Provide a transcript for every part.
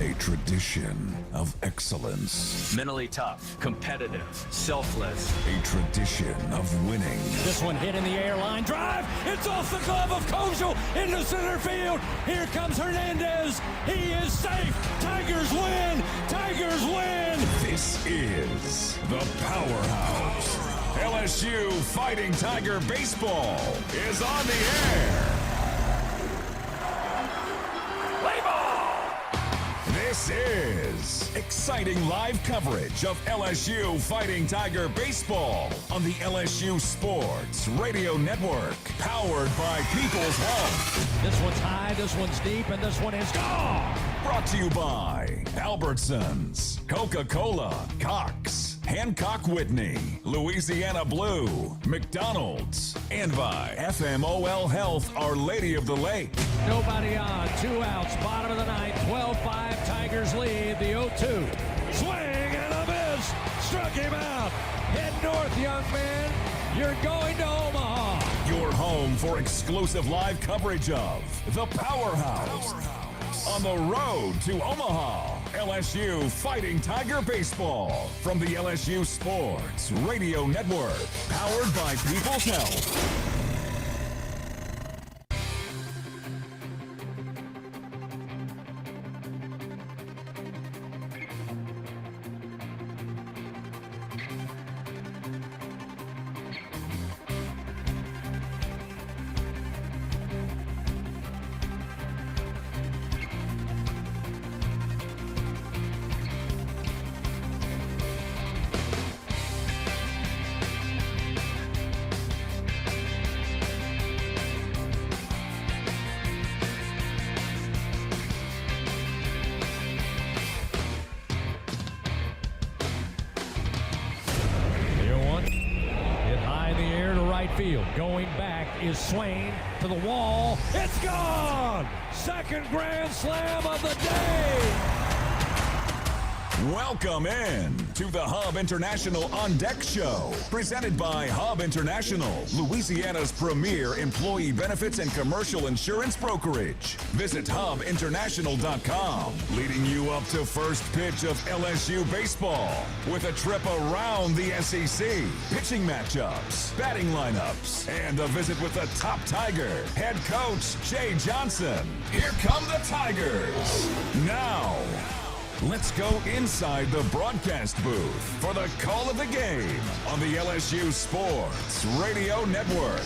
A tradition of excellence. Mentally tough, competitive, selfless. A tradition of winning. This one hit in the air, line drive. It's off the glove of Kojal into center field. Here comes Hernandez. He is safe. Tigers win. Tigers win. This is the Powerhouse. LSU Fighting Tiger Baseball is on the air. Play ball! This is exciting live coverage of LSU Fighting Tiger Baseball on the LSU Sports Radio Network, powered by People's Health. This one's high, this one's deep, and this one is gone. Brought to you by Albertsons, Coca-Cola, Cox, Hancock Whitney, Louisiana Blue, McDonald's, and by FMOL Health, Our Lady of the Lake. Nobody on, 2 outs, bottom of the ninth, 12-5, Tigers lead the 0-2. Swing and a miss, struck him out. Head north, young man, you're going to Omaha. Your home for exclusive live coverage of the Powerhouse. On the road to Omaha, LSU Fighting Tiger Baseball from the LSU Sports Radio Network, powered by People's Health. Field. Going back is Swain to the wall. It's gone! Second grand slam of the day! Welcome in to the Hub International On Deck Show, presented by Hub International, Louisiana's premier employee benefits and commercial insurance brokerage. Visit hubinternational.com, leading you up to first pitch of LSU baseball with a trip around the SEC, pitching matchups, batting lineups, and a visit with the top Tiger, head coach Jay Johnson. Here come the Tigers. Now, let's go inside the broadcast booth for the call of the game on the LSU Sports Radio Network.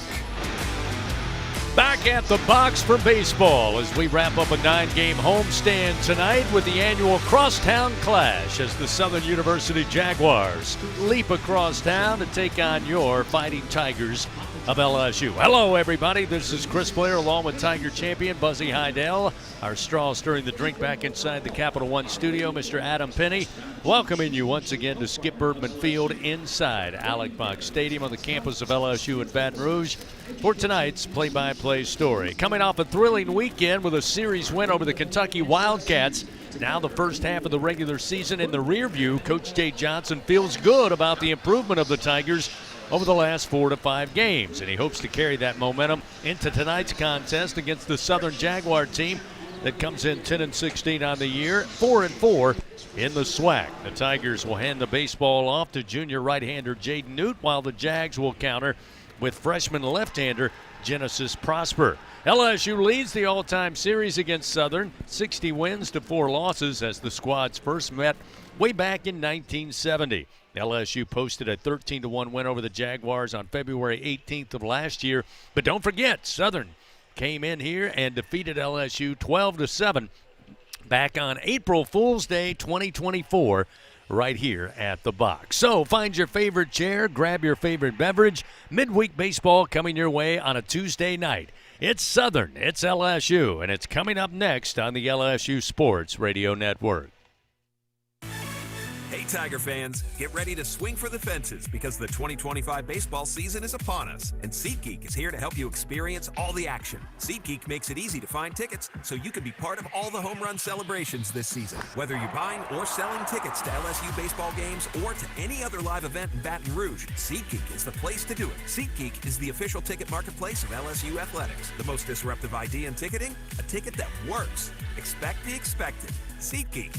Back at the box for baseball as we wrap up a 9-game homestand tonight with the annual Crosstown Clash as the Southern University Jaguars leap across town to take on your Fighting Tigers of LSU. Hello, everybody. This is Chris Blair along with Tiger champion Buzzy Heidel. Our straw stirring the drink back inside the Capital One studio, Mr. Adam Penny, welcoming you once again to Skip Bertman Field inside Alec Box Stadium on the campus of LSU in Baton Rouge for tonight's play-by-play story. Coming off a thrilling weekend with a series win over the Kentucky Wildcats, now the first half of the regular season in the rear view, Coach Jay Johnson feels good about the improvement of the Tigers over the last 4 to 5 games, and he hopes to carry that momentum into tonight's contest against the Southern Jaguar team that comes in 10-16 on the year, 4-4 in the SWAC. The Tigers will hand the baseball off to junior right-hander Jaden Newt, while the Jags will counter with freshman left-hander Genesis Prosper. LSU leads the all-time series against Southern, 60 wins to 4 losses as the squads first met way back in 1970. LSU posted a 13-1 win over the Jaguars on February 18th of last year. But don't forget, Southern came in here and defeated LSU 12-7 back on April Fool's Day 2024 right here at the box. So find your favorite chair, grab your favorite beverage. Midweek baseball coming your way on a Tuesday night. It's Southern, it's LSU, and it's coming up next on the LSU Sports Radio Network. Hey Tiger fans, get ready to swing for the fences because the 2025 baseball season is upon us, and SeatGeek is here to help you experience all the action. SeatGeek makes it easy to find tickets so you can be part of all the home run celebrations this season. Whether you're buying or selling tickets to LSU baseball games or to any other live event in Baton Rouge, SeatGeek is the place to do it. SeatGeek is the official ticket marketplace of LSU Athletics. The most disruptive idea in ticketing, a ticket that works. Expect the expected. SeatGeek.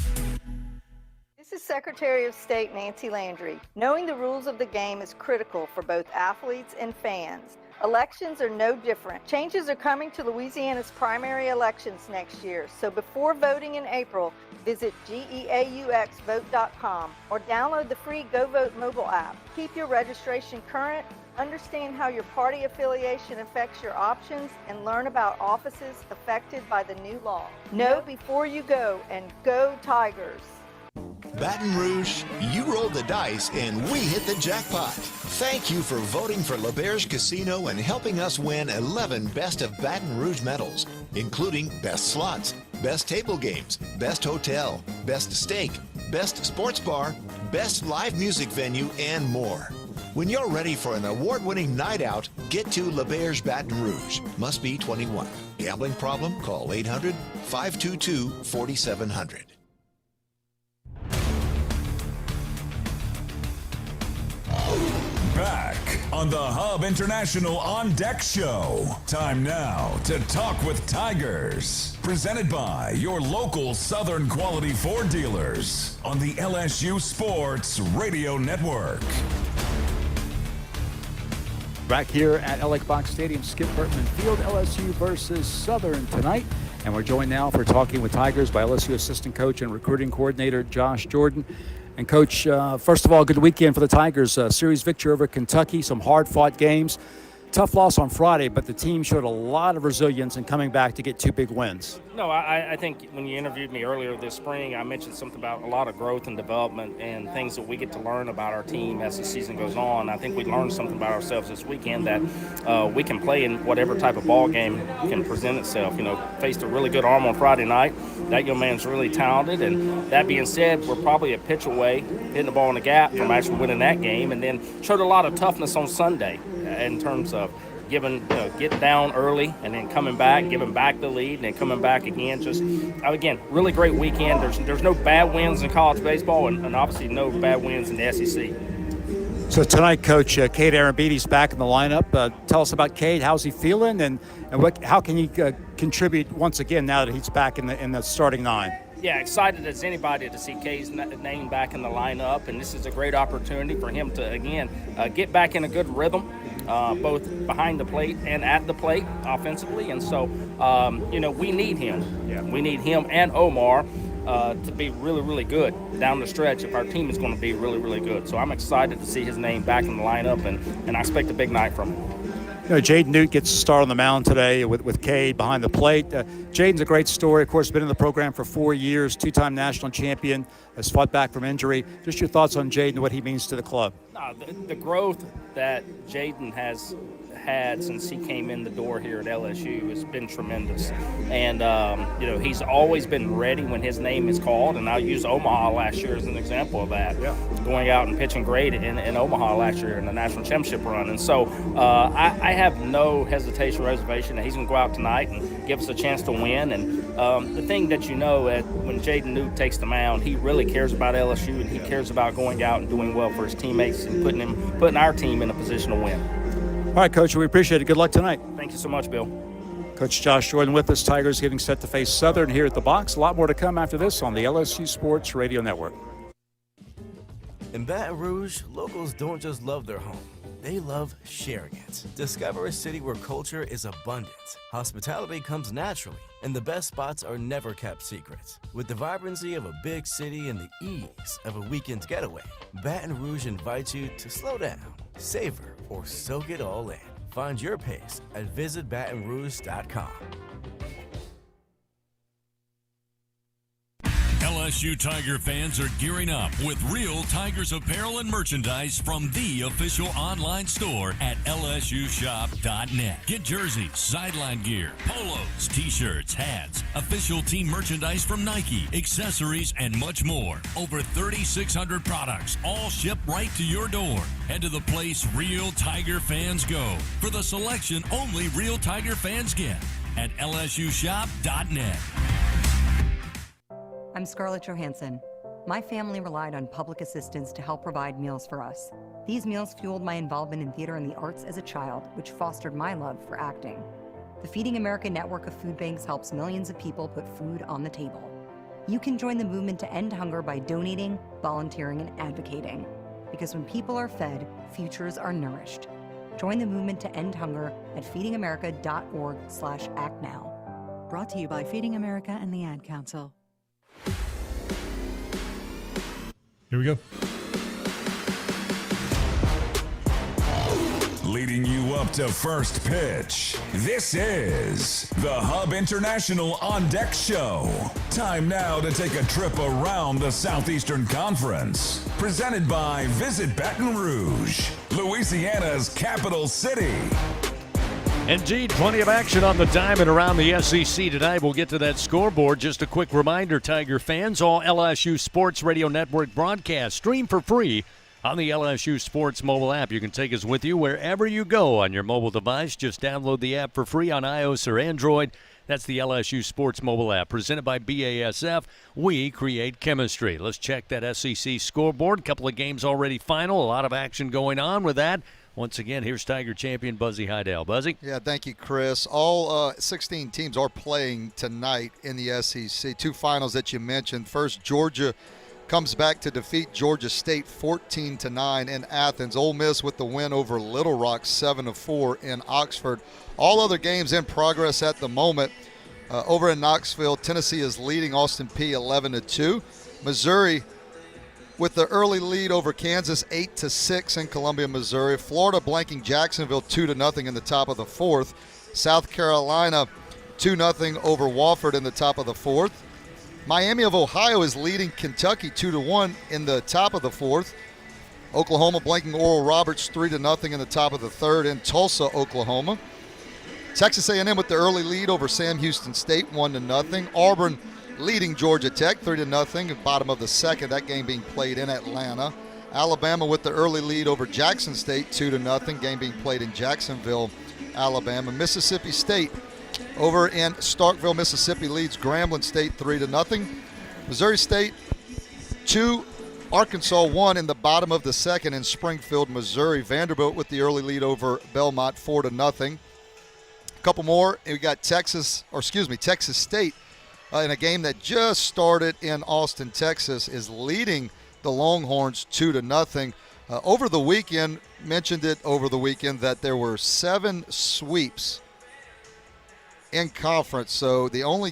This is Secretary of State Nancy Landry. Knowing the rules of the game is critical for both athletes and fans. Elections are no different. Changes are coming to Louisiana's primary elections next year, so before voting in April, visit geauxvote.com or download the free GoVote mobile app. Keep your registration current, understand how your party affiliation affects your options, and learn about offices affected by the new law. Know before you go, and go Tigers! Baton Rouge, you rolled the dice and we hit the jackpot. Thank you for voting for LeBear's Casino and helping us win 11 Best of Baton Rouge medals, including Best Slots, Best Table Games, Best Hotel, Best Steak, Best Sports Bar, Best Live Music Venue, and more. When you're ready for an award-winning night out, get to LeBear's Baton Rouge. Must be 21. Gambling problem? Call 800-522-4700. Back on the Hub International On Deck Show. Time now to talk with Tigers. Presented by your local Southern Quality Ford dealers on the LSU Sports Radio Network. Back here at Ellick Box Stadium, Skip Bertman Field, LSU versus Southern tonight. And we're joined now for Talking with Tigers by LSU assistant coach and recruiting coordinator Josh Jordan. And Coach, first of all, good weekend for the Tigers. Series victory over Kentucky, some hard-fought games. Tough loss on Friday, but the team showed a lot of resilience in coming back to get two big wins. No, I think when you interviewed me earlier this spring, I mentioned something about a lot of growth and development and things that we get to learn about our team as the season goes on. I think we learned something about ourselves this weekend that we can play in whatever type of ball game can present itself. You know, faced a really good arm on Friday night. That young man's really talented, and that being said, we're probably a pitch away, hitting the ball in the gap from actually winning that game, and then showed a lot of toughness on Sunday in terms of getting down early and then coming back, giving back the lead, and then coming back again. Just, again, really great weekend. There's no bad wins in college baseball and obviously no bad wins in the SEC. So tonight, Coach, Cade Arabidi's back in the lineup. Tell us about Cade. How's he feeling, and how can he contribute once again now that he's back in the starting nine? Yeah, excited as anybody to see Cade's name back in the lineup, and this is a great opportunity for him to, again, get back in a good rhythm, both behind the plate and at the plate offensively. And so, we need him. Yeah. We need him and Omar to be really, really good down the stretch if our team is going to be really, really good. So I'm excited to see his name back in the lineup, and I expect a big night from him. You know, Jaden Newt gets a start on the mound today with Cade behind the plate. Jaden's a great story. Of course, been in the program for 4 years, two-time national champion, has fought back from injury. Just your thoughts on Jaden and what he means to the club. The growth that Jaden has had since he came in the door here at LSU has been tremendous. And, he's always been ready when his name is called. And I'll use Omaha last year as an example of that. Yeah. Going out and pitching great in Omaha last year in the national championship run. And so I have no hesitation or reservation that he's going to go out tonight and give us a chance to win. And the thing that when Jaden Newt takes the mound, he really cares about LSU, and he cares about going out and doing well for his teammates and putting our team in a position to win. All right, Coach, we appreciate it. Good luck tonight. Thank you so much, Bill. Coach Josh Jordan with us. Tigers getting set to face Southern here at the box. A lot more to come after this on the LSU Sports Radio Network. In Baton Rouge, locals don't just love their home. They love sharing it. Discover a city where culture is abundant, hospitality comes naturally, and the best spots are never kept secret. With the vibrancy of a big city and the ease of a weekend getaway, Baton Rouge invites you to slow down, savor, or soak it all in. Find your pace at visitbatonrouge.com. LSU Tiger fans are gearing up with real Tigers apparel and merchandise from the official online store at lsushop.net. Get jerseys, sideline gear, polos, t-shirts, hats, official team merchandise from Nike, accessories, and much more. Over 3,600 products, all shipped right to your door. Head to the place real Tiger fans go for the selection only real Tiger fans get at lsushop.net. I'm Scarlett Johansson. My family relied on public assistance to help provide meals for us. These meals fueled my involvement in theater and the arts as a child, which fostered my love for acting. The Feeding America network of food banks helps millions of people put food on the table. You can join the movement to end hunger by donating, volunteering, and advocating. Because when people are fed, futures are nourished. Join the movement to end hunger at feedingamerica.org/actnow. Brought to you by Feeding America and the Ad Council. Here we go. Leading you up to first pitch, this is the Hub International On Deck Show. Time now to take a trip around the Southeastern Conference. Presented by Visit Baton Rouge, Louisiana's capital city. Indeed, plenty of action on the diamond around the SEC tonight. We'll get to that scoreboard. Just a quick reminder, Tiger fans, all LSU Sports Radio Network broadcasts stream for free on the LSU Sports mobile app. You can take us with you wherever you go on your mobile device. Just download the app for free on iOS or Android. That's the LSU Sports mobile app. Presented by BASF, we create chemistry. Let's check that SEC scoreboard. A couple of games already final. A lot of action going on with that. Once again, here's Tiger champion Buzzy Heidel. Buzzy? Yeah, thank you, Chris. All 16 teams are playing tonight in the SEC. Two finals that you mentioned. First, Georgia comes back to defeat Georgia State 14-9 in Athens. Ole Miss with the win over Little Rock 7-4 in Oxford. All other games in progress at the moment. Over in Knoxville, Tennessee is leading Austin Peay 11-2. Missouri with the early lead over Kansas 8-6 in Columbia, Missouri. Florida blanking Jacksonville 2-0 in the top of the fourth. South Carolina 2-0 over Wofford in the top of the fourth. Miami of Ohio is leading Kentucky 2-1 in the top of the fourth. Oklahoma blanking Oral Roberts 3-0 in the top of the third in Tulsa, Oklahoma. Texas A&M with the early lead over Sam Houston State 1-0. Auburn leading Georgia Tech 3-0, bottom of the second, that game being played in Atlanta. Alabama with the early lead over Jackson State 2-0, game being played in Jacksonville, Alabama. Mississippi State over in Starkville, Mississippi leads Grambling State 3-0. Missouri State 2, Arkansas 1 in the bottom of the second in Springfield, Missouri. Vanderbilt with the early lead over Belmont 4-0. A couple more, we got Texas State in a game that just started in Austin, Texas, is leading the Longhorns 2-0. Over the weekend, that there were 7 sweeps in conference. So the only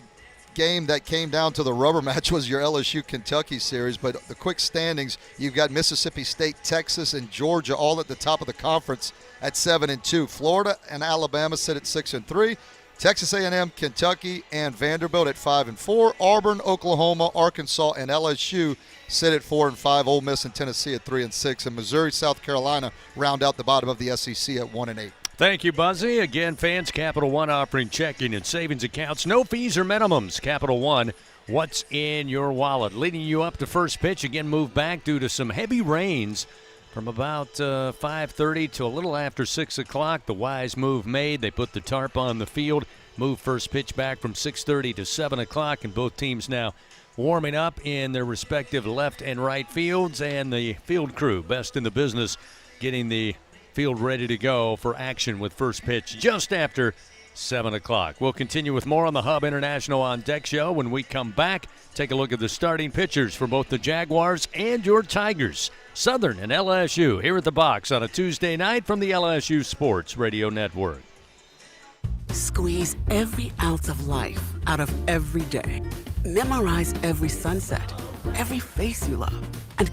game that came down to the rubber match was your LSU-Kentucky series. But the quick standings, you've got Mississippi State, Texas, and Georgia all at the top of the conference at 7-2. Florida and Alabama sit at 6-3. Texas A&M, Kentucky, and Vanderbilt at 5-4. Auburn, Oklahoma, Arkansas, and LSU sit at 4-5. Ole Miss and Tennessee at 3-6. And Missouri, South Carolina round out the bottom of the SEC at 1-8. Thank you, Buzzy. Again, fans, Capital One offering checking and savings accounts. No fees or minimums. Capital One, what's in your wallet? Leading you up to first pitch. Again, move back due to some heavy rains from about 5:30 to a little after 6 o'clock. The wise move made. They put the tarp on the field. Move first pitch back from 6:30 to 7 o'clock. And both teams now warming up in their respective left and right fields. And the field crew, best in the business, getting the field ready to go for action with first pitch just after 7 o'clock. We'll continue with more on the Hub International On Deck show when we come back. Take a look at the starting pitchers for both the Jaguars and your Tigers. Southern and LSU here at the box on a Tuesday night from the LSU Sports Radio Network. Squeeze every ounce of life out of every day. Memorize every sunset, every face you love, and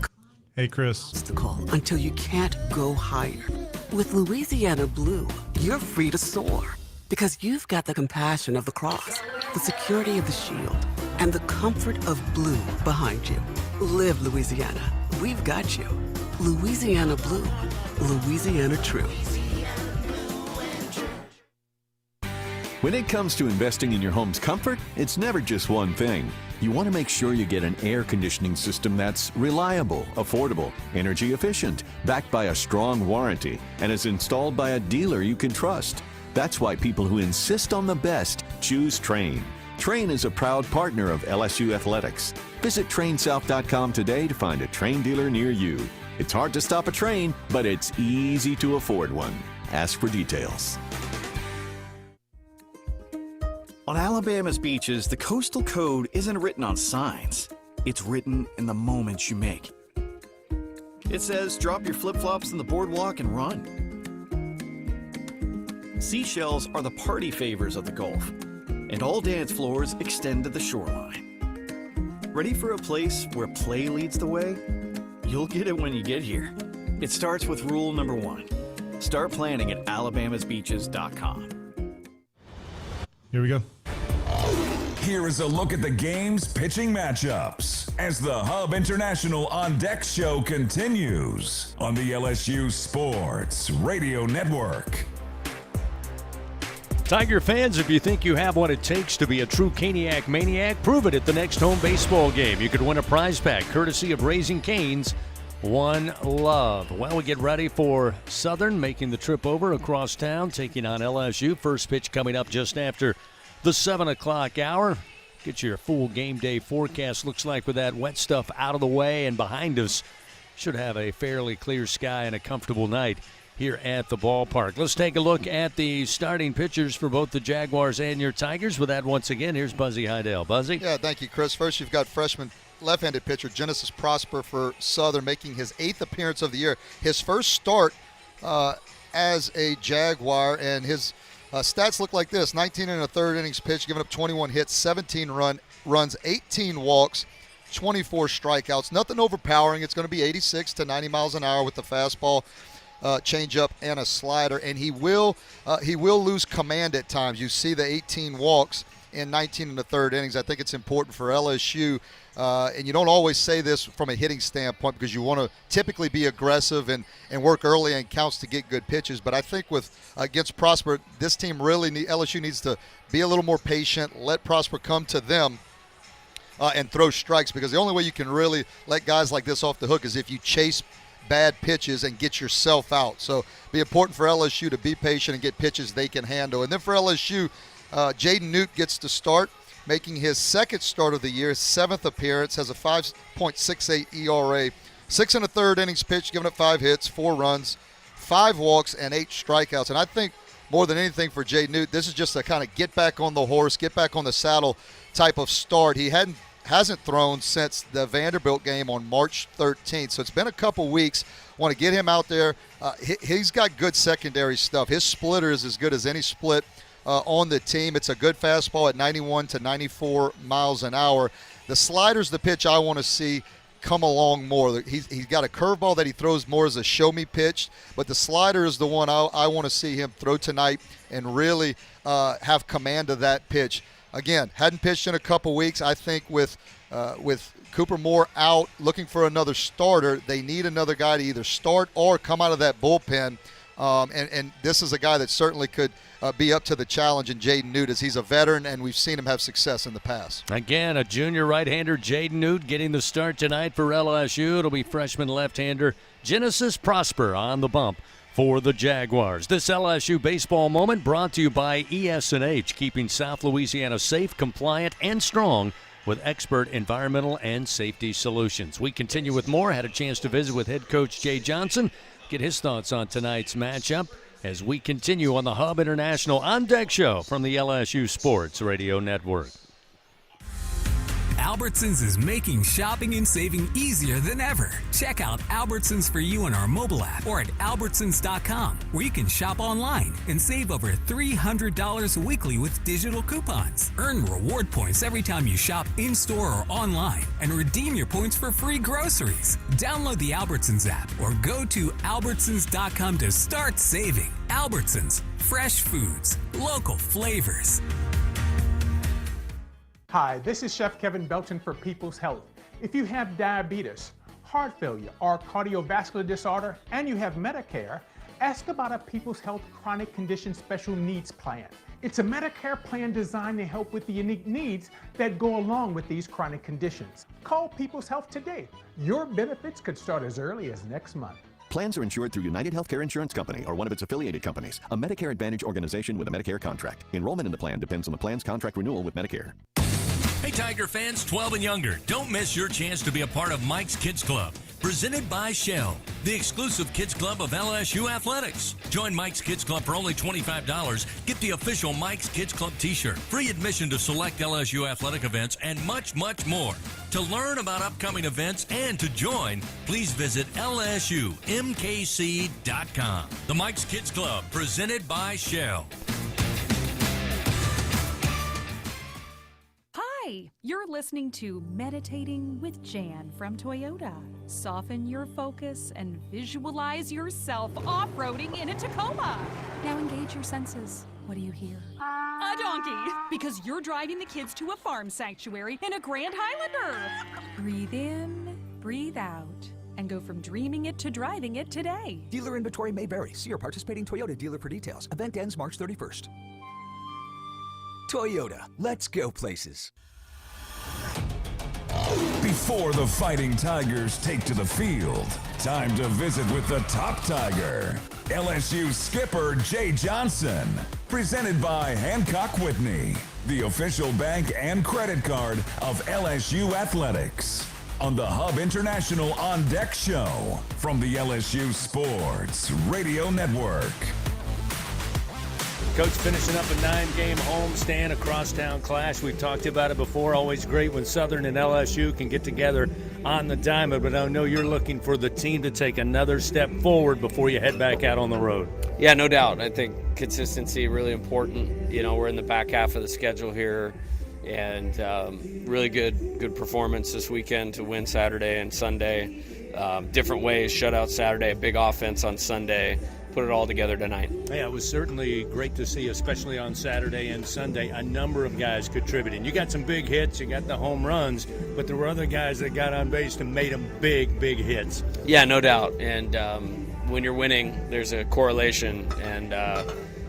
hey, Chris. To call until you can't go higher. With Louisiana Blue, you're free to soar because you've got the compassion of the cross the security of the Shield, and the comfort of blue behind you. Live Louisiana. We've got you. Louisiana Blue. Louisiana True. When it comes to investing in your home's comfort, it's never just one thing. You want to make sure you get an air conditioning system that's reliable, affordable, energy efficient, backed by a strong warranty, and is installed by a dealer you can trust. That's why people who insist on the best choose Trane. Trane is a proud partner of LSU Athletics. Visit TraneSouth.com today to find a Trane dealer near you. It's hard to stop a train, but it's easy to afford one. Ask for details. On Alabama's beaches, the coastal code isn't written on signs. It's written in the moments you make. It says, drop your flip-flops on the boardwalk and run. Seashells are the party favors of the Gulf, and all dance floors extend to the shoreline. Ready for a place where play leads the way? You'll get it when you get here. It starts with rule number 1. Start planning at alabamasbeaches.com. Here we go. Here is a look at the game's pitching matchups as the Hub International On Deck show continues on the LSU Sports Radio Network. Tiger fans, if you think you have what it takes to be a true Caniac maniac, prove it at the next home baseball game. You could win a prize pack courtesy of Raising Cane's One Love. Well, we get ready for Southern making the trip over across town, taking on LSU. First pitch coming up just after the 7 o'clock hour. Get your full game day forecast. Looks like with that wet stuff out of the way and behind us, should have a fairly clear sky and a comfortable night here at the ballpark. Let's take a look at the starting pitchers for both the Jaguars and your Tigers. With that, once again, here's Buzzy Heidel. Buzzy? Yeah, thank you, Chris. First, you've got freshman left-handed pitcher Genesis Prosper for Southern, making his 8th appearance of the year. His first start as a Jaguar, and his stats look like this: 19 and a third innings pitched, giving up 21 hits, 17 runs, 18 walks, 24 strikeouts. Nothing overpowering. It's going to be 86 to 90 miles an hour with the fastball, changeup, and a slider. And he will lose command at times. You see the 18 walks in 19 and a third innings. I think it's important for LSU. And you don't always say this from a hitting standpoint because you want to typically be aggressive and work early and counts to get good pitches. But I think against Prosper, this team LSU needs to be a little more patient, let Prosper come to them and throw strikes, because the only way you can really let guys like this off the hook is if you chase bad pitches and get yourself out. So be important for LSU to be patient and get pitches they can handle. And then for LSU, Jaden Newt gets to start, making his second start of the year, 7th appearance, has a 5.68 ERA, 6 and a third innings pitched, giving up 5 hits, 4 runs, 5 walks, and 8 strikeouts. And I think more than anything for Jaden Newt, this is just a kind of get back on the horse, get back on the saddle type of start. He hasn't thrown since the Vanderbilt game on March 13th, so it's been a couple weeks. Want to get him out there. He's got good secondary stuff. His splitter is as good as any split on the team. It's a good fastball at 91 to 94 miles an hour. The slider's the pitch I want to see come along more. He's got a curveball that he throws more as a show-me pitch, but the slider is the one I want to see him throw tonight and really have command of that pitch. Again, hadn't pitched in a couple weeks. I think with Cooper Moore out, looking for another starter, they need another guy to either start or come out of that bullpen. And this is a guy that certainly could be up to the challenge in Jaden Newt, as he's a veteran, and we've seen him have success in the past. Again, a junior right-hander, Jaden Newt, getting the start tonight for LSU. It'll be freshman left-hander Genesis Prosper on the bump for the Jaguars. This LSU baseball moment brought to you by ES&H, keeping South Louisiana safe, compliant, and strong with expert environmental and safety solutions. We continue with more. Had a chance to visit with head coach Jay Johnson, get his thoughts on tonight's matchup as we continue on the Hub International On Deck show from the LSU Sports Radio Network. Albertsons is making shopping and saving easier than ever. Check out Albertsons for you on our mobile app or at albertsons.com, where you can shop online and save over $300 weekly with digital coupons. Earn reward points every time you shop in-store or online and redeem your points for free groceries. Download the Albertsons app or go to albertsons.com to start saving. Albertsons, fresh foods, local flavors. Hi, this is Chef Kevin Belton for People's Health. If you have diabetes, heart failure, or cardiovascular disorder, and you have Medicare, ask about a People's Health Chronic Condition Special Needs Plan. It's a Medicare plan designed to help with the unique needs that go along with these chronic conditions. Call People's Health today. Your benefits could start as early as next month. Plans are insured through United Healthcare Insurance Company or one of its affiliated companies, a Medicare Advantage organization with a Medicare contract. Enrollment in the plan depends on the plan's contract renewal with Medicare. Hey, Tiger fans 12 and younger, don't miss your chance to be a part of Mike's Kids Club. Presented by Shell, the exclusive kids club of LSU Athletics. Join Mike's Kids Club for only $25. Get the official Mike's Kids Club t-shirt, free admission to select LSU athletic events, and much, much more. To learn about upcoming events and to join, please visit LSUMKC.com. The Mike's Kids Club, presented by Shell. Hi, you're listening to Meditating with Jan from Toyota. Soften your focus and visualize yourself off-roading in a Tacoma. Now engage your senses. What do you hear? A donkey, because you're driving the kids to a farm sanctuary in a Grand Highlander. Breathe in, breathe out, and go from dreaming it to driving it today. Dealer inventory may vary. See your participating Toyota dealer for details. Event ends March 31st. Toyota, let's go places. Before the Fighting Tigers take to the field, time to visit with the top Tiger, LSU skipper Jay Johnson. Presented by Hancock Whitney, the official bank and credit card of LSU Athletics. On the Hub International On Deck Show from the LSU Sports Radio Network. Coach finishing up a 9-game homestand, a crosstown clash. We've talked about it before. Always great when Southern and LSU can get together on the diamond, but I know you're looking for the team to take another step forward before you head back out on the road. Yeah, no doubt. I think consistency really important. You know, we're in the back half of the schedule here, and really good performance this weekend to win Saturday and Sunday. Different ways, shutout Saturday, a big offense on Sunday. Put it all together tonight. Yeah, it was certainly great to see, especially on Saturday and Sunday, a number of guys contributing. You got some big hits, you got the home runs, but there were other guys that got on base and made them big hits. Yeah, no doubt. And when you're winning, there's a correlation. And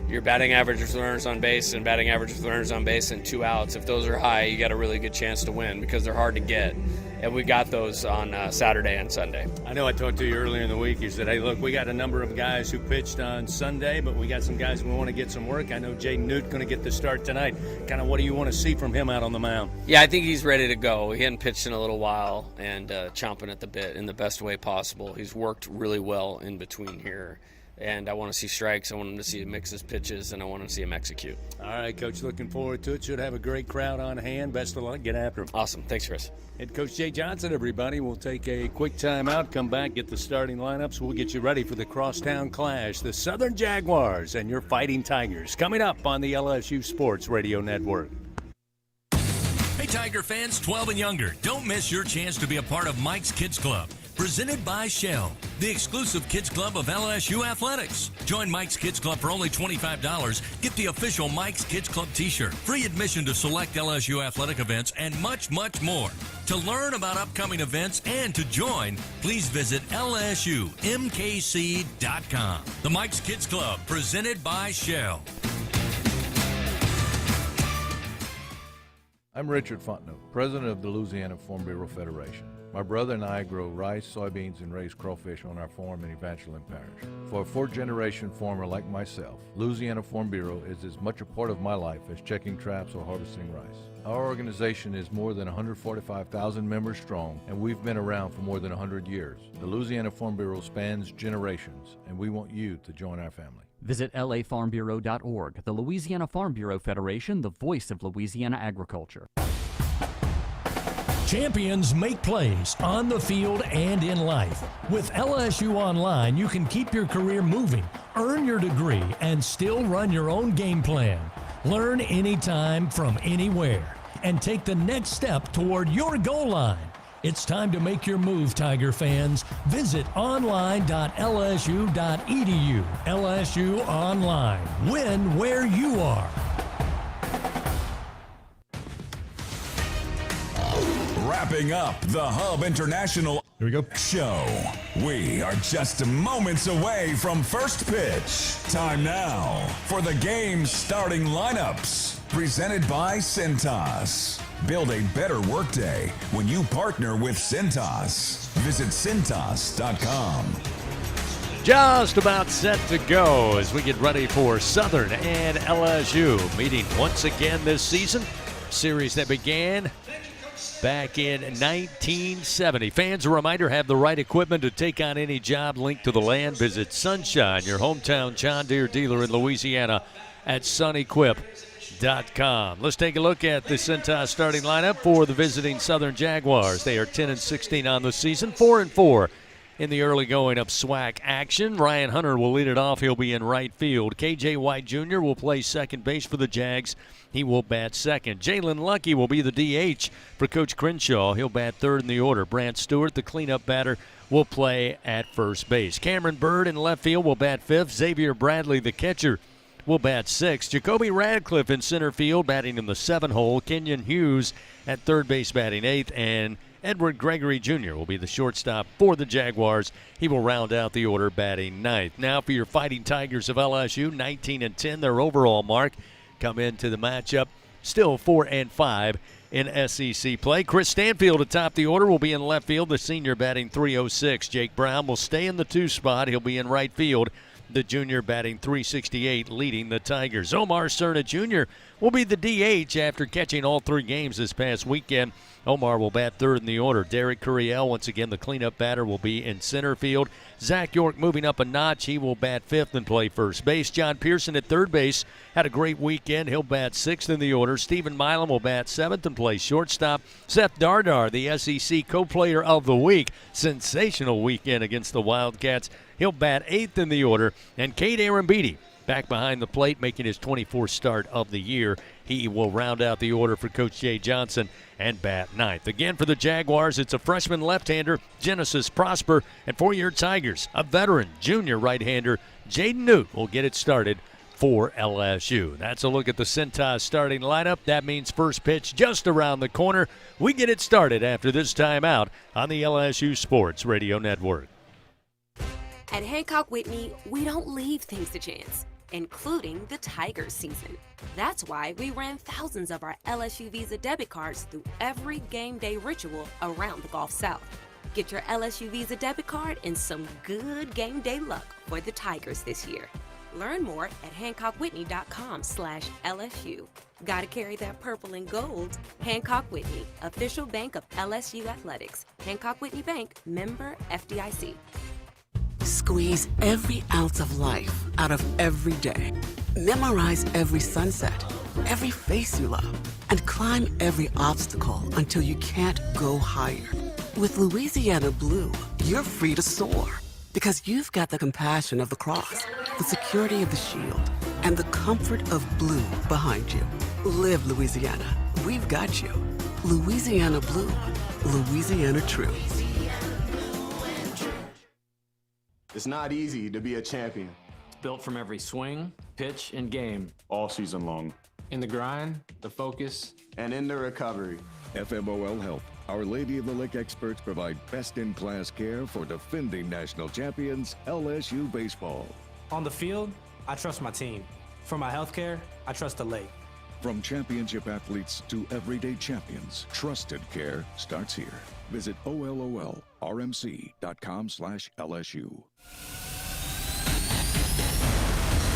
your batting average with runners on base and batting average with runners on base and 2 outs, if those are high, you got a really good chance to win because they're hard to get. And we got those on Saturday and Sunday. I know I talked to you earlier in the week. You said, hey, look, we got a number of guys who pitched on Sunday, but we got some guys who want to get some work. I know Jay Newt going to get the start tonight. Kind of what do you want to see from him out on the mound? Yeah, I think he's ready to go. He hadn't pitched in a little while and chomping at the bit in the best way possible. He's worked really well in between here. And I want to see strikes. I want him to see him mix his pitches, and I want him to see him execute. All right, Coach, looking forward to it. Should have a great crowd on hand. Best of luck. Get after him. Awesome. Thanks, Chris. Head Coach Jay Johnson, everybody. We'll take a quick time-out, come back, get the starting lineups. We'll get you ready for the crosstown clash, the Southern Jaguars and your Fighting Tigers, coming up on the LSU Sports Radio Network. Hey, Tiger fans 12 and younger, don't miss your chance to be a part of Mike's Kids Club. Presented by Shell, the exclusive kids club of LSU Athletics. Join Mike's Kids Club for only $25. Get the official Mike's Kids Club t-shirt, free admission to select LSU athletic events, and much, much more. To learn about upcoming events and to join, please visit LSUMKC.com. The Mike's Kids Club, presented by Shell. I'm Richard Fontenot, president of the Louisiana Farm Bureau Federation. My brother and I grow rice, soybeans, and raise crawfish on our farm in Evangeline Parish. For a fourth-generation farmer like myself, Louisiana Farm Bureau is as much a part of my life as checking traps or harvesting rice. Our organization is more than 145,000 members strong, and we've been around for more than 100 years. The Louisiana Farm Bureau spans generations, and we want you to join our family. Visit lafarmbureau.org, the Louisiana Farm Bureau Federation, the voice of Louisiana agriculture. Champions make plays on the field and in life. With LSU Online, you can keep your career moving, earn your degree, and still run your own game plan. Learn anytime from anywhere and take the next step toward your goal line. It's time to make your move, Tiger fans. Visit online.lsu.edu. LSU Online. Win where you are. Wrapping up the Hub International Here we go. Show. We are just moments away from first pitch. Time now for the game starting lineups. Presented by Cintas. Build a better workday when you partner with Cintas. Visit Cintas.com. Just about set to go as we get ready for Southern and LSU meeting once again this season. Series that began back in 1970. Fans, a reminder, have the right equipment to take on any job linked to the land. Visit Sunshine, your hometown John Deere dealer in Louisiana, at sunequip.com. Let's take a look at the Cintas starting lineup for the visiting Southern Jaguars. They are 10-16 on the season, 4-4 in the early going of SWAC action. Ryan Hunter will lead it off. He'll be in right field. KJ White Jr. will play second base for the Jags. He will bat second. Jalen Lucky will be the DH for Coach Crenshaw. He'll bat third in the order. Brant Stewart, the cleanup batter, will play at first base. Cameron Bird in left field will bat fifth. Xavier Bradley, the catcher, will bat sixth. Jacoby Radcliffe in center field, batting in the 7-hole. Kenyon Hughes at third base, batting eighth. And Edward Gregory Jr. will be the shortstop for the Jaguars. He will round out the order, batting ninth. Now for your Fighting Tigers of LSU, 19-10, their overall mark. Come into the matchup still 4-5 in SEC play. Chris Stanfield atop the order will be in left field. The senior batting .306. Jake Brown will stay in the 2 spot. He'll be in right field. The junior batting .368, leading the Tigers. Omar Cerna Jr. will be the DH after catching all 3 games this past weekend. Omar will bat third in the order. Derek Curiel, once again, the cleanup batter, will be in center field. Zach York moving up a notch. He will bat fifth and play first base. John Pearson at third base had a great weekend. He'll bat sixth in the order. Stephen Milam will bat seventh and play shortstop. Seth Dardar, the SEC co-player of the week. Sensational weekend against the Wildcats. He'll bat eighth in the order. And Cade Arambidi, back behind the plate, making his 24th start of the year. He will round out the order for Coach Jay Johnson and bat ninth. Again for the Jaguars, it's a freshman left-hander, Genesis Prosper, and for your Tigers, a veteran junior right-hander, Jaden Newt, will get it started for LSU. That's a look at the Cintas starting lineup. That means first pitch just around the corner. We get it started after this timeout on the LSU Sports Radio Network. At Hancock Whitney, we don't leave things to chance, including the Tigers season. That's why we ran thousands of our LSU Visa debit cards through every game day ritual around the Gulf South. Get your LSU Visa debit card and some good game day luck for the Tigers this year. Learn more at HancockWhitney.com/LSU. Gotta carry that purple and gold. Hancock Whitney, official bank of LSU Athletics. Hancock Whitney Bank, member FDIC. Squeeze every ounce of life out of every day. Memorize every sunset, every face you love, and climb every obstacle until you can't go higher. With Louisiana Blue, you're free to soar because you've got the compassion of the cross, the security of the shield, and the comfort of blue behind you. Live Louisiana. We've got you. Louisiana Blue. Louisiana True. It's not easy to be a champion. Built from every swing, pitch, and game. All season long. In the grind, the focus, and in the recovery. FMOL Health, Our Lady of the Lake experts provide best-in-class care for defending national champions, LSU Baseball. On the field, I trust my team. For my healthcare, I trust the lake. From championship athletes to everyday champions, trusted care starts here. Visit OLOLRMC.com/LSU.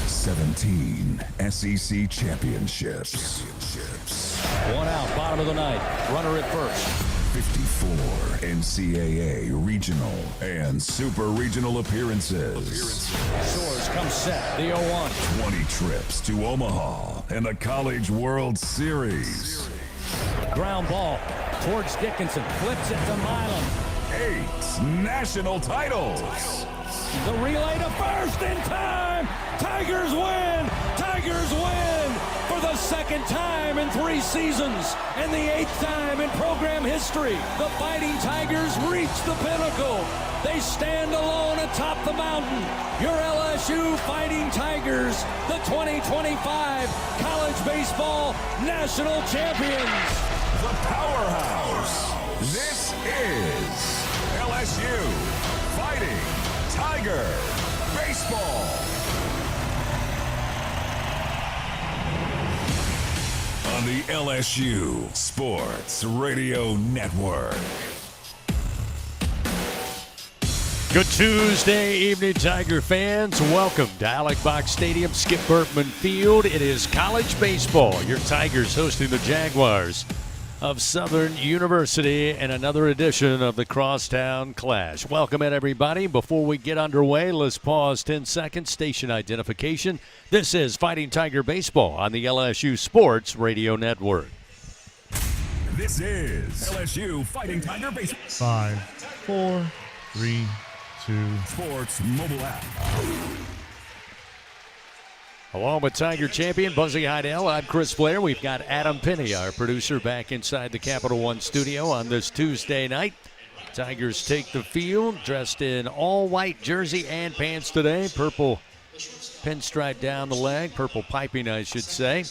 17 SEC championships. One out, bottom of the ninth. Runner at first. 54 NCAA regional and super regional appearances. Shores comes set, the 0-1. 20 trips to Omaha and the College World Series. Ground ball towards Dickinson, flips it to Milam. 8 national titles. The relay to first in time. Tigers win. Tigers win for the second time in 3 seasons and the 8th time in program history. The Fighting Tigers reach the pinnacle. They stand alone atop the mountain. Your LSU Fighting Tigers, the 2025 College Baseball National Champions. The powerhouse, LSU Sports Radio Network. Good Tuesday evening, Tiger fans. Welcome to Alex Box Stadium, Skip Bertman Field. It is college baseball. Your Tigers hosting the Jaguars of Southern University in another edition of the Crosstown Clash. Welcome in, everybody. Before we get underway, let's pause 10 seconds. Station identification. This is Fighting Tiger Baseball on the LSU Sports Radio Network. This is LSU Fighting Tiger Baseball. 5, 4, 3, 2. Sports mobile app. Along with Tiger champion Buzzy Heidel, I'm Chris Blair. We've got Adam Penny, our producer, back inside the Capital One studio on this Tuesday night. Tigers take the field dressed in all-white jersey and pants today. Purple pinstripe down the leg, purple piping, I should say.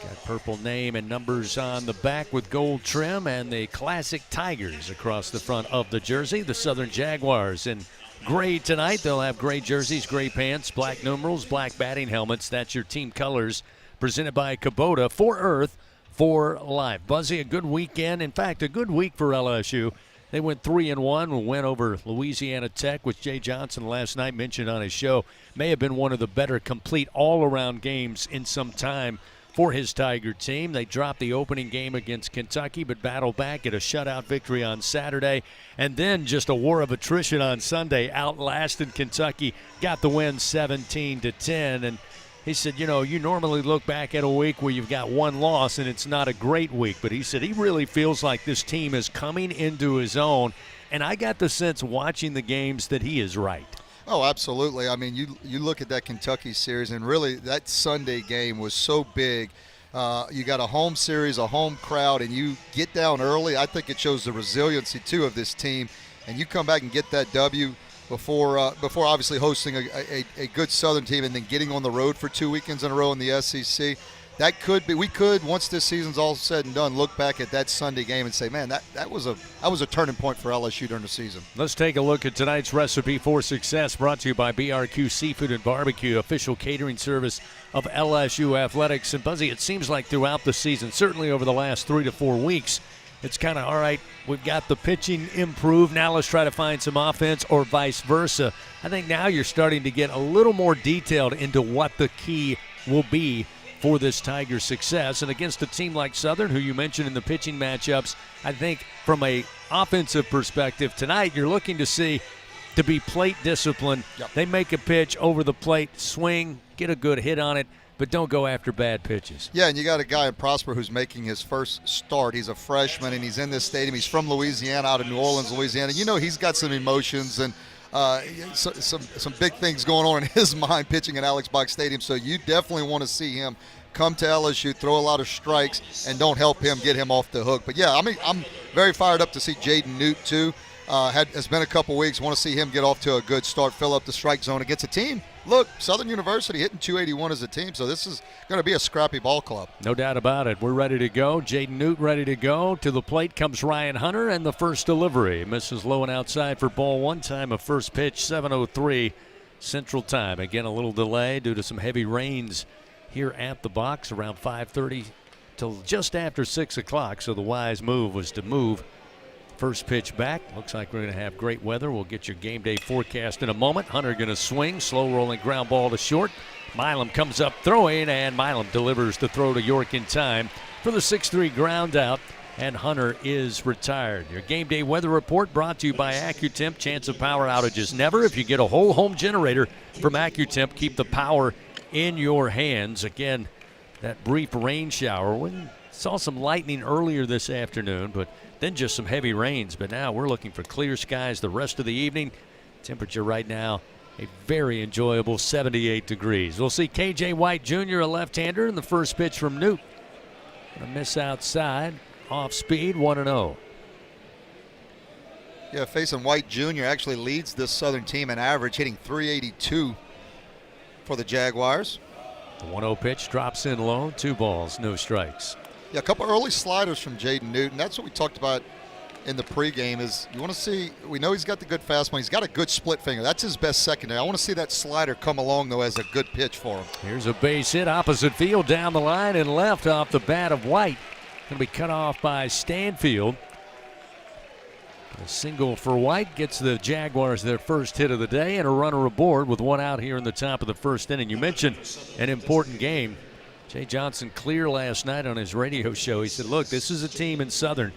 Got purple name and numbers on the back with gold trim, and the classic Tigers across the front of the jersey. The Southern Jaguars in gray tonight. They'll have gray jerseys, gray pants, black numerals, black batting helmets. That's your team colors, presented by Kubota. For Earth, for Life. Buzzy, a good weekend. In fact, a good week for LSU. They went 3-1. We went over Louisiana Tech, which Jay Johnson last night mentioned on his show. May have been one of the better complete all-around games in some time for his Tiger team. They dropped the opening game against Kentucky, but battled back, get a shutout victory on Saturday, and then just a war of attrition on Sunday, outlasted Kentucky, got the win 17-10. And he said, you know, you normally look back at a week where you've got one loss and it's not a great week, but he said he really feels like this team is coming into his own, and I got the sense watching the games that he is right. Oh, absolutely. I mean, you look at that Kentucky series, and really that Sunday game was so big. You got a home series, a home crowd, and you get down early. I think it shows the resiliency, too, of this team. And you come back and get that W before obviously hosting a good Southern team and then getting on the road for 2 weekends in a row in the SEC. That could be, we could, once this season's all said and done, look back at that Sunday game and say, man, that was a turning point for LSU during the season. Let's take a look at tonight's recipe for success, brought to you by BRQ Seafood and Barbecue, official catering service of LSU Athletics. And Buzzy, it seems like throughout the season, certainly over the last 3 to 4 weeks, it's kind of, all right, we've got the pitching improved, now let's try to find some offense, or vice versa. I think now you're starting to get a little more detailed into what the key will be for this Tiger success. And against a team like Southern, who you mentioned in the pitching matchups, I think from a offensive perspective tonight, you're looking to see to be plate discipline. Yep. They make a pitch over the plate, swing, get a good hit on it, but don't go after bad pitches. Yeah, and you got a guy in Prosper who's making his first start. He's a freshman, and he's in this stadium. He's from Louisiana, out of New Orleans, Louisiana. You know, he's got some emotions and some big things going on in his mind pitching at Alex Box Stadium. So you definitely want to see him come to LSU, throw a lot of strikes, and don't help him get him off the hook. But, yeah, I mean, I'm very fired up to see Jaden Newt, too. It's been a couple weeks. Want to see him get off to a good start, fill up the strike zone against a team. Look, Southern University hitting 281 as a team, so this is going to be a scrappy ball club. No doubt about it. We're ready to go. Jaden Newt ready to go. To the plate comes Ryan Hunter, and the first delivery. Misses low and outside for ball one. Time of first pitch, 7:03 Central Time. Again, a little delay due to some heavy rains here at the box around 5:30 till just after 6 o'clock. So the wise move was to move first pitch back. Looks like we're going to have great weather. We'll get your game day forecast in a moment. Hunter going to swing. Slow rolling ground ball to short. Milam comes up throwing, and Milam delivers the throw to York in time for the 6-3 ground out, and Hunter is retired. Your game day weather report brought to you by AccuTemp. Chance of power outages never. If you get a whole home generator from AccuTemp, keep the power in your hands. Again, that brief rain shower. We saw some lightning earlier this afternoon, but then just some heavy rains. But now we're looking for clear skies the rest of the evening. Temperature right now, a very enjoyable 78 degrees. We'll see KJ White Jr., a left-hander, in the first pitch from Newt. A miss outside, off speed, 1-0. Yeah, facing White Jr. actually leads this Southern team in average, hitting 382 for the Jaguars. The 1-0 pitch drops in low, 2 balls, no strikes. Yeah, a couple early sliders from Jaden Newton. That's what we talked about in the pregame is you want to see, we know he's got the good fastball. He's got a good split finger. That's his best secondary. I want to see that slider come along, though, as a good pitch for him. Here's a base hit opposite field down the line and left off the bat of White. Going to be cut off by Stanfield. A single for White gets the Jaguars their first hit of the day and a runner aboard with one out here in the top of the first inning. You mentioned an important game. Jay Johnson clear last night on his radio show. He said, look, this is a team in Southern.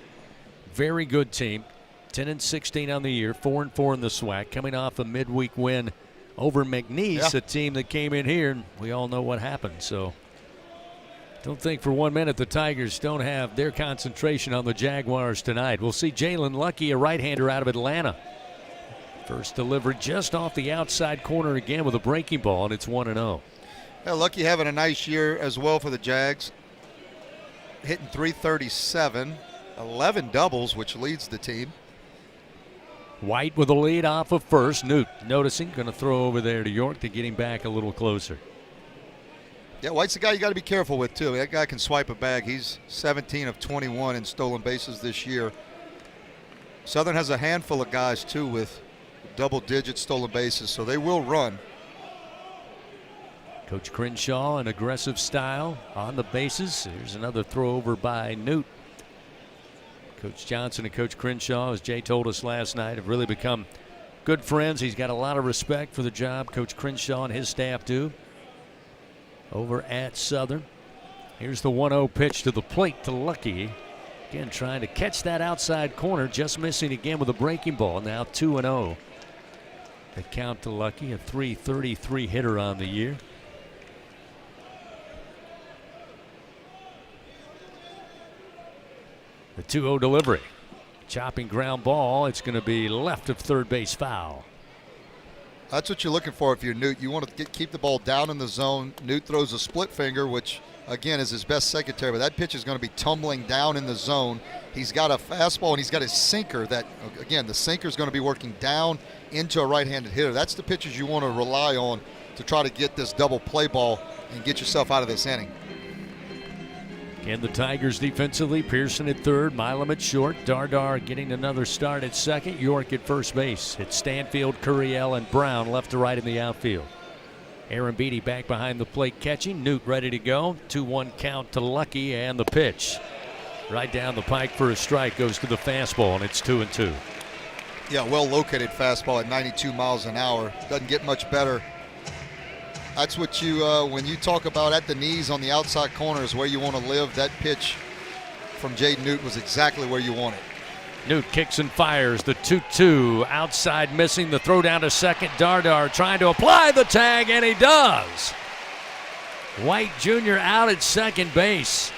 Very good team. 10-16 on the year, 4-4 in the SWAC, coming off a midweek win over McNeese, a team that came in here, and we all know what happened. So don't think for 1 minute the Tigers don't have their concentration on the Jaguars tonight. We'll see Jalen Lucky, a right-hander out of Atlanta. First delivery just off the outside corner again with a breaking ball, and it's 1-0. Yeah, Lucky having a nice year as well for the Jags. Hitting .337, 11 doubles, which leads the team. White with a lead off of first. Newt noticing, going to throw over there to York to get him back a little closer. Yeah, White's the guy you got to be careful with, too. That guy can swipe a bag. He's 17 of 21 in stolen bases this year. Southern has a handful of guys, too, with double-digit stolen bases, so they will run. Coach Crenshaw, an aggressive style on the bases. Here's another throw over by Newt. Coach Johnson and Coach Crenshaw, as Jay told us last night, have really become good friends. He's got a lot of respect for the job Coach Crenshaw and his staff do over at Southern. Here's the 1-0 pitch to the plate to Lucky. Again, trying to catch that outside corner, just missing again with a breaking ball. Now 2-0. The count to Lucky, a .333 hitter on the year. The 2-0 delivery. Chopping ground ball. It's going to be left of third base foul. That's what you're looking for if you're Newt. You want to keep the ball down in the zone. Newt throws a split finger, which, again, is his best secondary. But that pitch is going to be tumbling down in the zone. He's got a fastball, and he's got his sinker that, again, the sinker is going to be working down into a right-handed hitter. That's the pitches you want to rely on to try to get this double play ball and get yourself out of this inning. And the Tigers defensively, Pearson at third, Milam at short, Dardar getting another start at second, York at first base. It's Stanfield, Curiel, and Brown left to right in the outfield. Aaron Beatty back behind the plate catching, Newt ready to go. 2-1 count to Lucky, and the pitch. Right down the pike for a strike, goes to the fastball, and it's 2-2. Yeah, well-located fastball at 92 miles an hour. Doesn't get much better. That's what you, when you talk about at the knees on the outside corner is where you want to live. That pitch from Jaden Newt was exactly where you want it. Newt kicks and fires the 2-2. Outside missing, the throw down to second. Dardar trying to apply the tag, and he does. White Jr. out at second base.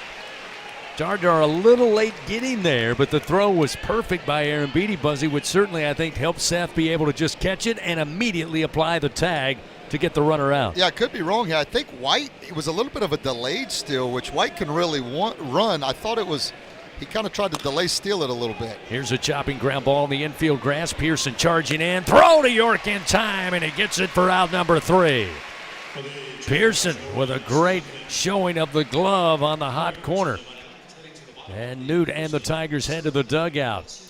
Dardar a little late getting there, but the throw was perfect by Aaron Beatty, Buzzy, which certainly I think helped Seth be able to just catch it and immediately apply the tag to get the runner out. Yeah, I could be wrong here. I think White, it was a little bit of a delayed steal, which White can really run. I thought it was, he kind of tried to delay steal it a little bit. Here's a chopping ground ball in the infield grass. Pearson charging in. Throw to York in time, and he gets it for out number 3. Pearson with a great showing of the glove on the hot corner. And Newt and the Tigers head to the dugout.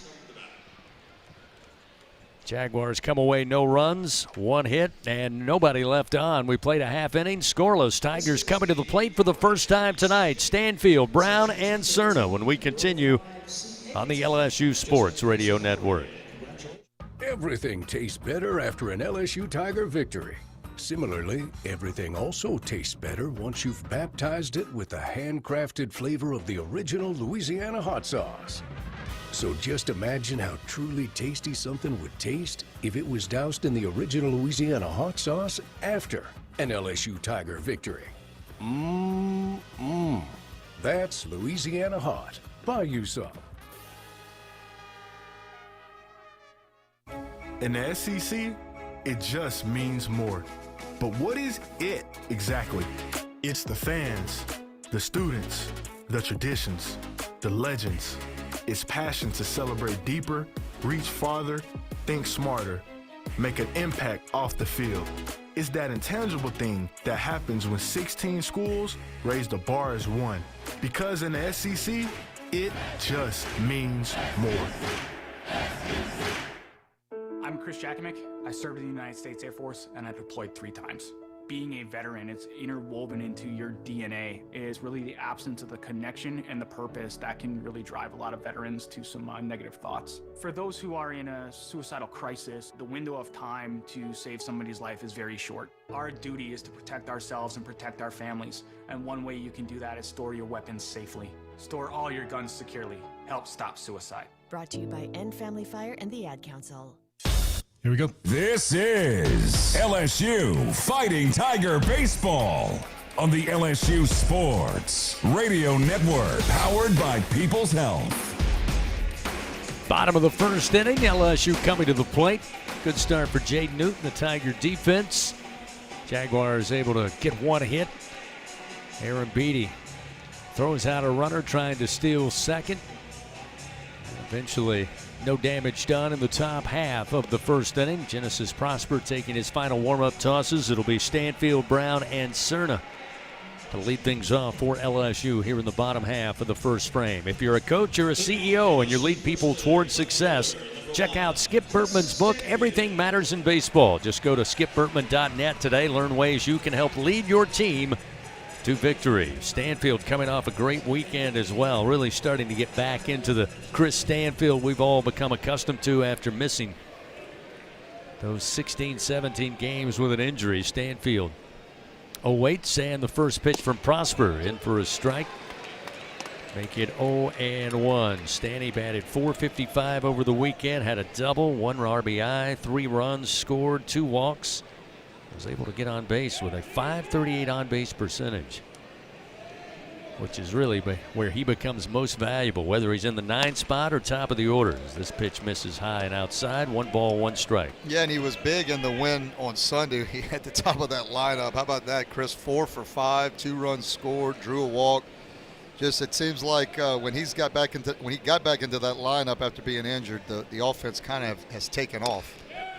Jaguars come away no runs, 1 hit, and nobody left on. We played a half inning, scoreless. Tigers coming to the plate for the first time tonight. Stanfield, Brown, and Cerna when we continue on the LSU Sports Radio Network. Everything tastes better after an LSU Tiger victory. Similarly, everything also tastes better once you've baptized it with the handcrafted flavor of the original Louisiana hot sauce. So just imagine how truly tasty something would taste if it was doused in the original Louisiana hot sauce after an LSU Tiger victory. That's Louisiana hot. Buy you some. In the SEC, it just means more. But what is it exactly? It's the fans, the students, the traditions, the legends. It's passion to celebrate deeper, reach farther, think smarter, make an impact off the field. It's that intangible thing that happens when 16 schools raise the bar as one. Because in the SEC, it just means more. I'm Chris Jakimick. I served in the United States Air Force and I deployed 3 times. Being a veteran, it's interwoven into your DNA. It is really the absence of the connection and the purpose that can really drive a lot of veterans to some negative thoughts. For those who are in a suicidal crisis, the window of time to save somebody's life is very short. Our duty is to protect ourselves and protect our families. And one way you can do that is store your weapons safely. Store all your guns securely. Help stop suicide. Brought to you by End Family Fire and the Ad Council. Here we go. This is LSU Fighting Tiger Baseball on the LSU Sports Radio Network, powered by People's Health. Bottom of the first inning, LSU coming to the plate. Good start for Jaden Newton, the Tiger defense. Jaguars able to get one hit. Aaron Beatty throws out a runner trying to steal second. Eventually, no damage done in the top half of the first inning. Genesis Prosper taking his final warm-up tosses. It'll be Stanfield, Brown, and Cerna to lead things off for LSU here in the bottom half of the first frame. If you're a coach or a CEO and you lead people towards success, check out Skip Bertman's book, Everything Matters in Baseball. Just go to skipbertman.net today. Learn ways you can help lead your team to victory. Stanfield coming off a great weekend as well, really starting to get back into the Chris Stanfield we've all become accustomed to after missing those 16-17 games with an injury. Stanfield awaits, and the first pitch from Prosper in for a strike. Make it 0-1. Stanny batted .455 over the weekend, had a double, 1 RBI, 3 runs scored, 2 walks. Was able to get on base with a .538 on-base percentage, which is really where he becomes most valuable, whether he's in the 9th spot or top of the order. This pitch misses high and outside. 1 ball, 1 strike. Yeah, and he was big in the win on Sunday. He at the top of that lineup. How about that, Chris? 4 for 5, 2 runs scored, drew a walk. Just it seems like when he got back into that lineup after being injured, the offense kind of has taken off.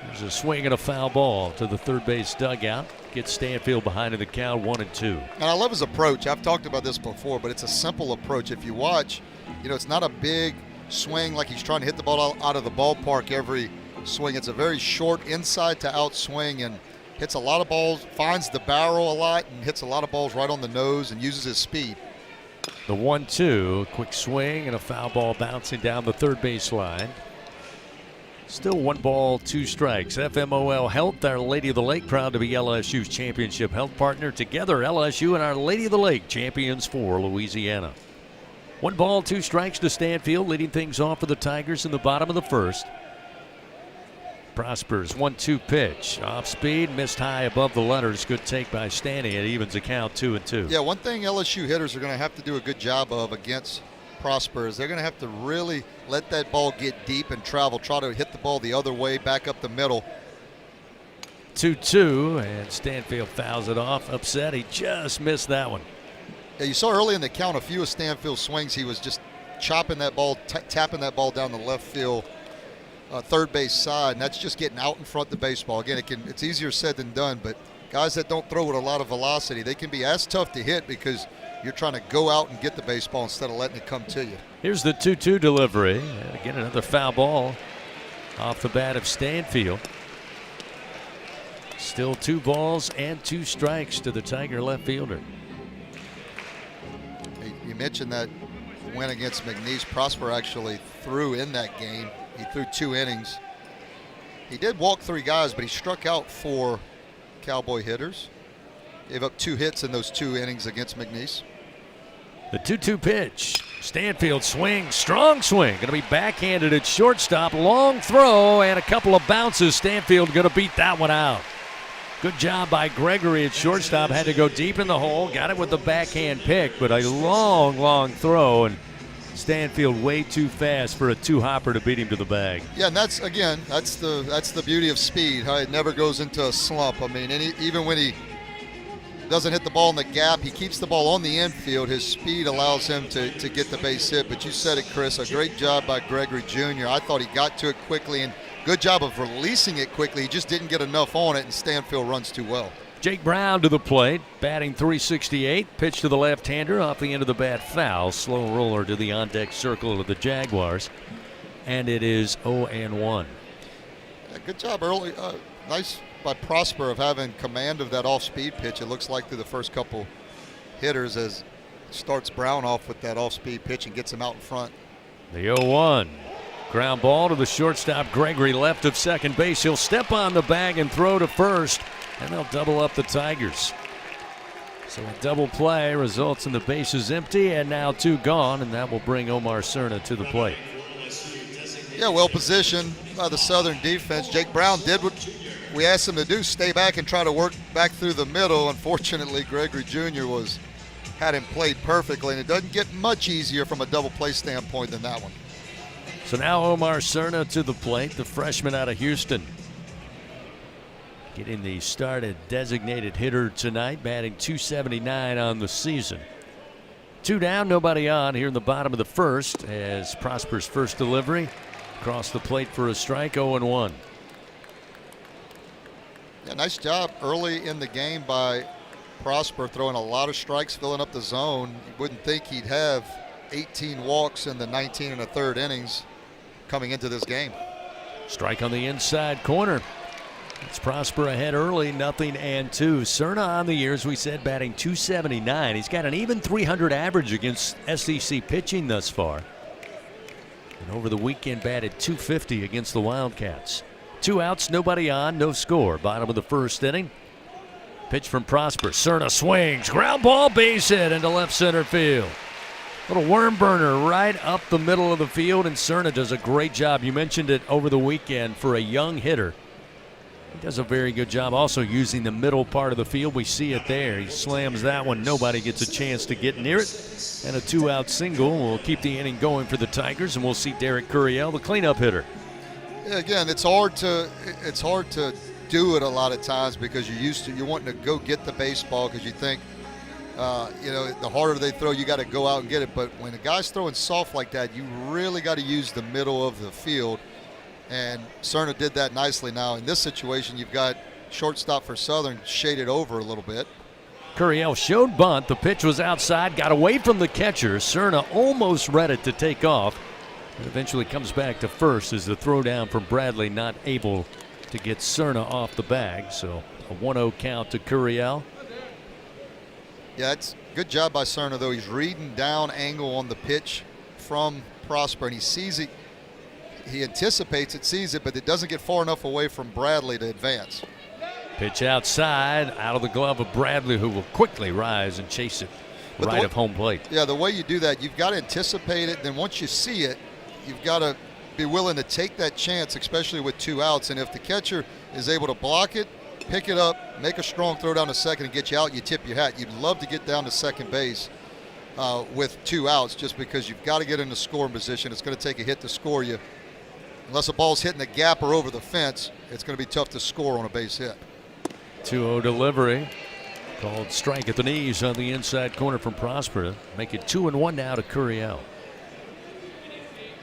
There's a swing and a foul ball to the third base dugout. Gets Stanfield behind in the count, 1-2. And I love his approach. I've talked about this before, but it's a simple approach. If you watch, it's not a big swing like he's trying to hit the ball out of the ballpark every swing. It's a very short inside to out swing and hits a lot of balls, finds the barrel a lot, and hits a lot of balls right on the nose and uses his speed. The 1-2, quick swing and a foul ball bouncing down the third base line. Still 1 ball, 2 strikes. FMOL Health, Our Lady of the Lake, proud to be LSU's championship health partner. Together, LSU and Our Lady of the Lake, champions for Louisiana. 1 ball, 2 strikes to Stanfield, leading things off for the Tigers in the bottom of the first. Prosper's 1-2 pitch. Off speed, missed high above the letters. Good take by Stanny. It evens the count 2-2. Yeah, one thing LSU hitters are going to have to do a good job of against Prosper is they're going to have to really let that ball get deep and travel. Try to hit the ball the other way, back up the middle. 2-2, and Stanfield fouls it off. Upset, he just missed that one. Yeah, you saw early in the count a few of Stanfield's swings. He was just chopping that ball, tapping that ball down the left field, third base side, and that's just getting out in front of the baseball. Again, it's easier said than done, but guys that don't throw with a lot of velocity, they can be as tough to hit because you're trying to go out and get the baseball instead of letting it come to you. Here's the 2-2 delivery. And again, another foul ball off the bat of Stanfield. Still 2 balls and 2 strikes to the Tiger left fielder. You mentioned that win against McNeese. Prosper actually threw in that game. He threw 2 innings. He did walk 3 guys, but he struck out 4 Cowboy hitters. Gave up 2 hits in those 2 innings against McNeese. The 2-2 pitch. Stanfield swing, strong swing. Going to be backhanded at shortstop. Long throw and a couple of bounces. Stanfield going to beat that one out. Good job by Gregory at shortstop. Had to go deep in the hole. Got it with the backhand pick, but a long, long throw. And Stanfield way too fast for a 2-hopper to beat him to the bag. Yeah, and that's the beauty of speed. How it never goes into a slump. I mean, even when he doesn't hit the ball in the gap, he keeps the ball on the infield. His speed allows him to get the base hit. But you said it, Chris, a great job by Gregory Jr. I thought he got to it quickly, and good job of releasing it quickly. He just didn't get enough on it, and Stanfield runs too well. Jake Brown to the plate, batting .368. Pitch to the left-hander, off the end of the bat, foul. Slow roller to the on-deck circle of the Jaguars. and it is 0-1. Yeah, good job early. Nice by Prosper of having command of that off-speed pitch. It looks like through the first couple hitters as starts Brown off with that off-speed pitch and gets him out in front. The 0-1. Ground ball to the shortstop, Gregory, left of second base. He'll step on the bag and throw to first, and they'll double up the Tigers. So a double play results in the bases empty, and now 2 gone, and that will bring Omar Cerna to the plate. Yeah, well positioned by the Southern defense. Jake Brown did what we asked him to do, stay back and try to work back through the middle. Unfortunately, Gregory Jr. had him played perfectly, and it doesn't get much easier from a double play standpoint than that one. So now Omar Cerna to the plate, the freshman out of Houston. Getting the start at designated hitter tonight, batting .279 on the season. 2 down, nobody on here in the bottom of the first as Prosper's first delivery. Across the plate for a strike, 0-1. Yeah, nice job early in the game by Prosper, throwing a lot of strikes, filling up the zone. You wouldn't think he'd have 18 walks in the 19 1/3 innings coming into this game. Strike on the inside corner. It's Prosper ahead early, 0-2. Cerna on the year, as we said, batting .279. He's got an even .300 average against SEC pitching thus far. And over the weekend batted .250 against the Wildcats. 2 outs, nobody on, no score. Bottom of the first inning. Pitch from Prosper. Cerna swings. Ground ball, base hit into left center field. Little worm burner right up the middle of the field, and Cerna does a great job. You mentioned it over the weekend for a young hitter. He does a very good job also using the middle part of the field. We see it there. He slams that one. Nobody gets a chance to get near it. And a 2-out single will keep the inning going for the Tigers, and we'll see Derek Curiel, the cleanup hitter. Yeah, again, it's hard to do it a lot of times because you're wanting to go get the baseball because you think, the harder they throw, you got to go out and get it. But when a guy's throwing soft like that, you really got to use the middle of the field. And Cerna did that nicely. Now, in this situation, you've got shortstop for Southern shaded over a little bit. Curiel showed bunt. The pitch was outside, got away from the catcher. Cerna almost read it to take off. It eventually comes back to first as the throw down from Bradley not able to get Cerna off the bag. So a 1-0 count to Curiel. Yeah, it's good job by Cerna, though. He's reading down angle on the pitch from Prosper, and he sees it. He anticipates it, sees it, but it doesn't get far enough away from Bradley to advance. Pitch outside, out of the glove of Bradley, who will quickly rise and chase it right of home plate. Yeah, the way you do that, you've got to anticipate it. Then once you see it, you've got to be willing to take that chance, especially with 2 outs. And if the catcher is able to block it, pick it up, make a strong throw down to second and get you out, you tip your hat. You'd love to get down to second base with 2 outs just because you've got to get in the scoring position. It's going to take a hit to score you. Unless the ball's hitting the gap or over the fence, it's going to be tough to score on a base hit. 2-0 delivery. Called strike at the knees on the inside corner from Prosper. Make it 2-1 now to Curiel.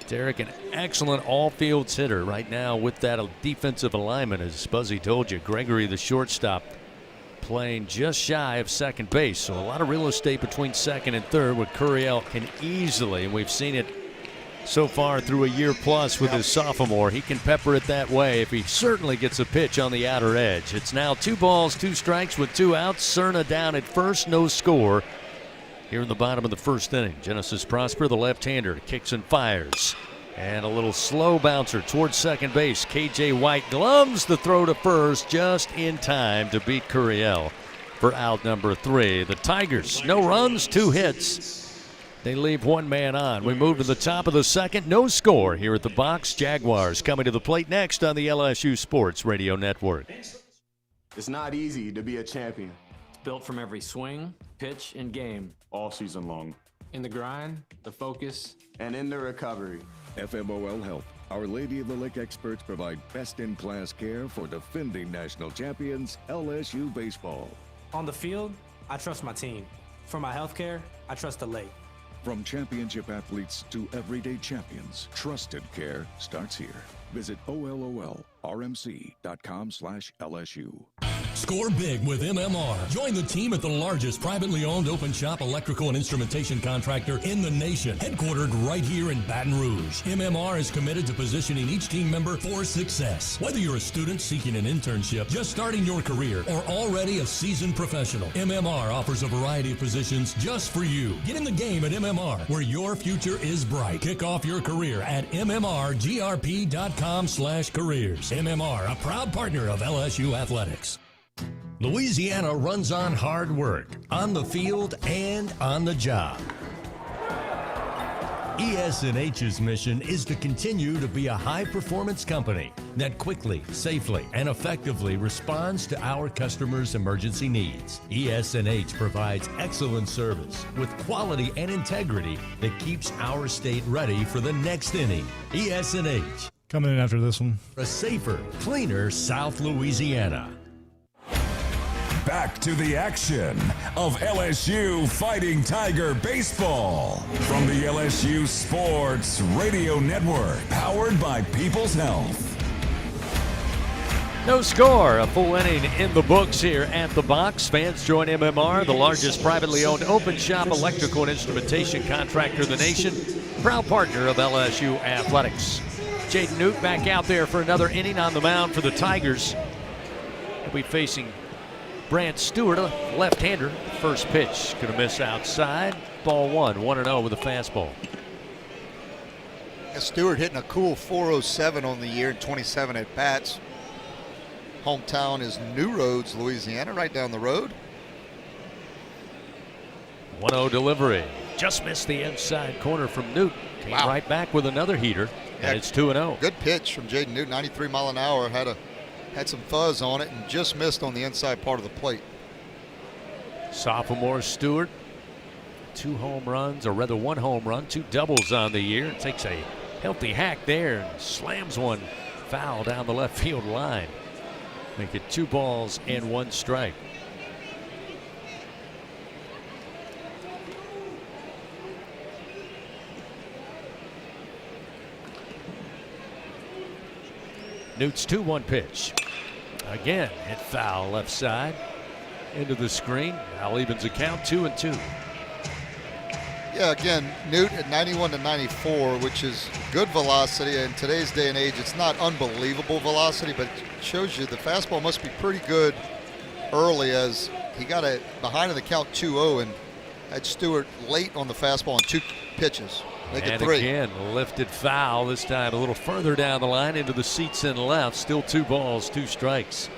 Derek, an excellent all-fields hitter right now with that defensive alignment, as Buzzy told you. Gregory, the shortstop, playing just shy of second base. So a lot of real estate between second and third, where Curiel can easily, and we've seen it so far through a year plus with his sophomore, he can pepper it that way if he certainly gets a pitch on the outer edge. It's now 2 balls, 2 strikes with 2 outs. Cerna down at first, no score here in the bottom of the first inning. Genesis Prosper, the left-hander, kicks and fires. And a little slow bouncer towards second base. KJ White gloves the throw to first just in time to beat Curiel for out number 3. The Tigers, no runs, 2 hits. They leave 1 man on. We move to the top of the second. No score here at the box. Jaguars coming to the plate next on the LSU Sports Radio Network. It's not easy to be a champion. It's built from every swing, pitch, and game. All season long. In the grind, the focus, and in the recovery. FMOL Health, Our Lady of the Lake experts provide best-in-class care for defending national champions LSU Baseball. On the field, I trust my team. For my health care, I trust the lake. From championship athletes to everyday champions, trusted care starts here. Visit OLOLRMC.com/LSU. Score big with MMR. Join the team at the largest privately owned open shop electrical and instrumentation contractor in the nation, headquartered right here in Baton Rouge. MMR is committed to positioning each team member for success. Whether you're a student seeking an internship, just starting your career, or already a seasoned professional, MMR offers a variety of positions just for you. Get in the game at MMR, where your future is bright. Kick off your career at mmrgrp.com/careers. MMR, a proud partner of LSU Athletics. Louisiana runs on hard work, on the field and on the job. ES&H's mission is to continue to be a high-performance company that quickly, safely, and effectively responds to our customers' emergency needs. ES&H provides excellent service with quality and integrity that keeps our state ready for the next inning. ES&H. Coming in after this one. A safer, cleaner South Louisiana. Back to the action of LSU Fighting Tiger Baseball from the LSU Sports Radio Network, powered by People's Health. No score, a full inning in the books here at the box. Fans join MMR, the largest privately owned open shop electrical and instrumentation contractor in the nation, proud partner of LSU Athletics. Jaden Newt back out there for another inning on the mound for the Tigers. He'll be facing Brant Stewart, a left-hander. First pitch, going to miss outside. Ball one, 1-0 with a fastball. Stewart hitting a cool 407 on the year and 27 at bats. Hometown is New Roads, Louisiana, right down the road. 1-0 delivery. Just missed the inside corner from Newt. Came right back with another heater, and it's 2-0. Good pitch from Jaden Newt, 93 mile an hour. Had some fuzz on it and just missed on the inside part of the plate. Sophomore Stewart, 2 home runs, or rather 1 home run, 2 doubles on the year. Takes a healthy hack there and slams one foul down the left field line. Make it 2 balls and 1 strike. Newt's 2-1 pitch. Again, hit foul left side into the screen. Now evens the count, 2-2. Yeah, again, Newt at 91-94, which is good velocity. In today's day and age, it's not unbelievable velocity, but it shows you the fastball must be pretty good early, as he got it behind in the count 2-0 and had Stewart late on the fastball on 2 pitches. Make it 3. Again, lifted foul, this time a little further down the line into the seats and left. Still 2 balls, 2 strikes.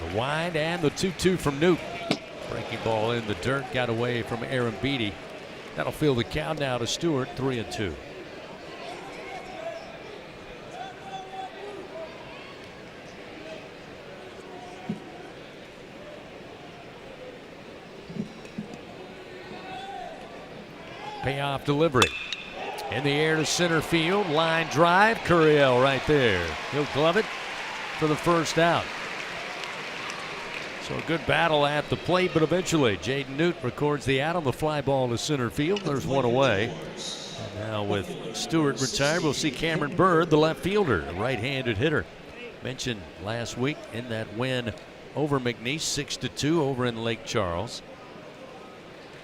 The wind and the 2-2 from Newt. Breaking ball in the dirt, got away from Aaron Beatty. That'll fill the count now to Stewart, 3-2. Payoff delivery. In the air to center field. Line drive. Curiel right there. He'll glove it for the first out. So a good battle at the plate, but eventually Jaden Newt records the out on the fly ball to center field. There's 1 away. And now with Stewart retired, we'll see Cameron Bird, the left fielder, a right-handed hitter. Mentioned last week in that win over McNeese, 6-2 over in Lake Charles.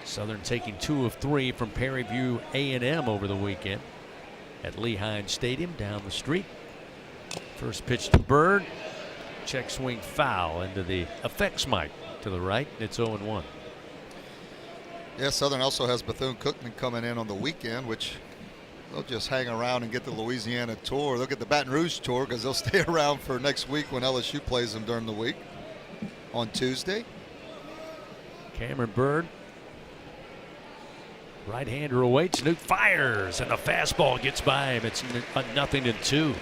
Southern taking 2 of 3 from Prairie View A&M over the weekend at Lehigh Stadium down the street. First pitch to Bird. Check swing foul into the effects mic to the right. It's 0-1. Yeah, Southern also has Bethune-Cookman coming in on the weekend, which they'll just hang around and get the Louisiana tour. They'll get the Baton Rouge tour because they'll stay around for next week when LSU plays them during the week on Tuesday. Cameron Bird. Right-hander awaits. Newt fires, and the fastball gets by him. It's a 0-2.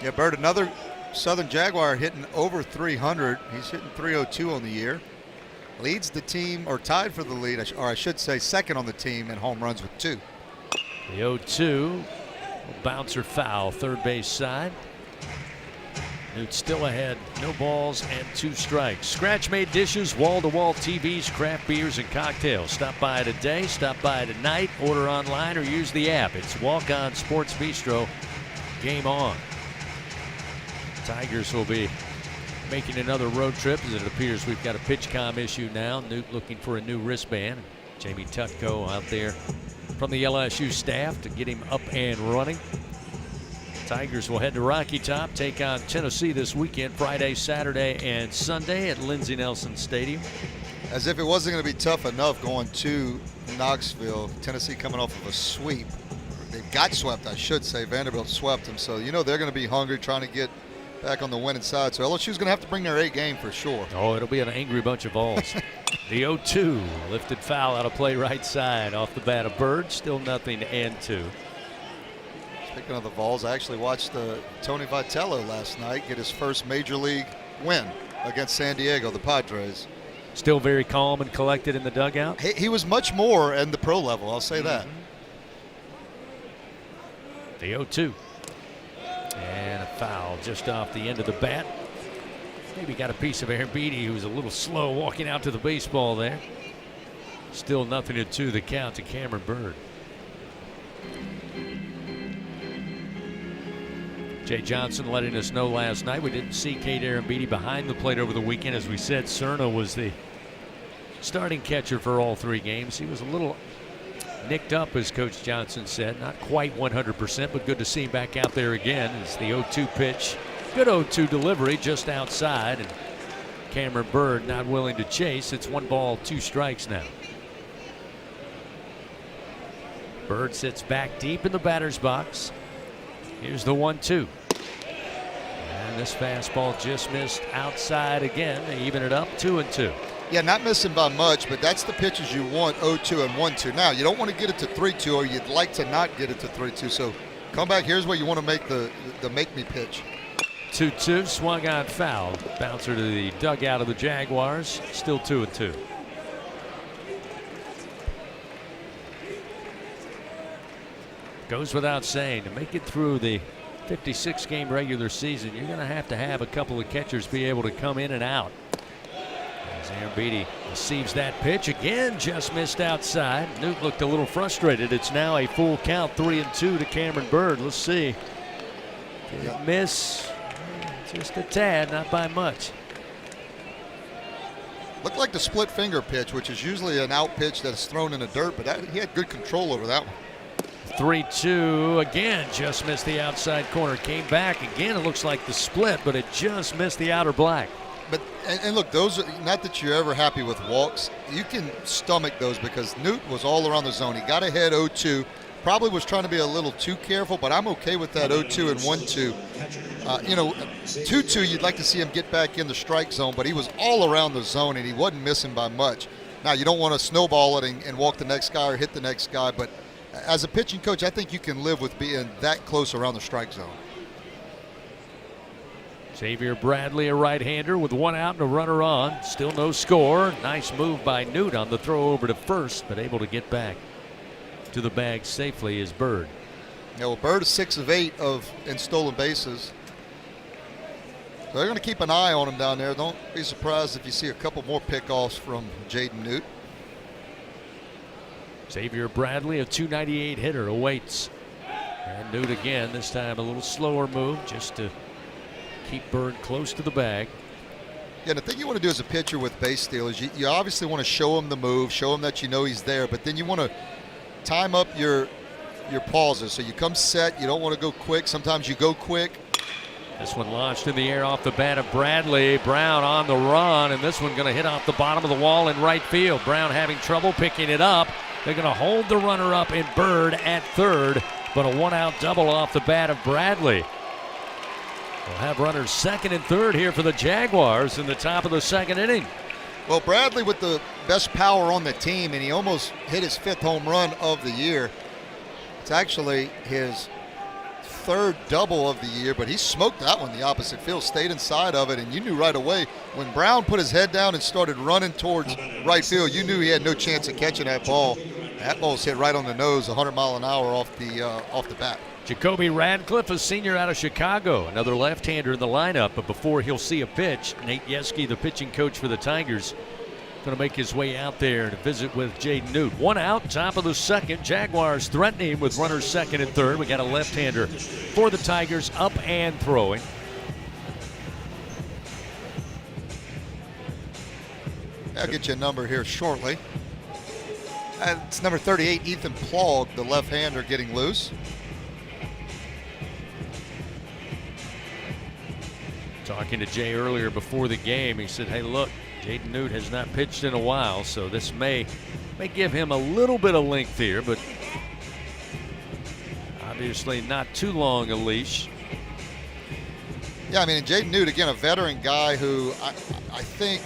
Yeah, Bird, another Southern Jaguar hitting over 300. He's hitting 302 on the year. Leads the team, or tied for the lead, or I should say second on the team in home runs with 2. The 0-2. Bouncer foul, third base side. Newt still ahead, no balls and 2 strikes. Scratch-made dishes, wall-to-wall TVs, craft beers, and cocktails. Stop by today, stop by tonight, order online, or use the app. It's Walk On Sports Bistro. Game on. Tigers will be making another road trip as it appears we've got a pitch comm issue now. Newt looking for a new wristband. Jamie Tutko out there from the LSU staff to get him up and running. Tigers will head to Rocky Top, take on Tennessee this weekend, Friday, Saturday, and Sunday at Lindsey Nelson Stadium. As if it wasn't going to be tough enough going to Knoxville, Tennessee coming off of a sweep. They got swept, I should say. Vanderbilt swept them, so you know they're going to be hungry, trying to get back on the winning side. So LSU's going to have to bring their A game for sure. Oh, it'll be an angry bunch of balls. The 0-2, lifted foul out of play right side off the bat of Bird. Still nothing and 2. Speaking of the Vols, I actually watched Tony Vitello last night get his first major league win against San Diego, the Padres. Still very calm and collected in the dugout? He was much more in the pro level, I'll say that. The 0-2. And a foul just off the end of the bat. Maybe got a piece of Aaron Beatty, who's a little slow walking out to the baseball there. Still nothing to 2 the count to Cameron Bird. Jay Johnson letting us know last night we didn't see Kate Aaron Beatty behind the plate over the weekend. As we said, Cerna was the starting catcher for all 3 games. He was a little nicked up, as Coach Johnson said. Not quite 100%, but good to see him back out there again. It's the 0-2 pitch. Good 0-2 delivery just outside, and Cameron Bird not willing to chase. It's 1 ball, 2 strikes now. Bird sits back deep in the batter's box. Here's the 1-2. And this fastball just missed outside again. They even it up 2-2. Yeah, not missing by much, but that's the pitches you want, 0-2 and 1-2. Now, you don't want to get it to 3-2, or you'd like to not get it to 3-2. So come back. Here's where you want to make the make-me pitch. 2-2, swung on foul. Bouncer to the dugout of the Jaguars. Still 2-2. Goes without saying, to make it through the 56-game regular season, you're going to have a couple of catchers be able to come in and out. As Aaron Beatty receives that pitch again, just missed outside. Newt looked a little frustrated. It's now a full count, 3-2 to Cameron Bird. Let's see. Did it miss? Just a tad, not by much. Looked like the split finger pitch, which is usually an out pitch that's thrown in the dirt, but he had good control over that one. 3-2 again, just missed the outside corner. Came back again. It looks like the split, but it just missed the outer black. But and look, those are not that you're ever happy with walks. You can stomach those because Newt was all around the zone. He got ahead 0-2. Probably was trying to be a little too careful, but I'm okay with that 0-2 and 1-2. 2-2, you'd like to see him get back in the strike zone, but he was all around the zone and he wasn't missing by much. Now, you don't want to snowball it and walk the next guy or hit the next guy, but as a pitching coach, I think you can live with being that close around the strike zone. Xavier Bradley, a right-hander with 1 out and a runner on. Still no score. Nice move by Newt on the throw over to first, but able to get back to the bag safely is Bird. Yeah, well, Bird is 6 of 8 in stolen bases. So they're going to keep an eye on him down there. Don't be surprised if you see a couple more pickoffs from Jaden Newt. Xavier Bradley, a .298 hitter, awaits. And Newt again, this time a little slower move just to keep Bird close to the bag. Yeah, the thing you want to do as a pitcher with base stealers, you obviously want to show him the move, show him that you know he's there, but then you want to time up your pauses. So you come set, you don't want to go quick. Sometimes you go quick. This one launched in the air off the bat of Bradley. Brown on the run, and this one going to hit off the bottom of the wall in right field. Brown having trouble picking it up. They're going to hold the runner up in Bird at third, but a 1-out double off the bat of Bradley. We'll have runners second and third here for the Jaguars in the top of the second inning. Well, Bradley with the best power on the team, and he almost hit his 5th home run of the year. It's actually his 3rd double of the year, but he smoked that one the opposite field, stayed inside of it, and you knew right away when Brown put his head down and started running towards right field, you knew he had no chance of catching that ball. That ball's hit right on the nose, 100 mile an hour off the bat. Jacoby Radcliffe, a senior out of Chicago, another left-hander in the lineup. But before he'll see a pitch, Nate Yeske, the pitching coach for the Tigers, going to make his way out there to visit with Jaden Newt. 1 out, top of the second. Jaguars threatening with runners second and third. We got a left-hander for the Tigers, up and throwing. I'll get you a number here shortly. It's number 38, Ethan Plog, the left-hander, getting loose. Talking to Jay earlier before the game, he said, hey, look, Jaden Newt has not pitched in a while, so this may give him a little bit of length here, but obviously not too long a leash. Yeah, I mean, Jaden Newt, again, a veteran guy who I think,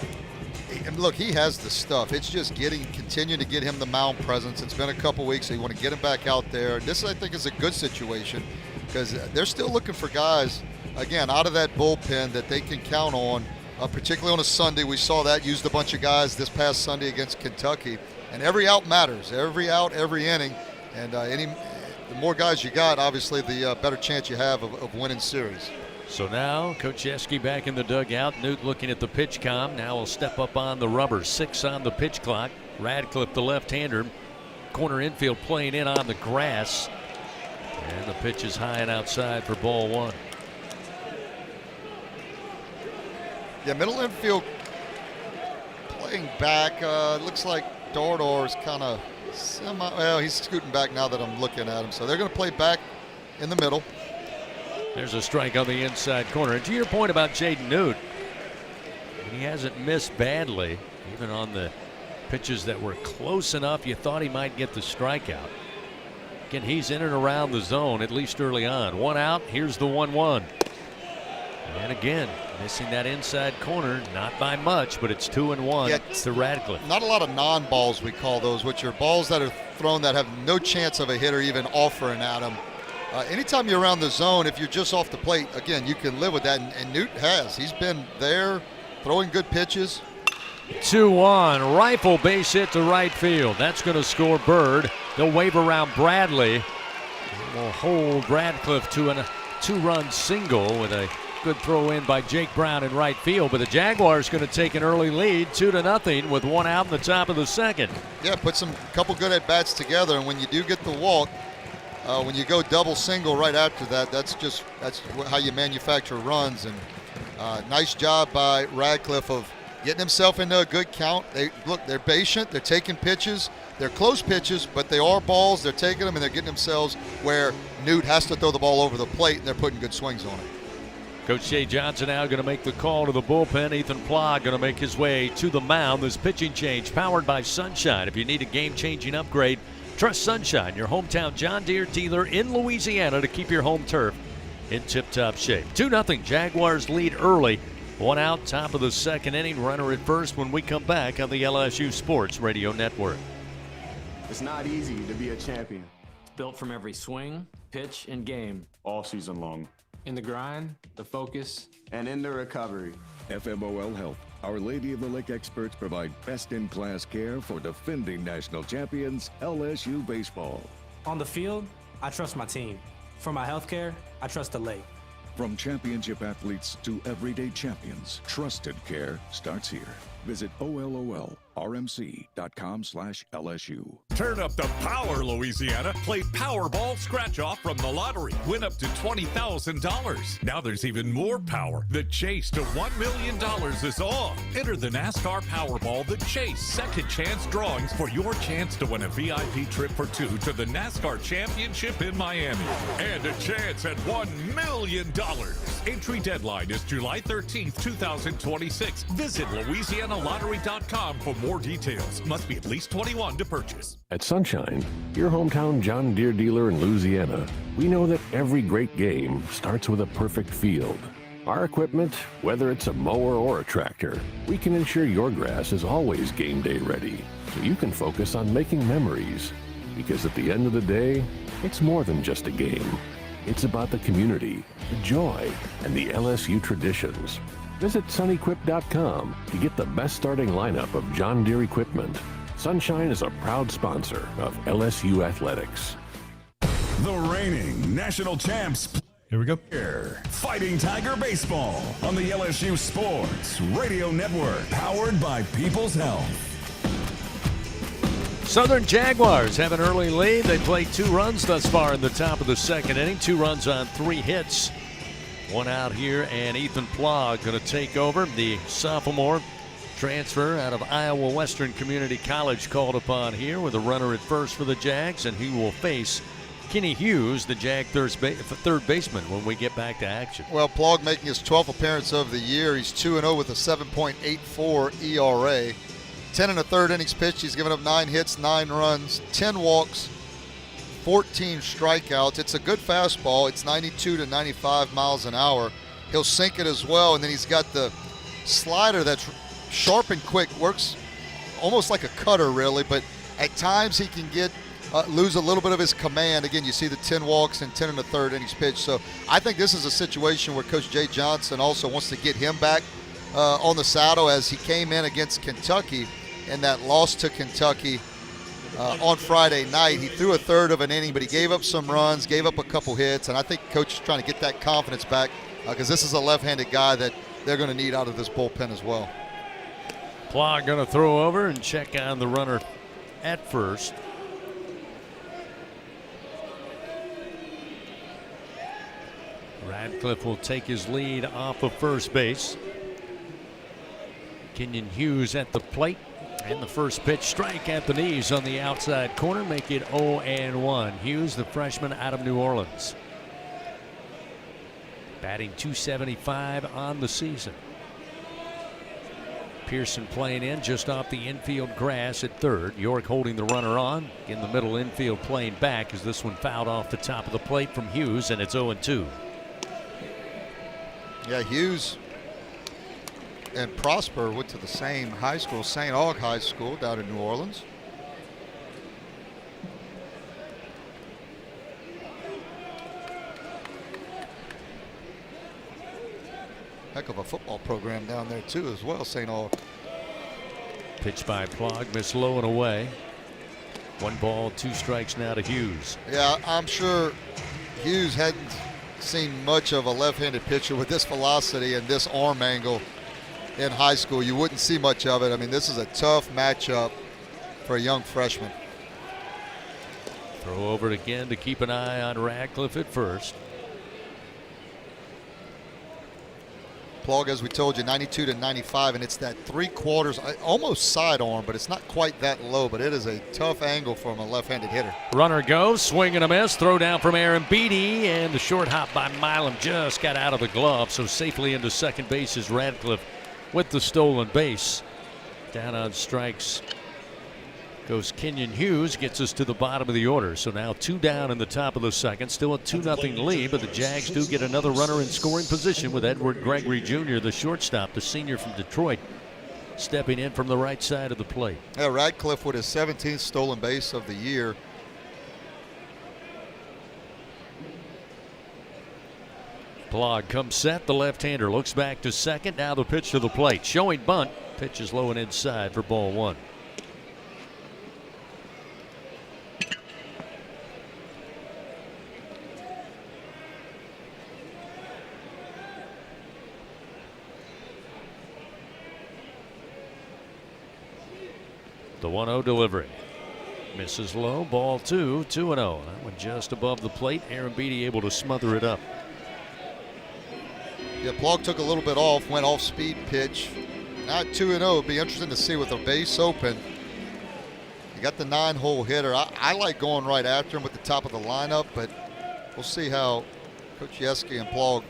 and look, he has the stuff. It's just continue to get him the mound presence. It's been a couple weeks, so you want to get him back out there. This, I think, is a good situation because they're still looking for guys, again, out of that bullpen that they can count on, particularly on a Sunday. We saw that, used a bunch of guys this past Sunday against Kentucky. And every out matters, every out, every inning. And the more guys you got, obviously, the better chance you have of winning series. So now, Coach Yeske back in the dugout. Newt looking at the pitch com. Now will step up on the rubber. 6 on the pitch clock. Radcliffe, the left-hander. Corner infield playing in on the grass. And the pitch is high and outside for ball 1. Yeah, middle infield playing back. Looks like Dardar is kind of well, he's scooting back now that I'm looking at him. So they're going to play back in the middle. There's a strike on the inside corner. And to your point about Jaden Newt, he hasn't missed badly, even on the pitches that were close enough you thought he might get the strikeout. Again, he's in and around the zone, at least early on. 1 out, here's the 1-1. And again, missing that inside corner, not by much, but it's 2-1 to Radcliffe. Not a lot of non-balls, we call those, which are balls that are thrown that have no chance of a hitter even offering at them. Anytime you're around the zone, if you're just off the plate, again, you can live with that, and Newt has. He's been there throwing good pitches. 2-1, rifle base hit to right field. That's going to score Bird. They'll wave around Bradley. Will hold Radcliffe to a 2-run single with a good throw in by Jake Brown in right field. But the Jaguars going to take an early lead, 2-0, with 1 out in the top of the second. Yeah, put some couple good at bats together, and when you do get the walk, when you go double single right after that, that's how you manufacture runs. And nice job by Radcliffe of getting himself into a good count. They're patient. They're taking pitches. They're close pitches, but they are balls. They're taking them, and they're getting themselves where Newt has to throw the ball over the plate, and they're putting good swings on it. Coach Shea Johnson now going to make the call to the bullpen. Ethan Plog going to make his way to the mound. This pitching change powered by Sunshine. If you need a game-changing upgrade, trust Sunshine, your hometown John Deere dealer in Louisiana, to keep your home turf in tip-top shape. 2-0, Jaguars lead early. 1 out, top of the second inning. Runner at first when we come back on the LSU Sports Radio Network. It's not easy to be a champion. It's built from every swing, pitch, and game. All season long. In the grind, the focus, and in the recovery. FMOL Health, Our Lady of the Lake experts provide best-in-class care for defending national champions LSU Baseball. On the field, I trust my team. For my health care, I trust the lake. From championship athletes to everyday champions, trusted care starts here. Visit OLOLRMC.com/LSU. Turn up the power, Louisiana. Play Powerball Scratch-Off from the lottery. Win up to $20,000. Now there's even more power. The chase to $1 million is on. Enter the NASCAR Powerball The Chase Second Chance Drawings for your chance to win a VIP trip for 2 to the NASCAR Championship in Miami. And a chance at $1 million. Entry deadline is July 13th, 2026. Visit LouisianaLottery.com for more details. Must be at least 21 to purchase. At Sunshine, your hometown John Deere dealer in Louisiana, we know that every great game starts with a perfect field. Our equipment, whether it's a mower or a tractor, we can ensure your grass is always game day ready, so you can focus on making memories. Because at the end of the day, it's more than just a game. It's about the community, the joy, and the LSU traditions. Visit sunequip.com to get the best starting lineup of John Deere equipment. Sunshine is a proud sponsor of LSU Athletics. The reigning national champs. Here we go. Here, Fighting Tiger Baseball on the LSU Sports Radio Network, powered by People's Health. Southern Jaguars have an early lead. They played 2 runs thus far in the top of the second inning. 2 runs on 3 hits. 1 out here, and Ethan Plog going to take over. The sophomore transfer out of Iowa Western Community College called upon here with a runner at first for the Jags, and he will face Kenny Hughes, the Jag third baseman, when we get back to action. Well, Plog making his 12th appearance of the year. He's 2-0 with a 7.84 ERA. 10 1/3 innings pitched. He's given up 9 hits, 9 runs, 10 walks, 14 strikeouts. It's a good fastball. It's 92 to 95 miles an hour. He'll sink it as well, and then he's got the slider that's sharp and quick. Works almost like a cutter, really, but at times he can get lose a little bit of his command. Again, you see the 10 walks and 10 1/3 innings pitched. So I think this is a situation where Coach Jay Johnson also wants to get him back on the saddle, as he came in against Kentucky in that loss to Kentucky on Friday night. He threw a third of an inning, but he gave up some runs, gave up a couple hits, and I think Coach is trying to get that confidence back because this is a left-handed guy that they're going to need out of this bullpen as well. Plog going to throw over and check on the runner at first. Radcliffe will take his lead off of first base. Kenyon Hughes at the plate, and the first pitch strike at the knees on the outside corner, make it 0-1. Hughes, the freshman out of New Orleans, batting .275 on the season. Pearson playing in just off the infield grass at third. York holding the runner on in the middle infield, playing back as this one fouled off the top of the plate from Hughes, and it's 0-2. Yeah, Hughes and Prosper went to the same high school, St. Aug High School down in New Orleans. Heck of a football program down there too as well, St. Aug. Pitch by Plog, miss low and away. 1 ball, 2 strikes now to Hughes. Yeah, I'm sure Hughes hadn't seen much of a left-handed pitcher with this velocity and this arm angle in high school. You wouldn't see much of it. I mean, this is a tough matchup for a young freshman. Throw over it again to keep an eye on Radcliffe at first. Plog, as we told you, 92 to 95, and it's that 3/4, almost sidearm, but it's not quite that low, but it is a tough angle from a left-handed hitter. Runner goes, swing and a miss, throw down from Aaron Beatty, and the short hop by Milam just got out of the glove, so safely into second base is Radcliffe with the stolen base. Down on strikes goes Kenyon Hughes, gets us to the bottom of the order. So now 2 down in the top of the second, still a 2-0 lead, but the Jags do get another runner in scoring position with Edward Gregory Jr., the shortstop, the senior from Detroit, stepping in from the right side of the plate. Yeah, Radcliffe with his 17th stolen base of the year. Plog comes set, the left-hander looks back to second, now the pitch to the plate. Showing bunt, pitch is low and inside for ball 1. The 1-0 delivery. Misses low, ball 2, 2-0. That one just above the plate. Aaron Beatty able to smother it up. Yeah, Plog took a little bit off, went off speed pitch. Now 2-0. It'll be interesting to see with a base open. You got the 9-hole hitter. I like going right after him at the top of the lineup, but we'll see how Coach Yeski and Plog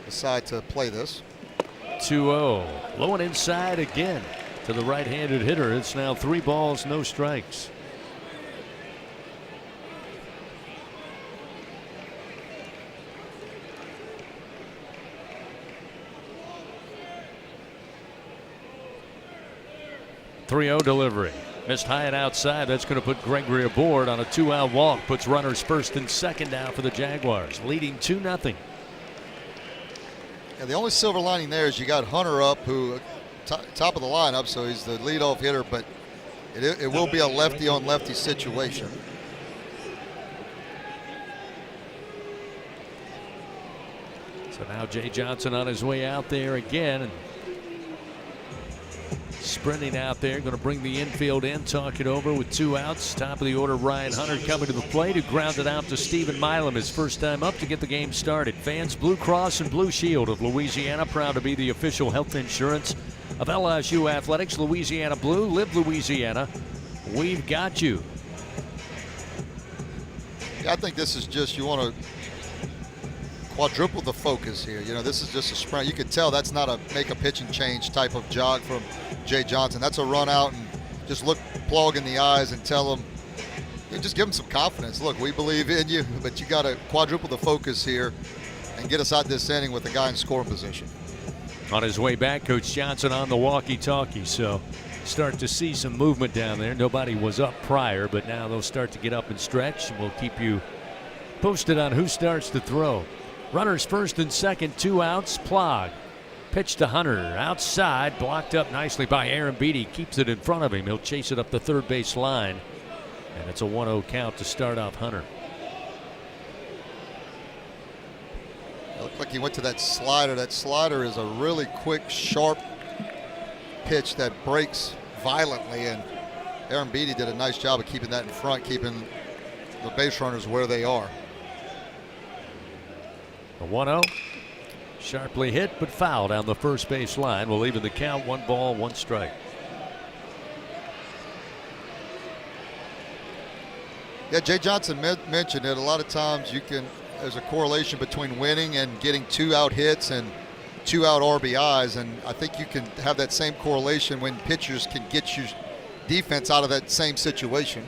decide to play this. 2-0. Low and inside again to the right-handed hitter. It's now 3 balls, no strikes. .3-0 delivery. Missed high and outside. That's going to put Gregory aboard on a 2-out walk. Puts runners first and second now for the Jaguars, leading 2-0. Yeah, the only silver lining there is you got Hunter up, who top of the lineup, so he's the leadoff hitter, but it will be a lefty on lefty situation. So now Jay Johnson on his way out there again. And sprinting out there, going to bring the infield in, talk it over with 2 outs. Top of the order, Ryan Hunter coming to the plate, who grounded out to Stephen Milam his first time up to get the game started. Fans, Blue Cross and Blue Shield of Louisiana, proud to be the official health insurance of LSU Athletics. Louisiana Blue, live Louisiana. We've got you. Yeah, I think this is just, you want to quadruple the focus here. You know, this is just a sprint. You can tell that's not a make a pitch and change type of jog from Jay Johnson. That's a run out and just look Plog in the eyes and tell him, just give him some confidence. Look, we believe in you, but you got to quadruple the focus here and get us out this inning with a guy in scoring position. On his way back, Coach Johnson on the walkie-talkie, so start to see some movement down there. Nobody was up prior, but now they'll start to get up and stretch, and we'll keep you posted on who starts to throw. Runners first and second, 2 outs. Plog. Pitch to Hunter. Outside. Blocked up nicely by Aaron Beatty. Keeps it in front of him. He'll chase it up the third base line. And it's a 1-0 count to start off Hunter. It looked like he went to that slider. That slider is a really quick, sharp pitch that breaks violently. And Aaron Beatty did a nice job of keeping that in front, keeping the base runners where they are. The 1-0, sharply hit but foul down the first base line. Will even the count, 1 ball, 1 strike. Yeah, Jay Johnson mentioned it. A lot of times there's a correlation between winning and getting 2 out hits and 2 out RBIs, and I think you can have that same correlation when pitchers can get you defense out of that same situation.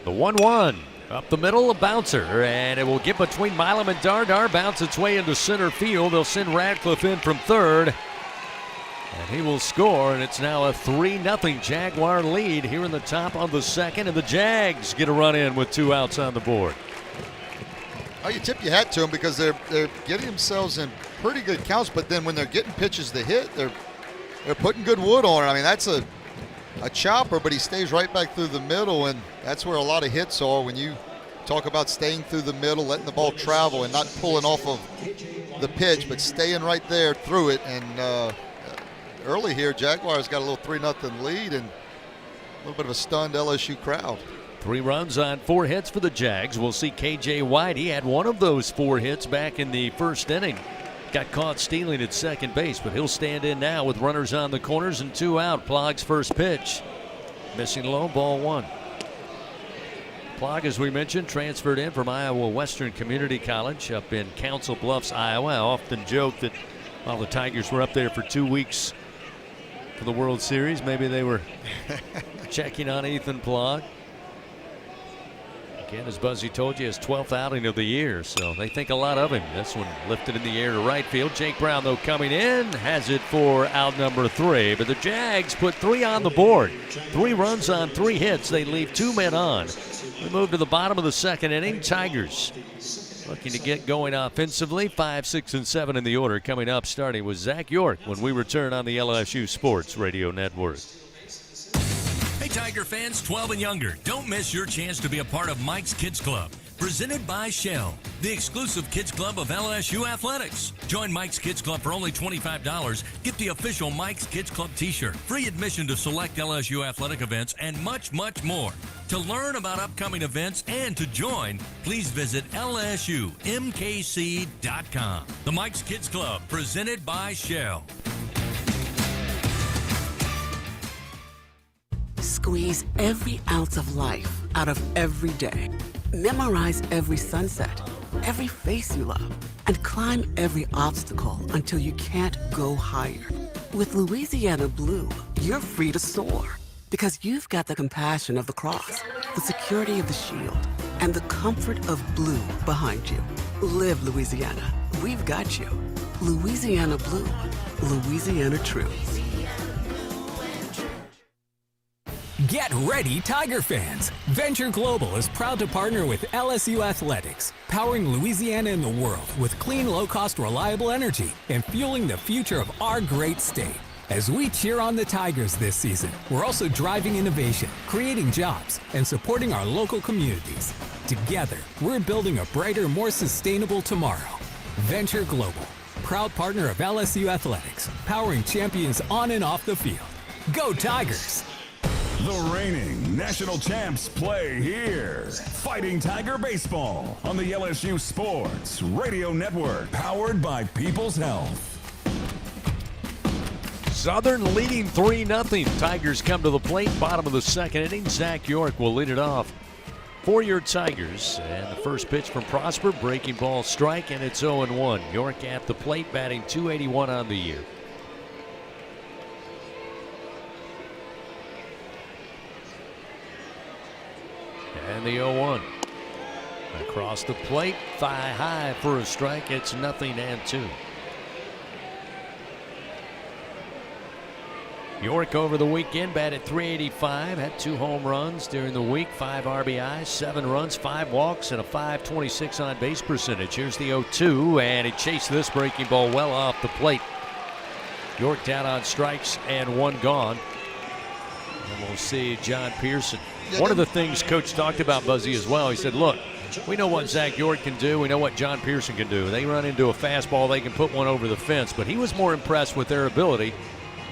The 1-1. Up the middle, a bouncer, and it will get between Milam and Dardar, bounce its way into center field. They'll send Radcliffe in from third, and he will score, and it's now a 3-0 Jaguar lead here in the top of the second, and the Jags get a run in with 2 outs on the board. Oh, you tip your hat to them because they're getting themselves in pretty good counts, but then when they're getting pitches to hit, they're putting good wood on it. I mean, that's a chopper, but he stays right back through the middle, and that's where a lot of hits are. When you talk about staying through the middle, letting the ball travel and not pulling off of the pitch, but staying right there through it. And early here, Jaguars got a little 3-0 lead and a little bit of a stunned LSU crowd. 3 runs on 4 hits for the Jags. We'll see KJ White. He had one of those 4 hits back in the first inning. Got caught stealing at second base, but he'll stand in now with runners on the corners and 2 out. Plog's first pitch. Missing low, ball 1. Plog, as we mentioned, transferred in from Iowa Western Community College up in Council Bluffs, Iowa. I often joke that while the Tigers were up there for 2 weeks for the World Series, maybe they were checking on Ethan Plog. Again, as Buzzy told you, his 12th outing of the year, so they think a lot of him. This one lifted in the air to right field. Jake Brown, though, coming in, has it for out number 3. But the Jags put 3 on the board. 3 runs on 3 hits. They leave 2 men on. We move to the bottom of the second inning. Tigers looking to get going offensively. 5, 6, and 7 in the order. Coming up, starting with Zach York when we return on the LSU Sports Radio Network. Hey, Tiger fans 12 and younger, don't miss your chance to be a part of Mike's Kids Club. Presented by Shell, the exclusive kids club of LSU Athletics. Join Mike's Kids Club for only $25. Get the official Mike's Kids Club t-shirt, free admission to select LSU athletic events, and much, much more. To learn about upcoming events and to join, please visit LSUMKC.com. The Mike's Kids Club, presented by Shell. Squeeze every ounce of life out of every day. Memorize every sunset, every face you love, and climb every obstacle until you can't go higher. With Louisiana Blue, you're free to soar because you've got the compassion of the cross, the security of the shield, and the comfort of blue behind you. Live Louisiana. We've got you. Louisiana Blue. Louisiana True. Get ready, Tiger fans! Venture Global is proud to partner with LSU Athletics, powering Louisiana and the world with clean, low-cost, reliable energy and fueling the future of our great state. As we cheer on the Tigers this season, we're also driving innovation, creating jobs, and supporting our local communities. Together, we're building a brighter, more sustainable tomorrow. Venture Global, proud partner of LSU Athletics, powering champions on and off the field. Go Tigers! The reigning national champs play here. Fighting Tiger Baseball on the LSU Sports Radio Network, powered by People's Health. Southern leading 3-0. Tigers come to the plate, bottom of the second inning. Zach York will lead it off for your Tigers. And the first pitch from Prosper, breaking ball strike, and it's 0-1. York at the plate, batting .281 on the year. And the 0-1. Across the plate, thigh high for a strike. It's 0-2. York over the weekend batted .385, had 2 home runs during the week, 5 RBIs, 7 runs, 5 walks, and a .526 on base percentage. Here's the 0-2, and he chased this breaking ball well off the plate. York down on strikes and 1 gone. And we'll see John Pearson. One of the things Coach talked about, Buzzy, as well, he said, look, we know what Zach York can do. We know what John Pearson can do. They run into a fastball, they can put one over the fence. But he was more impressed with their ability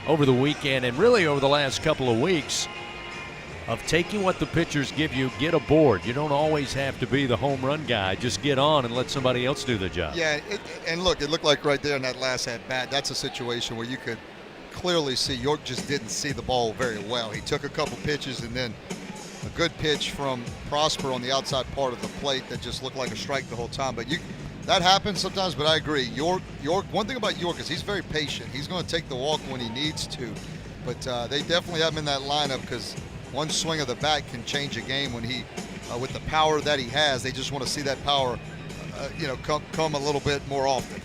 over the weekend and really over the last couple of weeks of taking what the pitchers give you, get aboard. You don't always have to be the home run guy. Just get on and let somebody else do the job. Yeah, and look, it looked like right there in that last at-bat, that's a situation where you could clearly see York just didn't see the ball very well. He took a couple pitches and then a good pitch from Prosper on the outside part of the plate that just looked like a strike the whole time. But that happens sometimes, but I agree. York. One thing about York is he's very patient. He's going to take the walk when he needs to. But they definitely have him in that lineup because one swing of the bat can change a game when he, with the power that he has, they just want to see that power, come a little bit more often.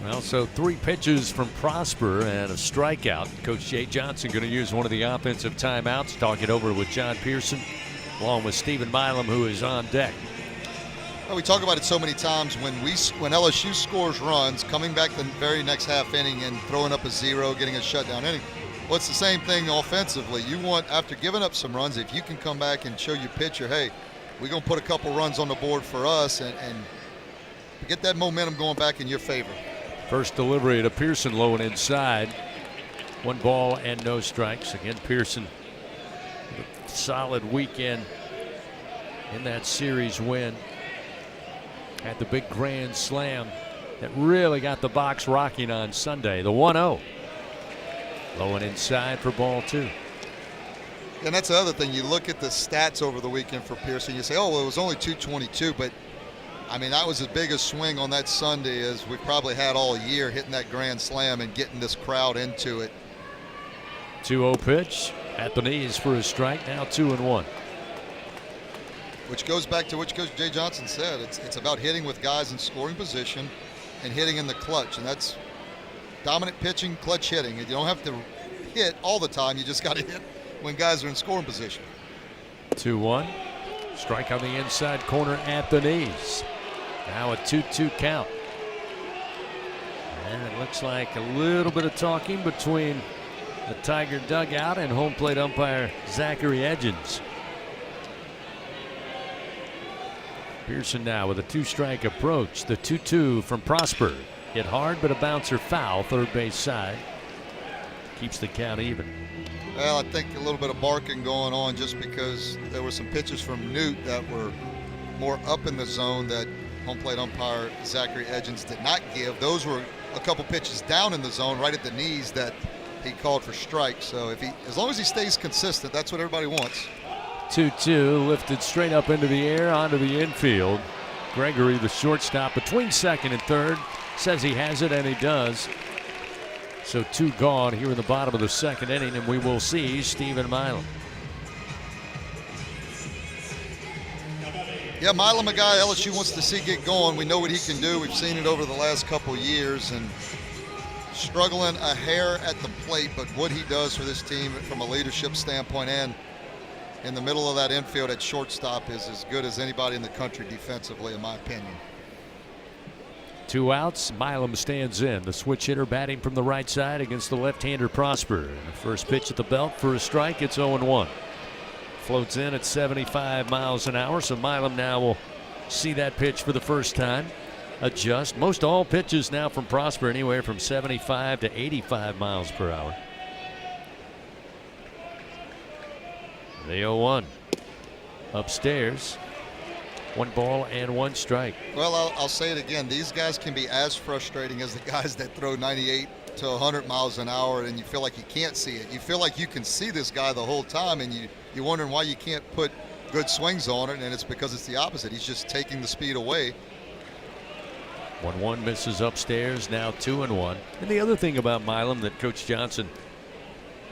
Well, so 3 pitches from Prosper and a strikeout. Coach Jay Johnson going to use one of the offensive timeouts, talk it over with John Pearson, along with Stephen Milam, who is on deck. Well, we talk about it so many times when LSU scores runs, coming back the very next half inning and throwing up a 0, getting a shutdown inning. Well, it's the same thing offensively. You want, after giving up some runs, if you can come back and show your pitcher, hey, we're going to put a couple runs on the board for us and get that momentum going back in your favor. First delivery to Pearson, low and inside. 1 ball and no strikes. Again, Pearson, a solid weekend in that series win. Had the big grand slam that really got the box rocking on Sunday. The 1-0. Low and inside for ball 2. And that's the other thing. You look at the stats over the weekend for Pearson. You say, oh, well, it was only 222, but I mean, that was as big a swing on that Sunday as we've probably had all year, hitting that grand slam and getting this crowd into it. 2-0 pitch at the knees for a strike. Now 2-1. Which goes back to what Coach Jay Johnson said. It's about hitting with guys in scoring position and hitting in the clutch. And that's dominant pitching, clutch hitting. You don't have to hit all the time. You just got to hit when guys are in scoring position. 2-1. Strike on the inside corner at the knees. Now a 2-2 count. And it looks like a little bit of talking between the Tiger dugout and home plate umpire Zachary Edgens. Pearson now with a 2-strike approach. The 2-2 from Prosper. Hit hard, but a bouncer foul, third base side. Keeps the count even. Well, I think a little bit of barking going on just because there were some pitches from Newt that were more up in the zone that home plate umpire Zachary Edgens did not give. Those were a couple pitches down in the zone right at the knees that he called for strikes. So as long as he stays consistent, that's what everybody wants. 2-2 lifted straight up into the air onto the infield. Gregory, the shortstop between second and third, says he has it, and he does. So 2 gone here in the bottom of the second inning, and we will see Stephen Milam. Yeah, Milam, a guy LSU wants to see get going. We know what he can do. We've seen it over the last couple years, and struggling a hair at the plate, but what he does for this team from a leadership standpoint and in the middle of that infield at shortstop is as good as anybody in the country defensively, in my opinion. 2 outs. Milam stands in. The switch hitter batting from the right side against the left-hander Prosper. And the first pitch at the belt for a strike. It's 0-1. Floats in at 75 miles an hour. So Milam now will see that pitch for the first time. adjust. Most all pitches now from Prosper anywhere from 75 to 85 miles per hour. The 0-1 upstairs. 1 ball and 1 strike. Well, I'll say it again. These guys can be as frustrating as the guys that throw 98 to 100 miles an hour and you feel like you can't see it. You feel like you can see this guy the whole time and you're wondering why you can't put good swings on it, and it's because it's the opposite. He's just taking the speed away. 1-1 misses upstairs, now 2-1. And the other thing about Milam that Coach Johnson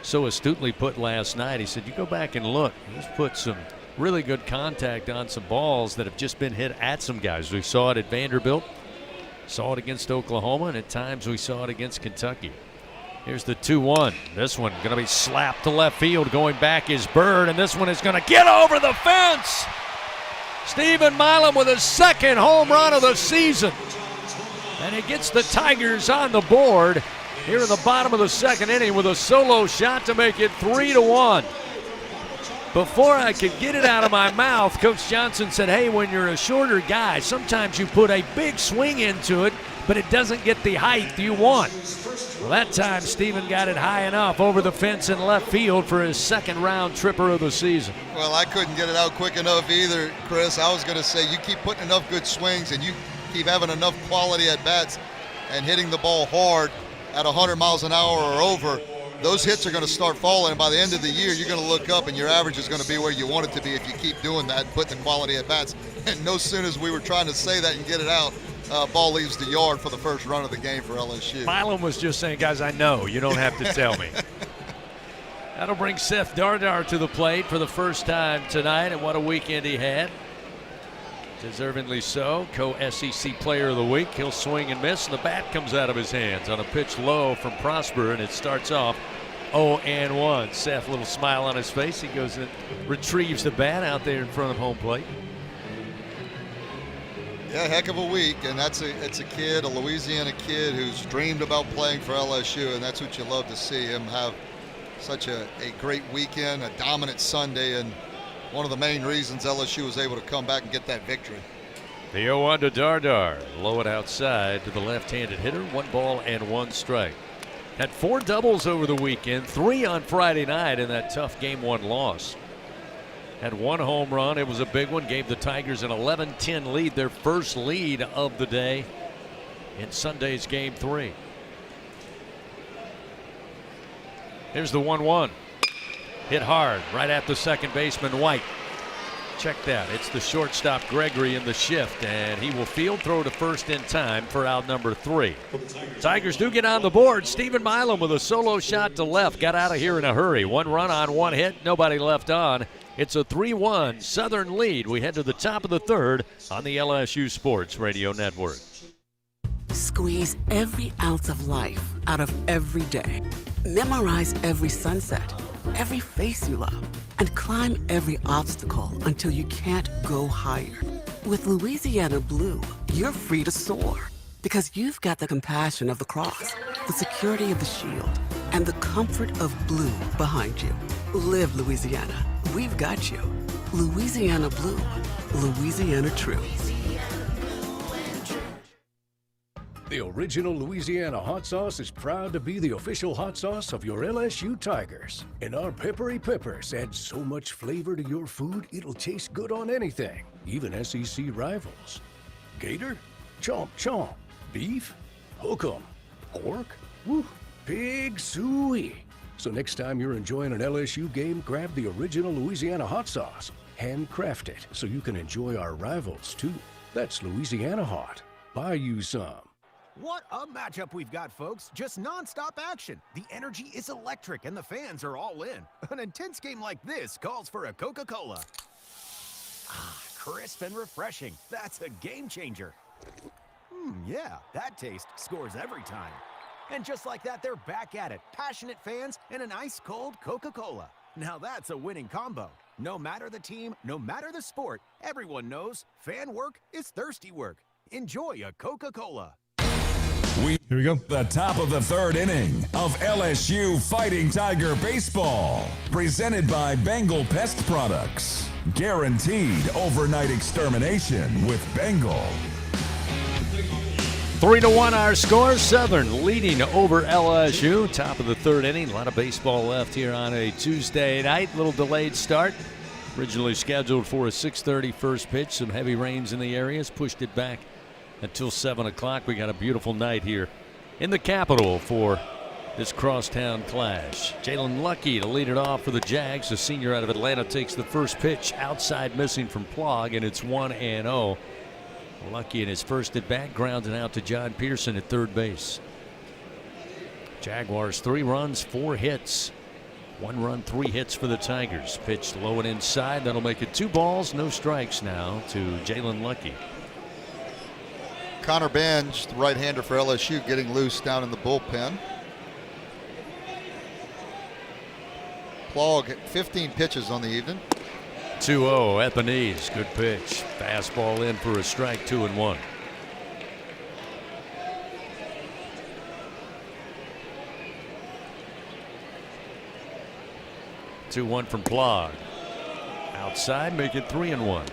so astutely put last night, he said, you go back and look, he's put some really good contact on some balls that have just been hit at some guys. We saw it at Vanderbilt, saw it against Oklahoma, and at times we saw it against Kentucky. Here's the 2-1. This one going to be slapped to left field. Going back is Bird, and this one is going to get over the fence. Stephen Milam with his 2nd home run of the season. And he gets the Tigers on the board here in the bottom of the 2nd inning with a solo shot to make it 3-1. Before I could get it out of my mouth, Coach Johnson said, hey, when you're a shorter guy, sometimes you put a big swing into it, but it doesn't get the height you want. Well, that time Stephen got it high enough over the fence in left field for his 2nd round tripper of the season. Well, I couldn't get it out quick enough either, Chris. I was going to say you keep putting enough good swings and you keep having enough quality at bats and hitting the ball hard at 100 miles an hour or over, those hits are going to start falling, and by the end of the year, you're going to look up and your average is going to be where you want it to be if you keep doing that and put the quality at bats. And no sooner as we were trying to say that and get it out, ball leaves the yard for the first run of the game for LSU. Milam was just saying, guys, I know. You don't have to tell me. That'll bring Seth Dardar to the plate for the first time tonight, and what a weekend he had. Deservingly so. Co-SEC Player of the Week. He'll swing and miss, and the bat comes out of his hands on a pitch low from Prosper, and it starts off 0-1. Seth, a little smile on his face. He goes and retrieves the bat out there in front of home plate. Yeah, heck of a week, and it's a kid, a Louisiana kid who's dreamed about playing for LSU, and that's what you love to see him have such a great weekend, a dominant Sunday, and one of the main reasons LSU was able to come back and get that victory. The 0-1 to Dardar. Low it outside to the left-handed hitter. 1 ball and 1 strike. Had 4 doubles over the weekend, 3 on Friday night in that tough Game 1 loss. Had 1 home run. It was a big one. Gave the Tigers an 11-10 lead, their first lead of the day in Sunday's Game 3. Here's the 1-1. Hit hard right at the second baseman, White. Check that. It's the shortstop, Gregory, in the shift, and he will field throw to first in time for out number 3. Tigers do get on the board. Stephen Milam with a solo shot to left. Got out of here in a hurry. 1 run on 1 hit. Nobody left on. It's a 3-1 Southern lead. We head to the top of the 3rd on the LSU Sports Radio Network. Squeeze every ounce of life out of every day. Memorize every sunset, every face you love, and climb every obstacle until you can't go higher. With Louisiana Blue, you're free to soar because you've got the compassion of the cross, the security of the shield, and the comfort of blue behind you. Live Louisiana. We've got you. Louisiana Blue. Louisiana True. The original Louisiana hot sauce is proud to be the official hot sauce of your LSU Tigers. And our peppery peppers add so much flavor to your food, it'll taste good on anything, even SEC rivals. Gator? Chomp chomp. Beef? Hook 'em. Pork? Woo. Pig suey. So next time you're enjoying an LSU game, grab the original Louisiana hot sauce. Handcrafted so you can enjoy our rivals too. That's Louisiana Hot. Buy you some. What a matchup we've got, folks. Just nonstop action. The energy is electric and the fans are all in. An intense game like this calls for a Coca-Cola. Ah, crisp and refreshing. That's a game changer. Yeah, that taste scores every time. And just like that, they're back at it. Passionate fans and an ice-cold Coca-Cola. Now that's a winning combo. No matter the team, no matter the sport, everyone knows fan work is thirsty work. Enjoy a Coca-Cola. Here we go. The top of the 3rd inning of LSU Fighting Tiger Baseball. Presented by Bengal Pest Products. Guaranteed overnight extermination with Bengal. 3-1 our score. Southern leading over LSU. Top of the third inning. A lot of baseball left here on a Tuesday night. Little delayed start. Originally scheduled for a 6:30 first pitch. Some heavy rains in the areas. Pushed it back until 7 o'clock. We got a beautiful night here in the Capitol for this crosstown clash. Jalen Lucky to lead it off for the Jags. The senior out of Atlanta takes the first pitch. Outside missing from Plog, and it's 1-0. Lucky in his first at bat, grounded out to John Pearson at third base. Jaguars 3 runs, 4 hits. 1 run, 3 hits for the Tigers. Pitched low and inside. That'll make it 2 balls, no strikes now to Jalen Lucky. Connor Bange, the right-hander for LSU, getting loose down in the bullpen. Plog 15 pitches on the evening. 2-0 at the knees. Good pitch. Fastball in for a strike, 2-1. Two-1 from Plog. Outside, make it 3-1.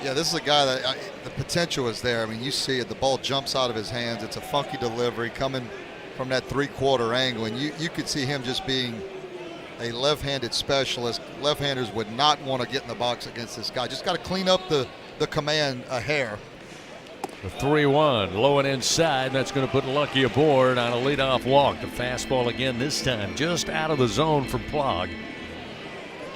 Yeah, this is a guy that the potential is there. I mean, you see it. The ball jumps out of his hands. It's a funky delivery coming from that 3/4 angle, and you could see him just being a left-handed specialist. Left-handers would not want to get in the box against this guy. Just got to clean up the command a hair. The 3-1 low and inside. That's going to put Lucky aboard on a leadoff walk. The fastball again this time just out of the zone from Plog.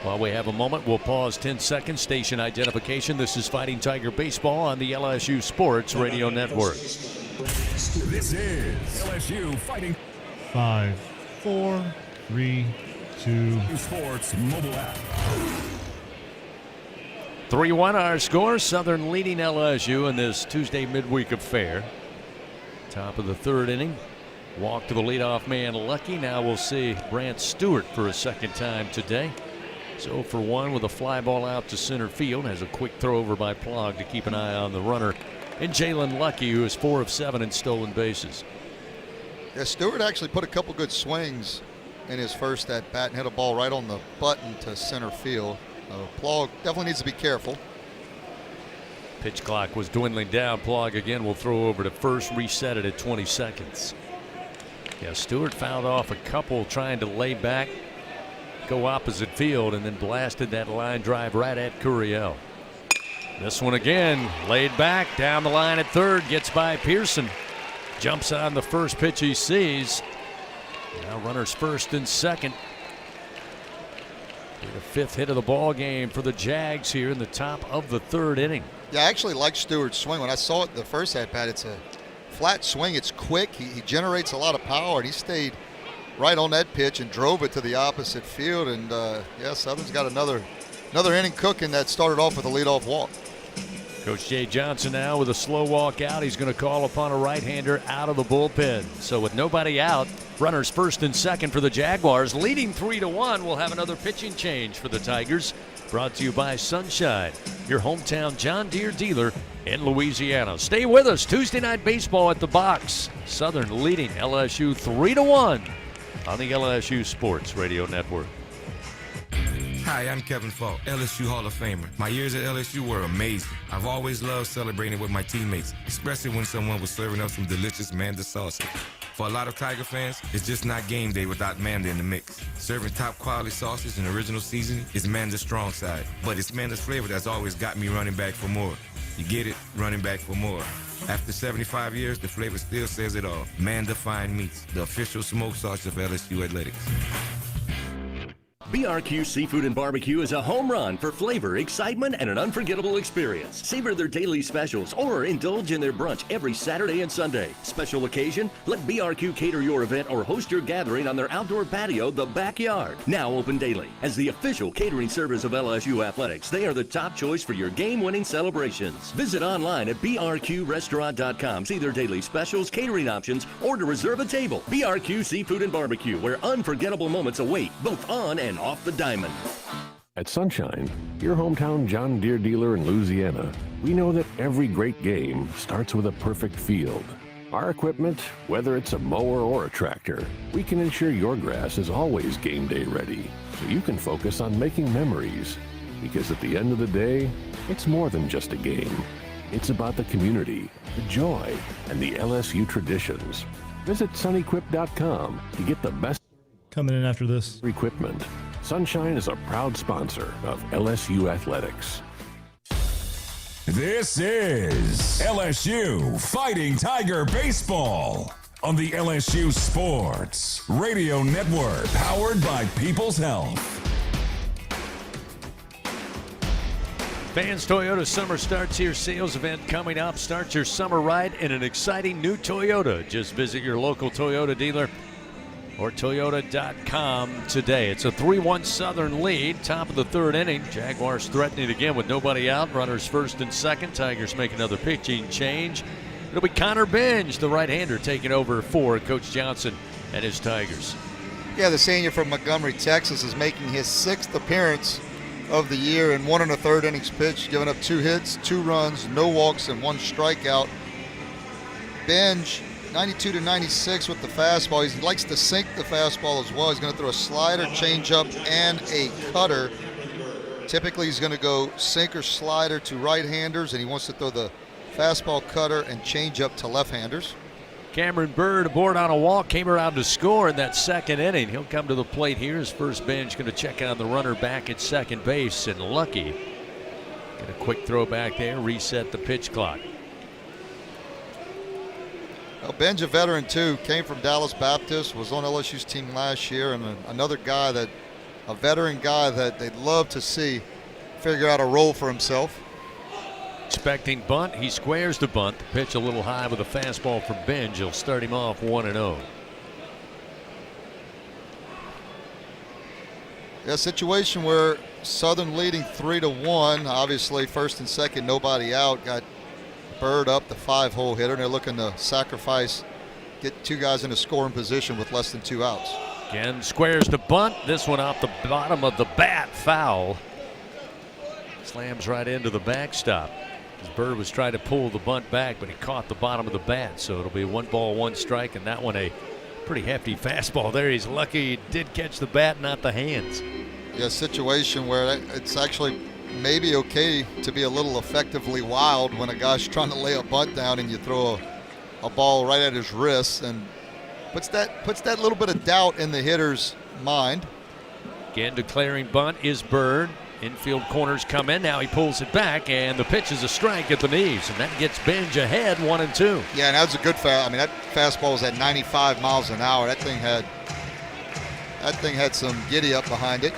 While we have a moment, we'll pause 10 seconds. Station identification. This is Fighting Tiger Baseball on the LSU Sports Radio Network. This is LSU Fighting 5, 4, 3, 2. Sports mobile app. 3-1 our score. Southern leading LSU in this Tuesday midweek affair. Top of the third inning. Walk to the leadoff man Lucky. Now we'll see Brant Stewart for a second time today. So for 1 with a fly ball out to center field. Has a quick throw over by Plog to keep an eye on the runner. And Jalen Lucky, who is 4 of 7 in stolen bases. Yeah, Stewart actually put a couple good swings in his first at bat and hit a ball right on the button to center field. Plog definitely needs to be careful. Pitch clock was dwindling down. Plog again will throw over to first, reset it at 20 seconds. Yeah, Stewart fouled off a couple trying to lay back, go opposite field, and then blasted that line drive right at Curiel. This one again, laid back down the line at third, gets by Pearson. Jumps on the first pitch he sees. Now runners first and second. The 5th hit of the ball game for the Jags here in the top of the third inning. Yeah, I actually like Stewart's swing. When I saw it the first at bat, it's a flat swing. It's quick. He generates a lot of power, and he stayed right on that pitch and drove it to the opposite field. And yeah, Southern's got another inning cooking that started off with a leadoff walk. Coach Jay Johnson now with a slow walk out. He's going to call upon a right-hander out of the bullpen. So with nobody out, runners first and second for the Jaguars, leading 3-1. We'll have another pitching change for the Tigers. Brought to you by Sunshine, your hometown John Deere dealer in Louisiana. Stay with us. Tuesday Night Baseball at the box. Southern leading LSU 3-1 on the LSU Sports Radio Network. Hi, I'm Kevin Falk, LSU Hall of Famer. My years at LSU were amazing. I've always loved celebrating with my teammates, especially when someone was serving up some delicious Manda sauce. For a lot of Tiger fans, it's just not game day without Manda in the mix. Serving top quality sauces and original seasoning is Manda's strong side, but it's Manda's flavor that's always got me running back for more. You get it? Running back for more. After 75 years, the flavor still says it all. Manda Fine Meats, the official smoke sauce of LSU Athletics. BRQ Seafood and Barbecue is a home run for flavor, excitement, and an unforgettable experience. Savor their daily specials or indulge in their brunch every Saturday and Sunday. Special occasion? Let BRQ cater your event or host your gathering on their outdoor patio, The Backyard. Now open daily. As the official catering service of LSU Athletics, they are the top choice for your game-winning celebrations. Visit online at brqrestaurant.com. See their daily specials, catering options, or to reserve a table. BRQ Seafood and Barbecue, where unforgettable moments await, both on and off the diamond. At Sunshine, your hometown John Deere dealer in Louisiana, we know that every great game starts with a perfect field. Our equipment, whether it's a mower or a tractor, we can ensure your grass is always game day ready, so you can focus on making memories. Because at the end of the day, it's more than just a game. It's about the community, the joy, and the LSU traditions. Visit sunequip.com to get the best coming in after this equipment. Sunshine is a proud sponsor of LSU Athletics. This is LSU Fighting Tiger Baseball on the LSU Sports Radio Network, powered by People's Health. Fans Toyota Summer Starts Here sales event coming up. Start your summer ride in an exciting new Toyota. Just visit your local Toyota dealer or Toyota.com today. It's a 3-1 Southern lead, top of the third inning. Jaguars threatening again with nobody out. Runners first and second. Tigers make another pitching change. It'll be Connor Binge, the right-hander, taking over for Coach Johnson and his Tigers. Yeah, the senior from Montgomery, Texas, is making his 6th appearance of the year in 1 1/3 innings pitched, giving up 2 hits, 2 runs, no walks, and 1 strikeout. Binge, 92 to 96 with the fastball. He likes to sink the fastball as well. He's going to throw a slider, changeup, and a cutter. Typically, he's going to go sinker, slider to right-handers, and he wants to throw the fastball, cutter, and changeup to left-handers. Cameron Bird aboard on a walk, came around to score in that second inning. He'll come to the plate here. His first bench going to check on the runner back at second base, and Lucky get a quick throw back there, reset the pitch clock. Well, Ben's a veteran too, came from Dallas Baptist, was on LSU's team last year, and another guy a veteran guy that they'd love to see figure out a role for himself. Expecting bunt, he squares the bunt. The pitch a little high with a fastball from Binge. He'll start him off 1-0. Yeah, situation where Southern leading 3-1. Obviously, first and second, nobody out. Got Bird up, the 5-hole hitter, and they're looking to sacrifice, get 2 guys in a scoring position with less than 2 outs. Again, squares the bunt. This one off the bottom of the bat, foul. Slams right into the backstop. Bird was trying to pull the bunt back, but he caught the bottom of the bat, so it'll be 1 ball, 1 strike, and that one a pretty hefty fastball there. He's lucky he did catch the bat, not the hands. Yeah, situation where it's actually maybe okay to be a little effectively wild when a guy's trying to lay a bunt down and you throw a ball right at his wrist, and puts that little bit of doubt in the hitter's mind. Again, declaring bunt is Bird. Infield corners come in. Now he pulls it back, and the pitch is a strike at the knees, and that gets Binge ahead 1-2. Yeah, and that was a good fastball. I mean, that fastball was at 95 miles an hour. That thing had some giddy up behind it.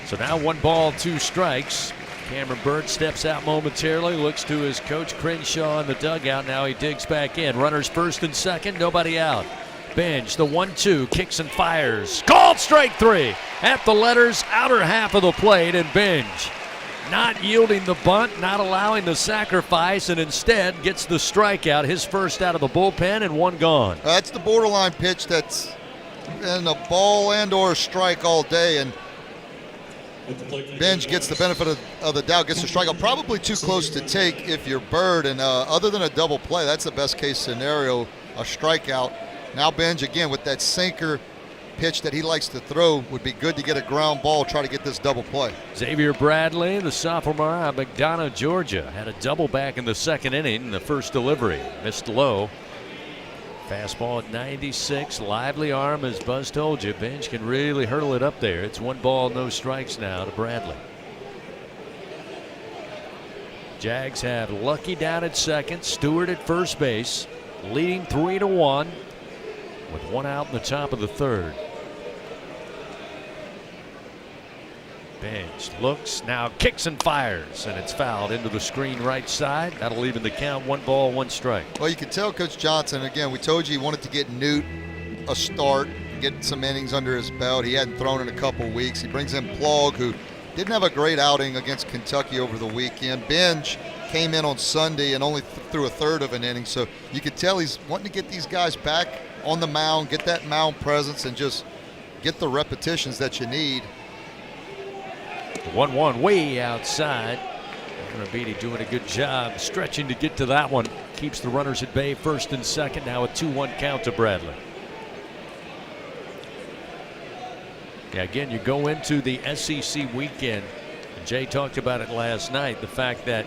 So now 1 ball, 2 strikes. Cameron Bird steps out momentarily, looks to his coach Crenshaw in the dugout. Now he digs back in. Runners first and second, nobody out. Binge, the 1-2, kicks and fires. Called strike 3 at the letters, outer half of the plate, and Binge not yielding the bunt, not allowing the sacrifice, and instead gets the strikeout, his first out of the bullpen, and 1 gone. That's the borderline pitch that's in a ball and or a strike all day, and Binge gets the benefit of the doubt, gets the strikeout. Probably too close to take if you're Bird, and other than a double play, that's the best case scenario, a strikeout. Now Binge again with that sinker pitch that he likes to throw, would be good to get a ground ball, try to get this double play. Xavier Bradley, the sophomore out of McDonough, Georgia, had a double back in the second inning. The first delivery missed low. Fastball at 96, lively arm, as Buzz told you. Binge can really hurdle it up there. It's 1 ball, no strikes now to Bradley. Jags have Lucky down at second, Stewart at first base, leading 3-1 with 1 out in the top of the third. Binge looks, now kicks and fires, and it's fouled into the screen right side. That'll even the count, 1 ball, 1 strike. Well, you can tell Coach Johnson, again, we told you he wanted to get Newt a start, get some innings under his belt. He hadn't thrown in a couple weeks. He brings in Plog, who didn't have a great outing against Kentucky over the weekend. Binge came in on Sunday and only threw a third of an inning, so you could tell he's wanting to get these guys back on the mound, get that mound presence, and just get the repetitions that you need. The 1-1 way outside. Beatty doing a good job stretching to get to that one. Keeps the runners at bay, first and second. Now a 2-1 count to Bradley. Yeah, again, you go into the SEC weekend, and Jay talked about it last night, the fact that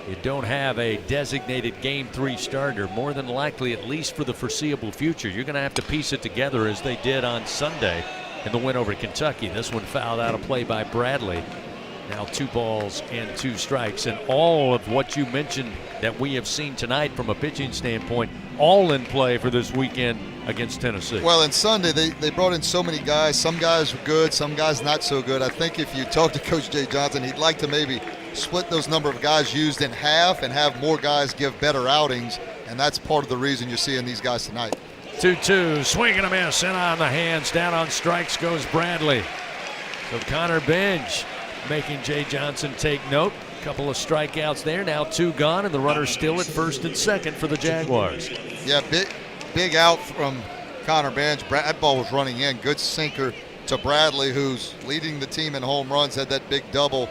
you don't have a designated Game 3 starter, more than likely, at least for the foreseeable future, you're going to have to piece it together as they did on Sunday in the win over Kentucky. This one fouled out of play by Bradley. Now 2 balls and 2 strikes. And all of what you mentioned that we have seen tonight from a pitching standpoint, all in play for this weekend against Tennessee. Well, and Sunday, they brought in so many guys. Some guys were good, some guys not so good. I think if you talk to Coach Jay Johnson, he'd like to maybe split those number of guys used in half and have more guys give better outings. And that's part of the reason you're seeing these guys tonight. 2-2, swing and a miss, in on the hands, down on strikes goes Bradley. So Connor Benj making Jay Johnson take note. A couple of strikeouts there, now 2 gone, and the runner still at first and second for the Jaguars. Yeah, big out from Connor Benj. That ball was running in, good sinker to Bradley, who's leading the team in home runs, had that big double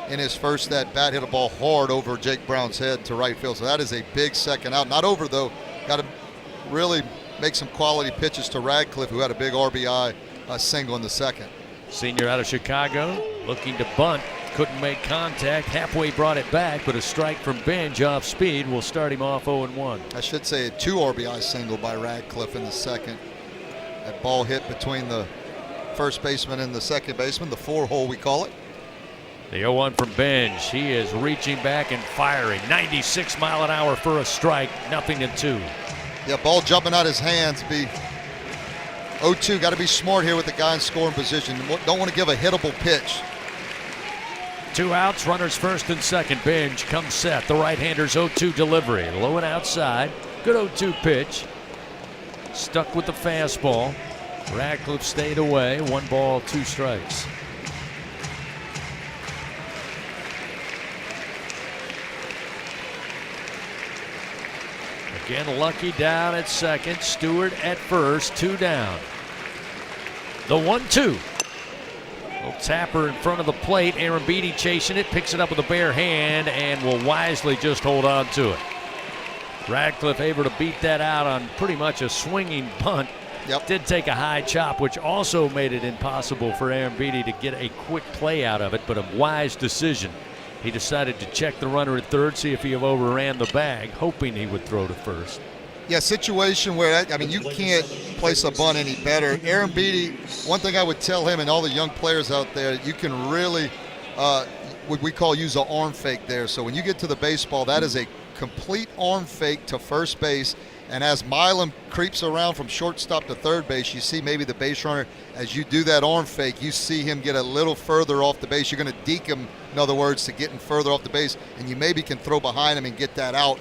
in his first at bat, hit a ball hard over Jake Brown's head to right field. So that is a big second out. Not over, though. Got to really make some quality pitches to Radcliffe, who had a big RBI single in the second. Senior out of Chicago, looking to bunt, couldn't make contact, halfway brought it back, but a strike from Benj off speed will start him off 0-1. I should say a 2 RBI single by Radcliffe in the second. That ball hit between the first baseman and the second baseman, the 4-hole we call it. The 0-1 from Benj. He is reaching back and firing. 96 mile an hour for a strike, 0-2. Yeah, ball jumping out his hands. Be 0-2. Got to be smart here with the guy in scoring position. Don't want to give a hittable pitch. 2 outs, runners first and second. Benj comes set. The right-hander's 0-2 delivery. Low and outside. Good 0-2 pitch. Stuck with the fastball. Radcliffe stayed away. 1 ball, 2 strikes. Again, Lucky down at second. Stewart at first. 2 down. The 1-2. Little tapper in front of the plate. Aaron Beatty chasing it. Picks it up with a bare hand and will wisely just hold on to it. Radcliffe able to beat that out on pretty much a swinging bunt. Yep. Did take a high chop, which also made it impossible for Aaron Beatty to get a quick play out of it, but a wise decision. He decided to check the runner at third, see if he overran the bag, hoping he would throw to first. Yeah, situation where, you can't place a bunt any better. Aaron Beatty, one thing I would tell him and all the young players out there, you can really, what we call use an arm fake there. So when you get to the baseball, that is a complete arm fake to first base. And as Milam creeps around from shortstop to third base, you see maybe the base runner, as you do that arm fake, you see him get a little further off the base. You're going to deke him, in other words, to getting further off the base, and you maybe can throw behind him and get that out,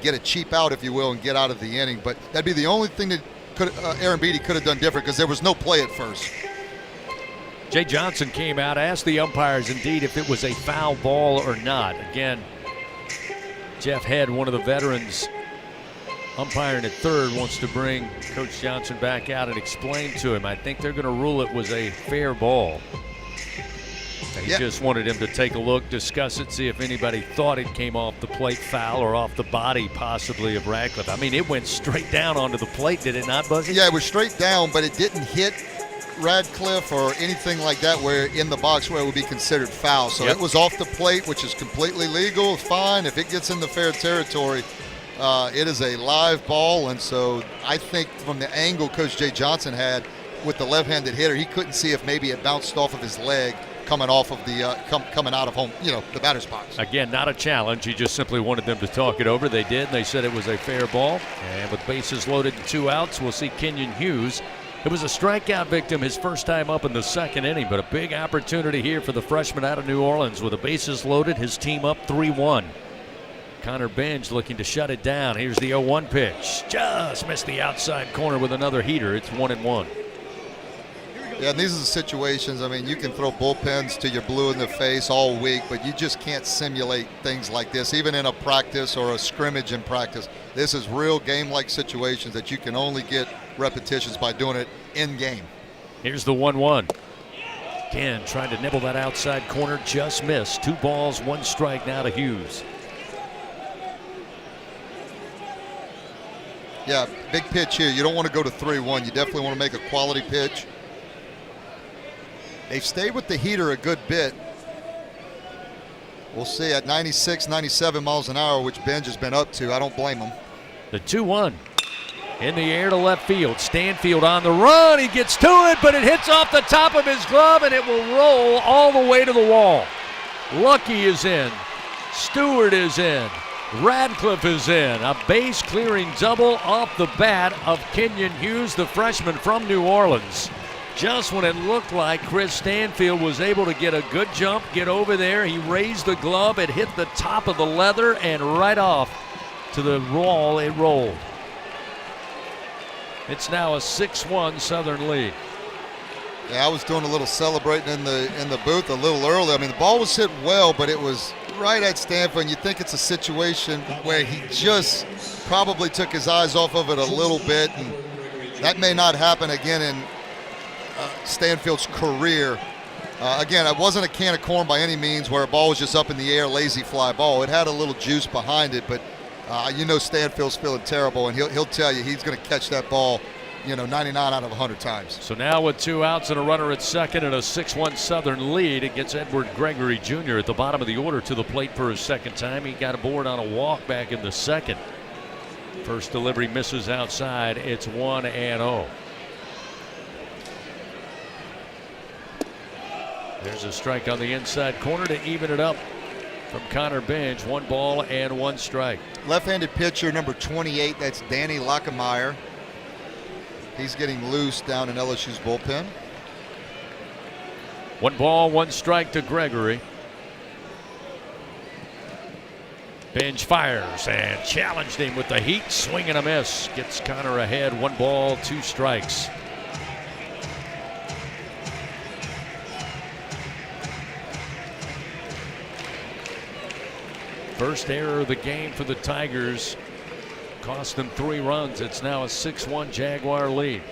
get a cheap out, if you will, and get out of the inning. But that'd be the only thing that Aaron Beatty could have done different, because there was no play at first. Jay Johnson came out, asked the umpires indeed if it was a foul ball or not. Again, Jeff Head, one of the veterans umpiring at third, wants to bring Coach Johnson back out and explain to him. I think they're going to rule it was a fair ball. He just wanted him to take a look, discuss it, see if anybody thought it came off the plate foul or off the body possibly of Radcliffe. It went straight down onto the plate, did it not, Buzzy? Yeah, it was straight down, but it didn't hit Radcliffe or anything like that where in the box where it would be considered foul. So it was off the plate, which is completely legal, fine. If it gets in the fair territory, it is a live ball, and so I think from the angle Coach Jay Johnson had with the left-handed hitter, he couldn't see if maybe it bounced off of his leg coming off of the coming out of home, the batter's box. Again, not a challenge. He just simply wanted them to talk it over. They did, and they said it was a fair ball. And with bases loaded and 2 outs, we'll see Kenyon Hughes. It was a strikeout victim his first time up in the second inning, but a big opportunity here for the freshman out of New Orleans. With the bases loaded, his team up 3-1. Connor Benj looking to shut it down. Here's the 0-1 pitch. Just missed the outside corner with another heater. It's 1-1. Yeah, and these are the situations, you can throw bullpens to your blue in the face all week, but you just can't simulate things like this, even in a practice or a scrimmage in practice. This is real game-like situations that you can only get repetitions by doing it in game. Here's the 1-1. Again, trying to nibble that outside corner, just missed. 2 balls, 1 strike now to Hughes. Yeah, big pitch here. You don't want to go to 3-1. You definitely want to make a quality pitch. They've stayed with the heater a good bit. We'll see at 96, 97 miles an hour, which Benj has been up to. I don't blame him. The 2-1 in the air to left field. Stanfield on the run. He gets to it, but it hits off the top of his glove, and it will roll all the way to the wall. Lucky is in. Stewart is in. Radcliffe is in. A base-clearing double off the bat of Kenyon Hughes, the freshman from New Orleans. Just when it looked like Chris Stanfield was able to get a good jump, get over there, he raised the glove, it hit the top of the leather, and right off to the wall it rolled. It's now a 6-1 Southern lead. Yeah, I was doing a little celebrating in the booth a little early. I mean, the ball was hit well, but it was right at Stanfield, and you think it's a situation where he just probably took his eyes off of it a little bit, and that may not happen again in Stanfield's career. Again, it wasn't a can of corn by any means where a ball was just up in the air, lazy fly ball. It had a little juice behind it, but you know Stanfield's feeling terrible, and he'll tell you he's going to catch that ball, 99 out of 100 times. So now with 2 outs and a runner at second and a 6-1 Southern lead against Edward Gregory Jr. at the bottom of the order to the plate for his second time. He got aboard on a walk back in the second. First delivery misses outside. It's 1-0. There's a strike on the inside corner to even it up from Connor Benj. 1 ball and 1 strike. Left-handed pitcher number 28, that's Danny Lockemeyer. He's getting loose down in LSU's bullpen. 1 ball, 1 strike to Gregory. Benj fires and challenged him with the heat. Swing and a miss. Gets Connor ahead. 1 ball, 2 strikes. First error of the game for the Tigers cost them 3 runs. It's now a 6-1 Jaguar lead.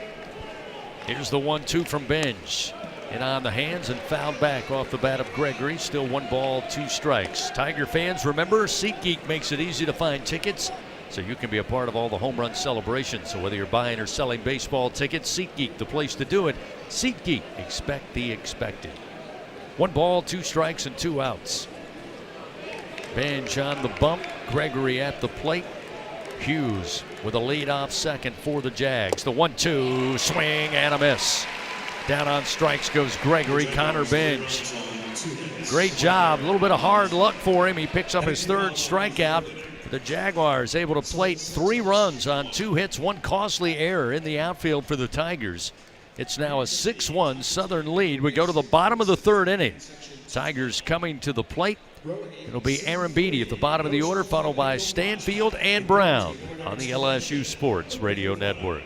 Here's the 1-2 from Benj. And on the hands and fouled back off the bat of Gregory. Still 1 ball, 2 strikes. Tiger fans, remember, SeatGeek makes it easy to find tickets so you can be a part of all the home run celebrations. So whether you're buying or selling baseball tickets, SeatGeek, the place to do it. SeatGeek, expect the expected. 1 ball, 2 strikes, and 2 outs. Benj on the bump. Gregory at the plate. Hughes with a lead-off second for the Jags. The 1-2, swing and a miss. Down on strikes goes Gregory. Connor Benj. Great job. A little bit of hard luck for him. He picks up his 3rd strikeout. The Jaguars able to plate 3 runs on 2 hits, 1 costly error in the outfield for the Tigers. It's now a 6-1 Southern lead. We go to the bottom of the 3rd inning. Tigers coming to the plate. It'll be Aaron Beatty at the bottom of the order, followed by Stanfield and Brown on the LSU Sports Radio Network.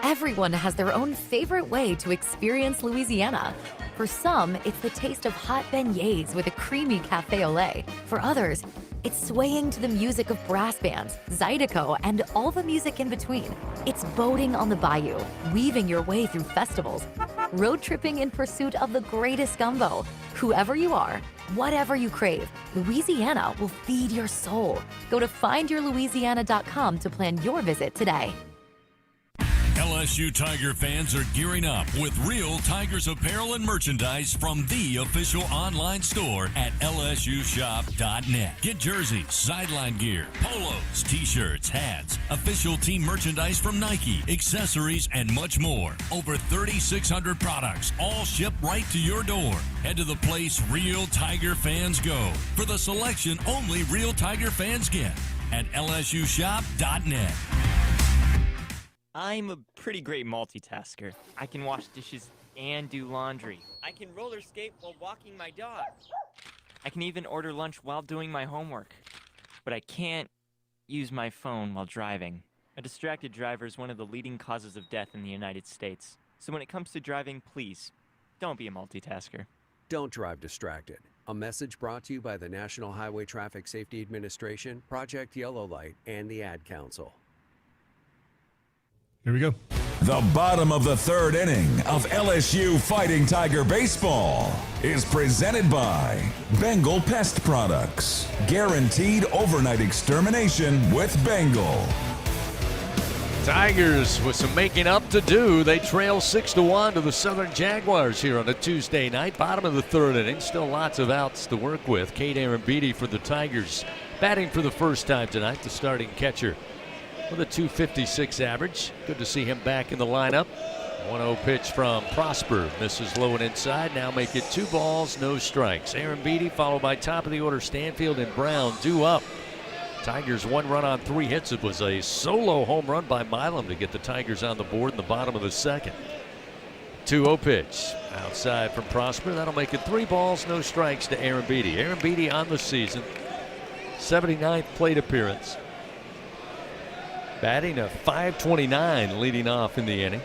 Everyone has their own favorite way to experience Louisiana. For some, it's the taste of hot beignets with a creamy cafe au lait. For others, it's swaying to the music of brass bands, Zydeco, and all the music in between. It's boating on the bayou, weaving your way through festivals, road tripping in pursuit of the greatest gumbo. Whoever you are, whatever you crave, Louisiana will feed your soul. Go to findyourlouisiana.com to plan your visit today. LSU Tiger fans are gearing up with real Tigers apparel and merchandise from the official online store at lsushop.net. Get jerseys, sideline gear, polos, t-shirts, hats, official team merchandise from Nike, accessories, and much more. Over 3,600 products, all shipped right to your door. Head to the place real Tiger fans go for the selection only real Tiger fans get at lsushop.net. I'm a pretty great multitasker. I can wash dishes and do laundry. I can roller skate while walking my dog. I can even order lunch while doing my homework. But I can't use my phone while driving. A distracted driver is one of the leading causes of death in the United States. So when it comes to driving, please, don't be a multitasker. Don't drive distracted. A message brought to you by the National Highway Traffic Safety Administration, Project Yellow Light, and the Ad Council. Here we go. The bottom of the 3rd inning of LSU Fighting Tiger Baseball is presented by Bengal Pest Products. Guaranteed overnight extermination with Bengal. Tigers with some making up to do. They trail 6-1 to the Southern Jaguars here on a Tuesday night. Bottom of the third inning. Still lots of outs to work with. Cade Arambidi for the Tigers batting for the first time tonight, the starting catcher with a .256 average. Good to see him back in the lineup. 1-0 pitch from Prosper. Misses low and inside. Now make it 2 balls, no strikes. Arambidi followed by top of the order Stanfield and Brown due up. Tigers 1 run on 3 hits. It was a solo home run by Milam to get the Tigers on the board in the bottom of the second. 2-0 pitch outside from Prosper. That'll make it 3 balls, no strikes to Arambidi. Arambidi on the season, 79th plate appearance. Batting a .529 leading off in the inning.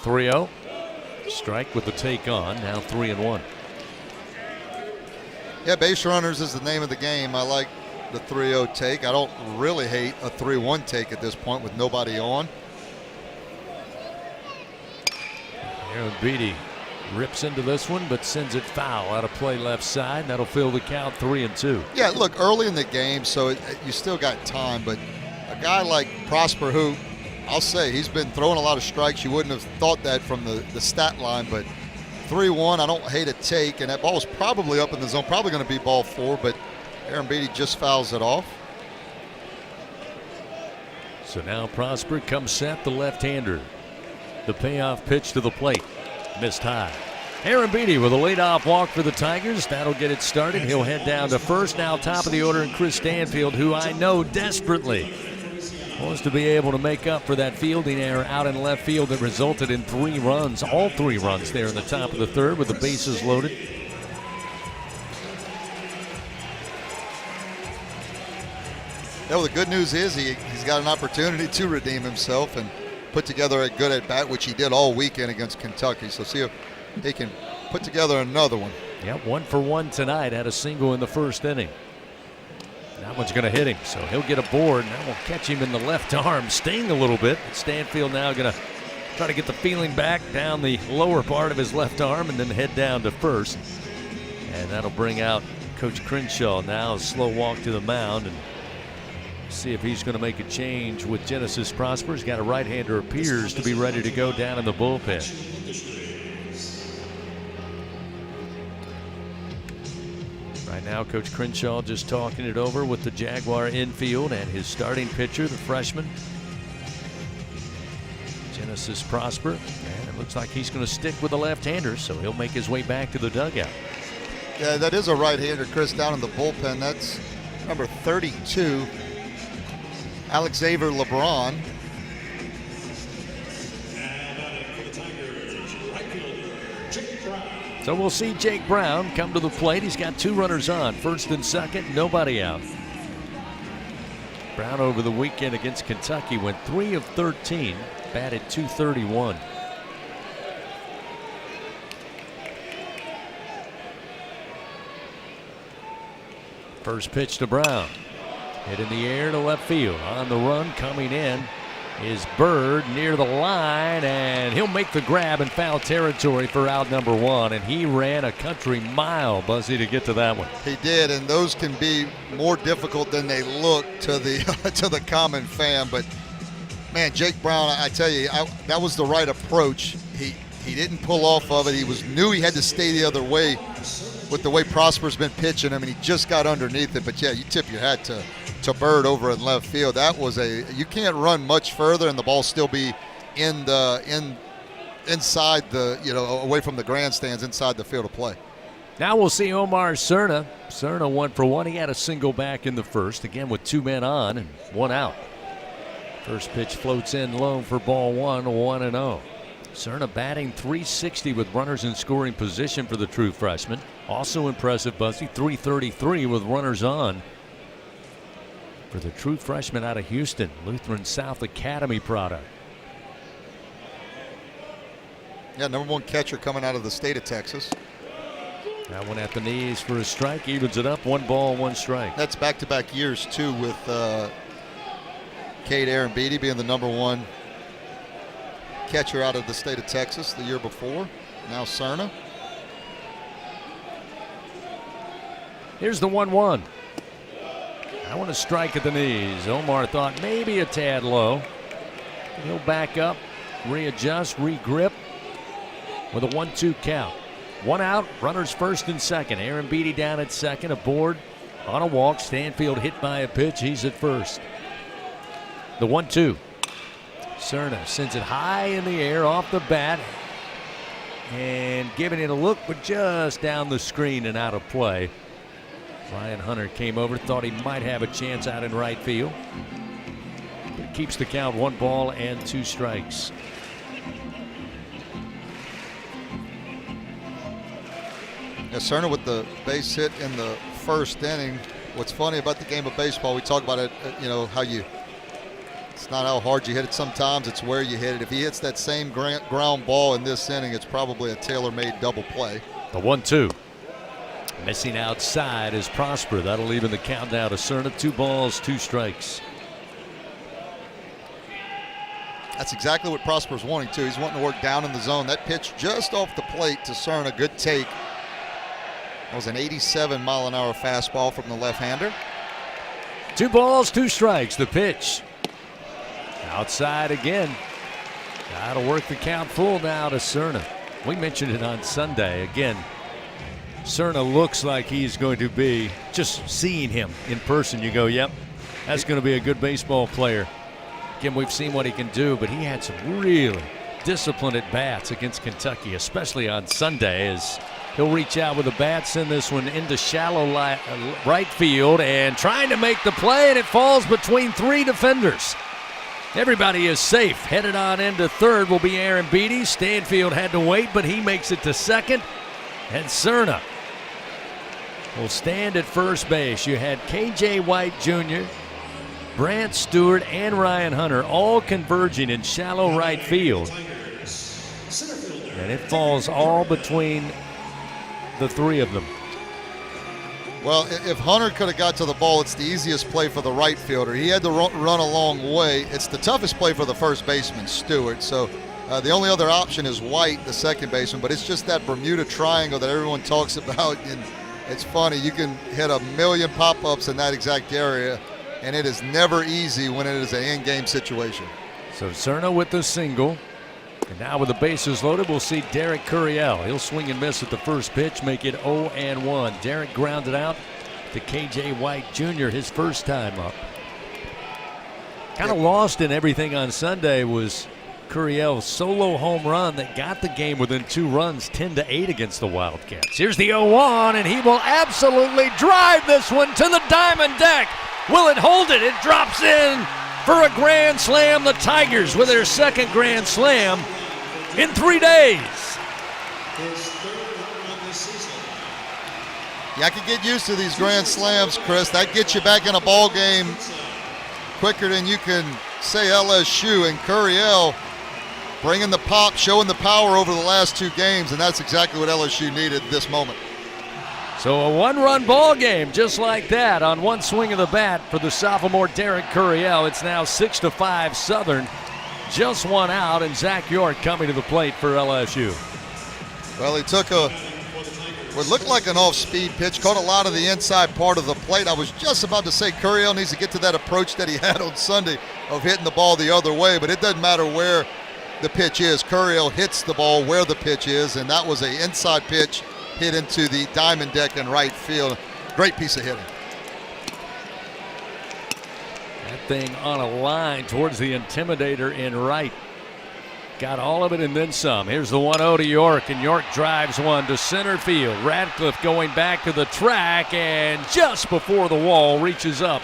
3-0. Strike with the take on. Now 3-1. Yeah, base runners is the name of the game. I like the 3-0 take. I don't really hate a 3-1 take at this point with nobody on. Arambidi rips into this one, but sends it foul out of play left side. That'll fill the count 3-2. Yeah, look, early in the game, so you still got time. But a guy like Prosper, who I'll say he's been throwing a lot of strikes. You wouldn't have thought that from the stat line, but 3-1, I don't hate a take, and that ball was probably up in the zone, probably going to be ball 4, but Arambidi just fouls it off. So now Prosper comes set, the left-hander. The payoff pitch to the plate. Missed high. Arambidi with a leadoff walk for the Tigers. That'll get it started. He'll head down to first. Now top of the order, and Chris Stanfield, who I know desperately wants to be able to make up for that fielding error out in left field that resulted in 3 runs, all 3 runs there in the top of the third with the bases loaded. Yeah, well, the good news is he's got an opportunity to redeem himself and put together a good at-bat, which he did all weekend against Kentucky. So see if he can put together another one. Yep, 1 for 1 tonight. Had a single in the first inning. That one's going to hit him, so he'll get a board. That will catch him in the left arm, sting a little bit. But Stanfield now going to try to get the feeling back down the lower part of his left arm and then head down to first. And that'll bring out Coach Crenshaw now, a slow walk to the mound, and see if he's going to make a change with Genesis Prosper. He's got a right-hander, appears to be ready to go down in the bullpen. Right now, Coach Crenshaw just talking it over with the Jaguar infield and his starting pitcher, the freshman, Genesis Prosper. And it looks like he's going to stick with the left-hander, so he'll make his way back to the dugout. Yeah, that is a right-hander, Chris, down in the bullpen. That's number 32, Alex Xavier LeBron. So we'll see Jake Brown come to the plate. He's got 2 runners on, first and second, nobody out. Brown over the weekend against Kentucky went 3 of 13, batted .231. First pitch to Brown. Hit in the air to left field. On the run, coming in is Bird near the line, and he'll make the grab in foul territory for out number 1. And he ran a country mile, Buzzy, to get to that one. He did, and those can be more difficult than they look to the to the common fan. But man, Jake Brown, I tell you, that was the right approach. He didn't pull off of it. He knew he had to stay the other way with the way Prosper's been pitching him, and he just got underneath it. But yeah, you tip your hat to Bird over in left field. That was you can't run much further and the ball still be inside the, away from the grandstands, inside the field of play. Now we'll see Omar Cerna. Cerna 1 for 1. He had a single back in the first, again with 2 men on and 1 out. First pitch floats in low for ball 1, 1-0. Cerna batting .360 with runners in scoring position for the true freshman. Also impressive, Buzzy, .333 with runners on for the true freshman out of Houston, Lutheran South Academy product. Yeah, number 1 catcher coming out of the state of Texas. That one at the knees for a strike, evens it up, 1 ball, 1 strike. That's back-to-back years, too, with Cade Arambidi being the number 1 catcher out of the state of Texas the year before. Now Cerna. Here's the 1-1. I want to strike at the knees. Omar thought maybe a tad low. He'll back up, readjust, regrip with a 1-2 count. One out, runners first and second. Aaron Beatty down at second, aboard on a walk. Stanfield hit by a pitch. He's at first. The 1-2. Cerna sends it high in the air off the bat and giving it a look, but just down the screen and out of play. Ryan Hunter came over, thought he might have a chance out in right field. But it keeps the count 1 ball and 2 strikes. Yeah, Cerna with the base hit in the first inning. What's funny about the game of baseball, we talk about it, how it's not how hard you hit it sometimes, it's where you hit it. If he hits that same ground ball in this inning, it's probably a tailor-made double play. The 1-2. Missing outside is Prosper. That'll even the count down to Cerna. 2 balls, 2 strikes. That's exactly what Prosper's wanting too. He's wanting to work down in the zone. That pitch just off the plate to Cerna, good take. That was an 87-mile-an-hour fastball from the left-hander. 2 balls, 2 strikes. The pitch. Outside again. Got to work the count full now to Cerna. We mentioned it on Sunday. Again, Cerna looks like he's going to be, just seeing him in person, you go, yep, that's going to be a good baseball player. Again, we've seen what he can do, but he had some really disciplined at-bats against Kentucky, especially on Sunday, as he'll reach out with a bat, send this one into shallow right field, and trying to make the play, and it falls between 3 defenders. Everybody is safe. Headed on into third will be Aaron Beatty. Stanfield had to wait, but he makes it to second. And Cerna will stand at first base. You had K.J. White Jr., Brant Stewart, and Ryan Hunter all converging in shallow right field. And it falls all between the 3 of them. Well, if Hunter could have got to the ball, it's the easiest play for the right fielder. He had to run a long way. It's the toughest play for the first baseman, Stewart. So the only other option is White, the second baseman, but it's just that Bermuda Triangle that everyone talks about. And it's funny, you can hit a million pop-ups in that exact area, and it is never easy when it is an in-game situation. So Cerna with the single. And now with the bases loaded, we'll see Derek Curiel. He'll swing and miss at the first pitch, make it 0-1. Derek grounded out to K.J. White Jr. his first time up. Kind of lost in everything on Sunday was Curiel's solo home run that got the game within 2 runs, 10-8 against the Wildcats. Here's the 0-1, and he will absolutely drive this one to the diamond deck. Will it hold it? It drops in for a grand slam. The Tigers with their second grand slam in 3 days. Yeah, I can get used to these grand slams, Chris. That gets you back in a ball game quicker than you can say LSU. And Curiel bringing the pop, showing the power over the last 2 games, and that's exactly what LSU needed this moment. So a 1-run ball game just like that on one swing of the bat for the sophomore Derek Curiel. It's now 6-5 Southern. Just 1 out, and Zach York coming to the plate for LSU. Well, he took what looked like an off-speed pitch, caught a lot of the inside part of the plate. I was just about to say Curiel needs to get to that approach that he had on Sunday of hitting the ball the other way, but it doesn't matter where the pitch is. Curiel hits the ball where the pitch is, and that was an inside pitch hit into the diamond deck in right field. Great piece of hitting. That thing on a line towards the intimidator in right. Got all of it and then some. Here's the 1-0 to York, and York drives one to center field. Radcliffe going back to the track, and just before the wall reaches up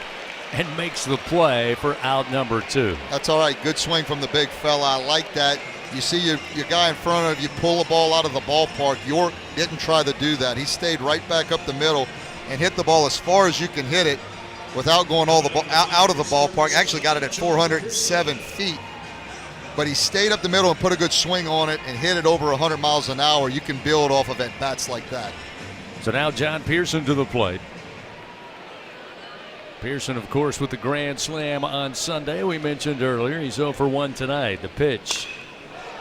and makes the play for out number 2. That's all right. Good swing from the big fella. I like that. You see your guy in front of you pull a ball out of the ballpark. York didn't try to do that. He stayed right back up the middle and hit the ball as far as you can hit it without going all the ball out of the ballpark. Actually got it at 407 feet. But he stayed up the middle and put a good swing on it and hit it over 100 miles an hour. You can build off of at-bats like that. So now John Pearson to the plate. Pearson, of course, with the grand slam on Sunday. We mentioned earlier he's 0 for 1 tonight. The pitch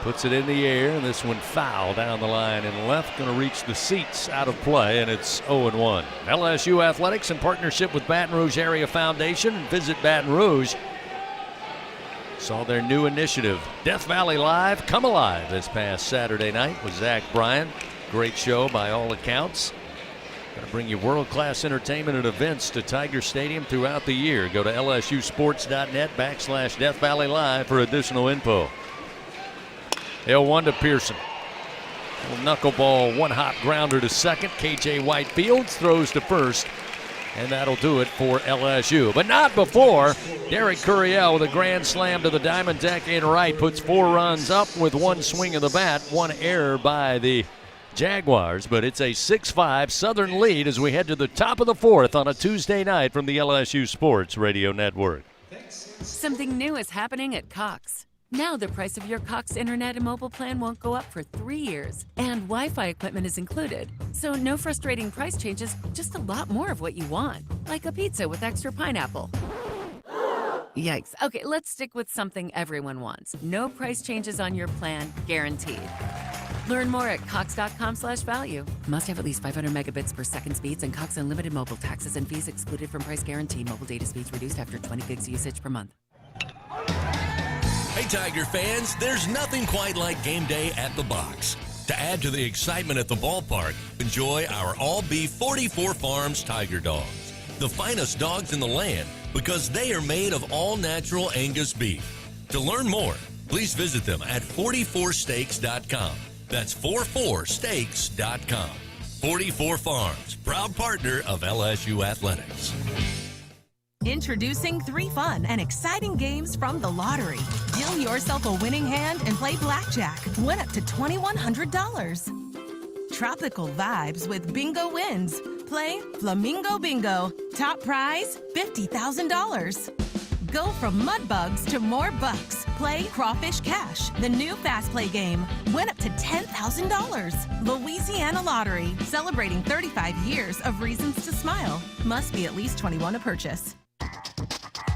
Puts it in the air, and this one foul down the line and left. Going to reach the seats, out of play, and it's 0-1. LSU Athletics, in partnership with Baton Rouge Area Foundation and Visit Baton Rouge, saw their new initiative, Death Valley Live, come alive this past Saturday night with Zach Bryan. Great show by all accounts. Going to bring you world-class entertainment and events to Tiger Stadium throughout the year. Go to lsusports.net/Death Valley Live for additional info. 0-1 to Pearson. Little knuckleball, one hop grounder to second. KJ Whitefields throws to first, and that'll do it for LSU. But not before Derek Curiel with a grand slam to the diamond deck in right puts 4 runs up with one swing of the bat, one error by the Jaguars. But it's a 6-5 Southern lead as we head to the top of the 4th on a Tuesday night from the LSU Sports Radio Network. Something new is happening at Cox. Now the price of your Cox internet and mobile plan won't go up for 3 years, and Wi-Fi equipment is included. So no frustrating price changes, just a lot more of what you want, like a pizza with extra pineapple. Yikes. Okay, let's stick with something everyone wants. No price changes on your plan, guaranteed. Learn more at cox.com/value. Must have at least 500 megabits per second speeds and Cox Unlimited mobile. Taxes and fees excluded from price guarantee. Mobile data speeds reduced after 20 gigs usage per month. Hey, Tiger fans, there's nothing quite like game day at the box. To add to the excitement at the ballpark, enjoy our all-beef 44 Farms Tiger Dogs. The finest dogs in the land because they are made of all-natural Angus beef. To learn more, please visit them at 44steaks.com. That's 44steaks.com. 44 Farms, proud partner of LSU Athletics. Introducing 3 fun and exciting games from the lottery. Deal yourself a winning hand and play blackjack. Win up to $2,100. Tropical vibes with Bingo Wins. Play Flamingo Bingo. Top prize, $50,000. Go from mud bugs to more bucks. Play Crawfish Cash, the new fast play game. Win up to $10,000. Louisiana Lottery, celebrating 35 years of reasons to smile. Must be at least 21 to purchase.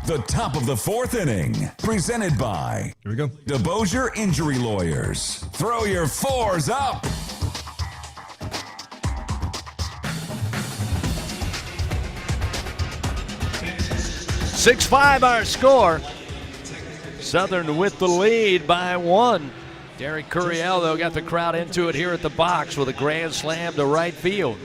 The top of the 4th inning, presented by Here we go. DeBosier Injury Lawyers. Throw your 4s up. (6-5) our score. Southern with the lead by 1. Derek Curiel, though, got the crowd into it here at the box with a grand slam to right field.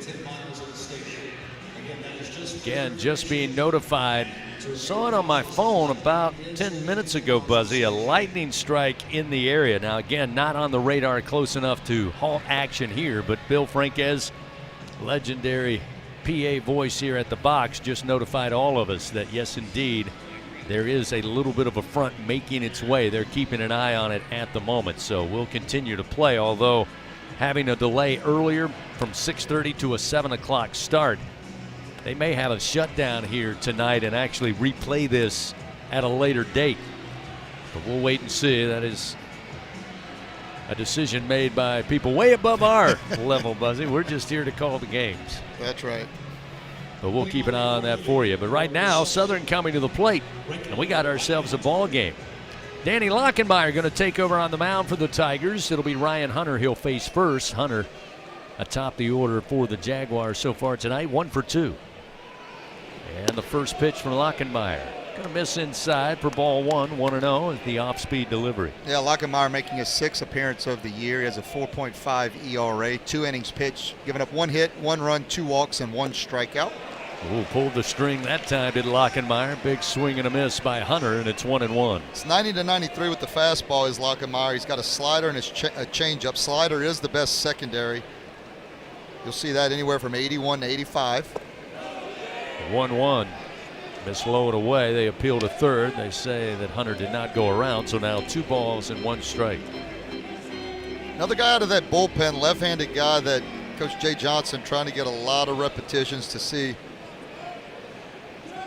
Again, just being notified. Saw it on my phone about 10 minutes ago, Buzzy. A lightning strike in the area. Now, again, not on the radar close enough to halt action here, but Bill Franquez, legendary PA voice here at the box, just notified all of us that, yes, indeed, there is a little bit of a front making its way. They're keeping an eye on it at the moment, so we'll continue to play, although having a delay earlier from 6:30 to a 7 o'clock start. They may have a shutdown here tonight and actually replay this at a later date. But we'll wait and see. That is a decision made by people way above our level, Buzzy. We're just here to call the games. That's right. But we'll keep an eye on that for you. But right now, Southern coming to the plate, and we got ourselves a ball game. Danny Lockenmeyer going to take over on the mound for the Tigers. It'll be Ryan Hunter he'll face first. Hunter atop the order for the Jaguars so far tonight, 1 for 2. And the first pitch from Lockenmeyer. Going to miss inside for ball 1, 1-0 at the off-speed delivery. Yeah, Lockenmeyer making his 6th appearance of the year. He has a 4.5 ERA, 2 innings pitched, giving up 1 hit, 1 run, 2 walks, and 1 strikeout. Ooh, pulled the string that time, did Lockenmeyer. Big swing and a miss by Hunter, and it's 1-1. It's 90-93 with the fastball is Lockenmeyer. He's got a slider and a changeup. Slider is the best secondary. You'll see that anywhere from 81 to 85. 1-1. Misload away. They appeal to third. They say that Hunter did not go around, so now 2 balls and 1 strike. Another guy out of that bullpen, left-handed guy that Coach Jay Johnson trying to get a lot of repetitions to see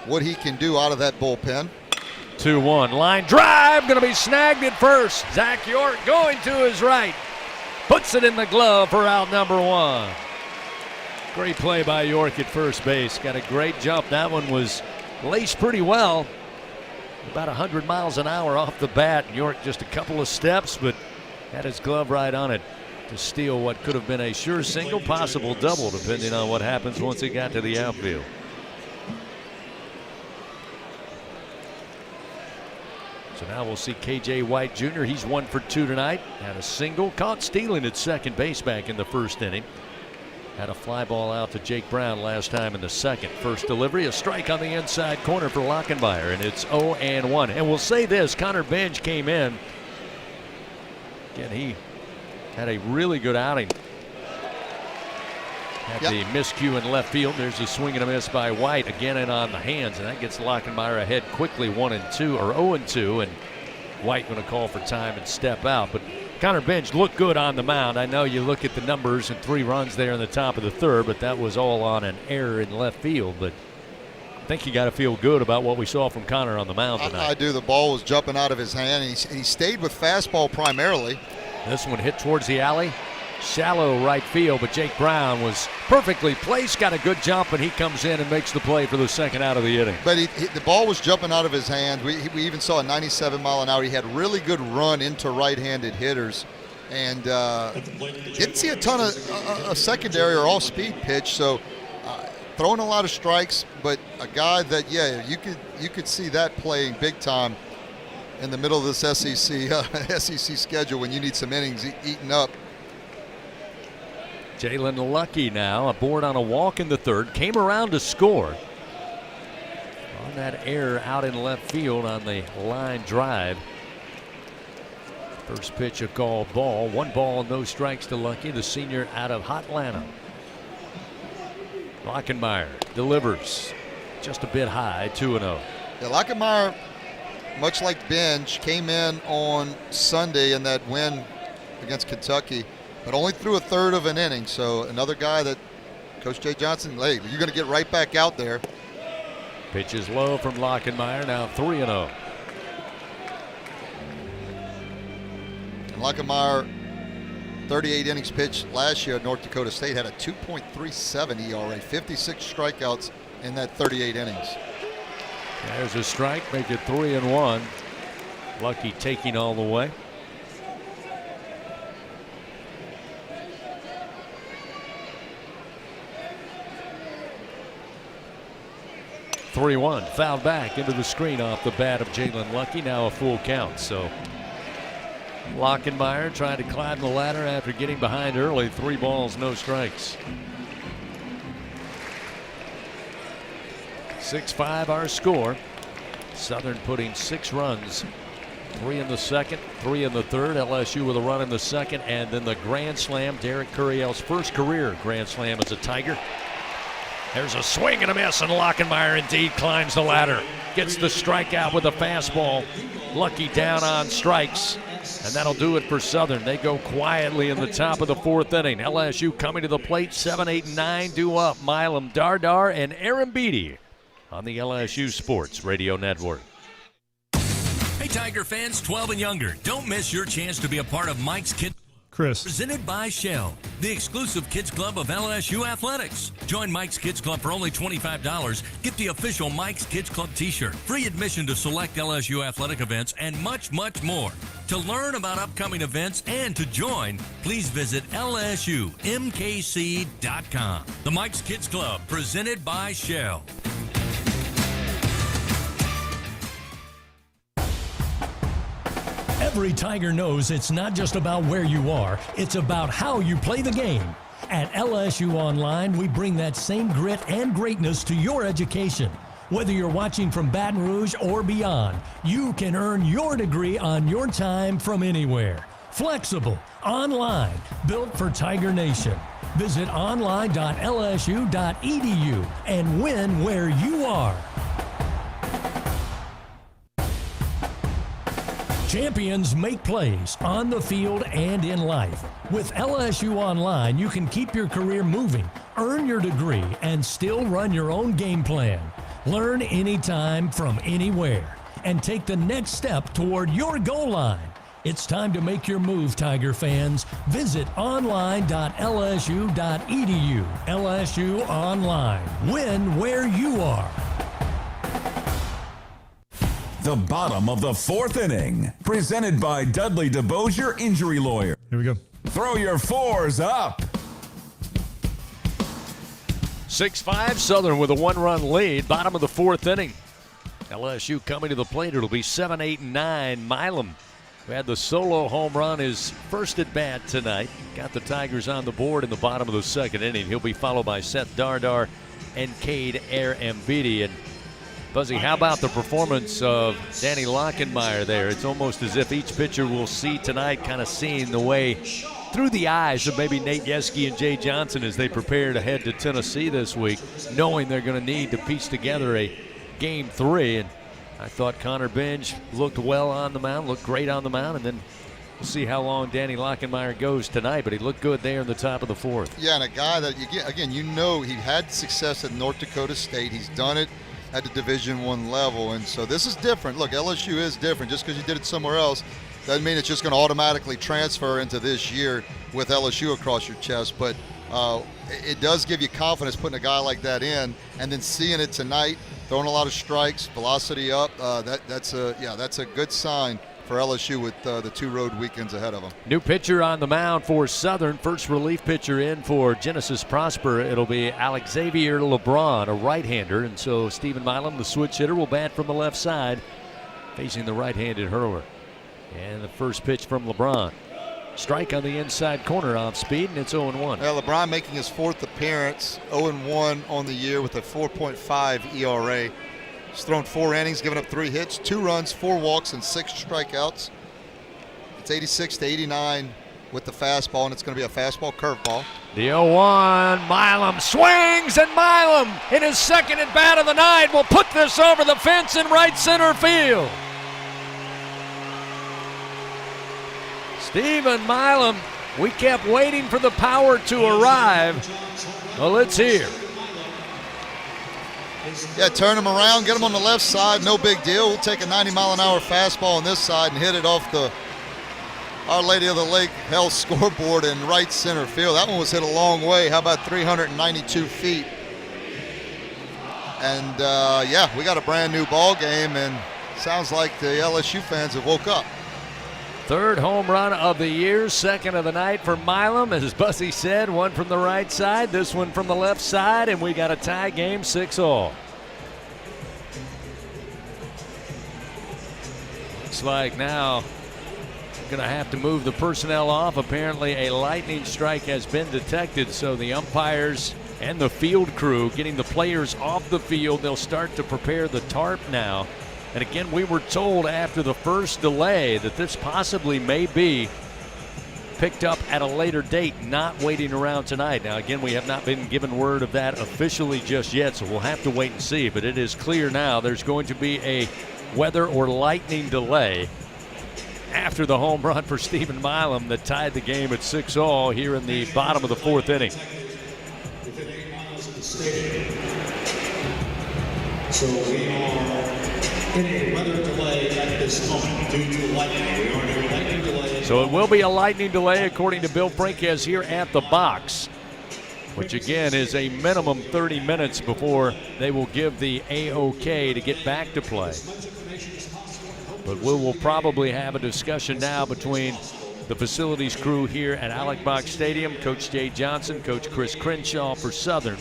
what he can do out of that bullpen. 2-1. Line drive. Going to be snagged at first. Zach York going to his right. Puts it in the glove for out number 1. Great play by York at first base. Got a great jump. That one was laced pretty well. About 100 miles an hour off the bat. York just a couple of steps, but Had his glove right on it to steal what could have been a sure single, possible double, depending on what happens once he got to the outfield. So now we'll see KJ White Jr. He's 1 for 2 tonight. Had a single, caught stealing at second base back in the first inning. Had a fly ball out to Jake Brown last time in the second. First delivery, a strike on the inside corner for Lockenmeyer, and it's 0-1. And we'll say this, Connor Bench came in. Again, he had a really good outing. Had the miscue in left field. There's a swing and a miss by White again and on the hands, and that gets Lockenmeyer ahead quickly 1-2 or 0-2, and White going to call for time and step out. But Connor Bench looked good on the mound. I know you look at the numbers and 3 runs there in the top of the third, but that was all on an error in left field. But I think you got to feel good about what we saw from Connor on the mound tonight. I do. The ball was jumping out of his hand, and he stayed with fastball primarily. This one hit towards the alley. Shallow right field, but Jake Brown was perfectly placed, got a good jump, and he comes in and makes the play for the second out of the inning. But the ball was jumping out of his hand. We even saw a 97 mile an hour. He had really good run into right-handed hitters, and didn't see a ton of a secondary or all-speed pitch. So throwing a lot of strikes, but a guy that you could see that playing big time in the middle of this SEC schedule when you need some innings eaten up. Jalen Lucky now aboard on a walk in the third, came around to score on that error out in left field on the line drive. First pitch a called ball. 1 ball, no strikes to Lucky, the senior out of Hotlanta. Lockenmeyer delivers just a bit high, 2-0. Yeah, Lockenmeyer, much like Bench, came in on Sunday in that win against Kentucky, but only threw a third of an inning. So another guy that Coach Jay Johnson, hey, you're going to get right back out there. Pitch is low from Lockenmeyer, now 3-0. And Lockenmeyer, 38 innings pitched last year at North Dakota State, had a 2.37 ERA, 56 strikeouts in that 38 innings. There's a strike, make it 3-1. Lucky taking all the way. (3-1) fouled back into the screen off the bat of Jalen Lucky. Now a full count. So Lockenmeyer trying to climb the ladder after getting behind early. 3 balls, no strikes. 6-5 our score. Southern putting 6 runs. 3 in the second, 3 in the third. LSU with a run in the second, and then the grand slam. Derek Curiel's first career grand slam as a Tiger. There's a swing and a miss, and Lockenmeyer indeed climbs the ladder. Gets the strikeout with a fastball. Lucky down on strikes, and that'll do it for Southern. They go quietly in the top of the 4th inning. LSU coming to the plate, 7, 8, and 9 due up. Milam Dardar and Aaron Beatty on the LSU Sports Radio Network. Hey, Tiger fans 12 and younger, don't miss your chance to be a part of Mike's Kids. Chris. Presented by Shell, the exclusive kids club of LSU Athletics. Join Mike's Kids Club for only $25. Get the official Mike's Kids Club t-shirt, free admission to select LSU athletic events, and much, much more. To learn about upcoming events and to join, please visit LSUMKC.com. The Mike's Kids Club, presented by Shell. Every Tiger knows it's not just about where you are, it's about how you play the game. At LSU Online, we bring that same grit and greatness to your education. Whether you're watching from Baton Rouge or beyond, you can earn your degree on your time from anywhere. Flexible, online, built for Tiger Nation. Visit online.lsu.edu and win where you are. Champions make plays on the field and in life. With LSU Online, you can keep your career moving, earn your degree, and still run your own game plan. Learn anytime from anywhere and take the next step toward your goal line. It's time to make your move, Tiger fans. Visit online.lsu.edu. LSU Online. Win where you are. The bottom of the fourth inning. Presented by Dudley DeBosier Injury Lawyer. Here we go. Throw your fours up. 6-5 Southern with a 1-run lead. Bottom of the fourth inning. LSU coming to the plate. It'll be 7, 8, and 9. Milam, who had the solo home run, his first at bat tonight. Got the Tigers on the board in the bottom of the second inning. He'll be followed by Seth Dardar and Cade Arambidi. And Buzzy, how about the performance of Danny Lockenmeyer there? It's almost as if each pitcher will see tonight, kind of seeing the way through the eyes of maybe Nate Yeske and Jay Johnson as they prepare to head to Tennessee this week, knowing they're going to need to piece together a Game 3. And I thought Connor Benj looked well on the mound, looked great on the mound, and then we'll see how long Danny Lockenmeyer goes tonight, but he looked good there in the top of the fourth. Yeah, and a guy that, again, he had success at North Dakota State. He's done it at the Division I level, and so this is different. Look, LSU is different. Just because you did it somewhere else doesn't mean it's just going to automatically transfer into this year with LSU across your chest, but it does give you confidence putting a guy like that in, and then seeing it tonight, throwing a lot of strikes, velocity up. That's a good sign for LSU with the 2 road weekends ahead of them. New pitcher on the mound for Southern. First relief pitcher in for Genesis Prosper. It'll be Alex Xavier LeBron, a right-hander, and so Stephen Milam, the switch hitter, will bat from the left side, facing the right-handed hurler. And the first pitch from LeBron. Strike on the inside corner off speed, and it's 0-1. Yeah, LeBron making his 4th appearance, 0-1 on the year with a 4.5 ERA. He's thrown 4 innings, given up 3 hits, 2 runs, 4 walks, and 6 strikeouts. It's 86-89 with the fastball, and it's going to be a fastball curveball. The 0-1, Milam swings, and Milam in his second at bat of the night will put this over the fence in right center field. Stephen Milam, we kept waiting for the power to arrive. Well, it's here. Yeah, turn him around, get him on the left side, no big deal. We'll take a 90-mile-an-hour fastball on this side and hit it off the Our Lady of the Lake Health scoreboard in right center field. That one was hit a long way. How about 392 feet? And, yeah, we got a brand-new ball game, and sounds like the LSU fans have woke up. Third home run of the year, second of the night for Milam. As Bussy said, one from the right side, this one from the left side, and we got a tie game, 6-all. Looks like now going to have to move the personnel off. Apparently a lightning strike has been detected, so the umpires and the field crew getting the players off the field. They'll start to prepare the tarp now. And again, we were told after the first delay that this possibly may be picked up at a later date, not waiting around tonight. Now, again, we have not been given word of that officially just yet, so we'll have to wait and see. But it is clear now there's going to be a weather or lightning delay after the home run for Stephen Milam that tied the game at 6-all here in the bottom of the fourth inning. So we are in a weather delay at this moment due to lightning. We are in a lightning delay. So it will be a lightning delay according to Bill Franquez here at the box, which again is a minimum 30 minutes before they will give the A-OK to get back to play. But we will probably have a discussion now between the facilities crew here at Alex Box Stadium, Coach Jay Johnson, Coach Chris Crenshaw for Southern,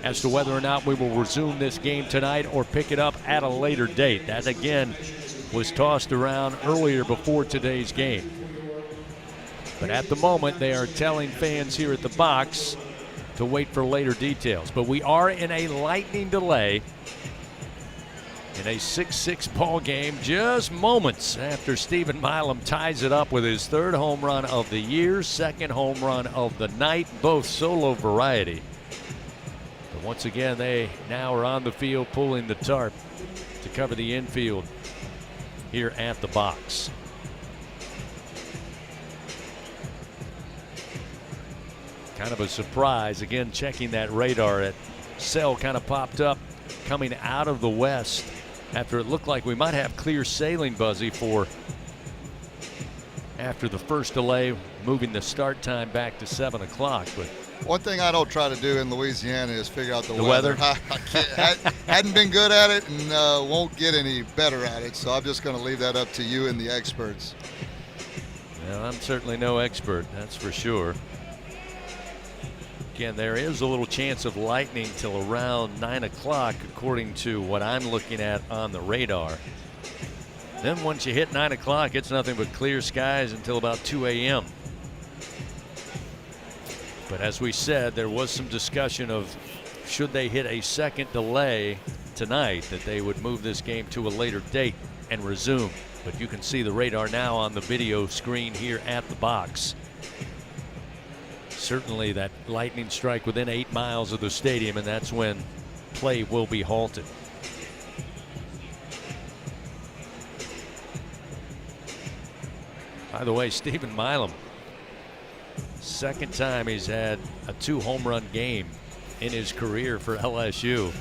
as to whether or not we will resume this game tonight or pick it up at a later date. That, again, was tossed around earlier before today's game. But at the moment, they are telling fans here at the box to wait for later details. But we are in a lightning delay in a 6-6 ball game, just moments after Stephen Milam ties it up with his third home run of the year, second home run of the night, both solo variety. But once again, they now are on the field pulling the tarp to cover the infield here at the box. Kind of a surprise, again, checking that radar. At Sell kind of popped up coming out of the west after it looked like we might have clear sailing, Buzzy, for after the first delay, moving the start time back to 7 o'clock. But One thing I don't try to do in Louisiana is figure out the weather. I can't, hadn't been good at it and won't get any better at it. So I'm just going to leave that up to you and the experts. Well, I'm certainly no expert, that's for sure. Again, there is a little chance of lightning till around 9 o'clock, according to what I'm looking at on the radar. Then once you hit 9 o'clock, it's nothing but clear skies until about 2 a.m. But as we said, there was some discussion of should they hit a second delay tonight, that they would move this game to a later date and resume. But you can see the radar now on the video screen here at the box. Certainly that lightning strike within 8 miles of the stadium, and that's when play will be halted. By the way, Stephen Milam, second time he's had a 2-home run game in his career for LSU.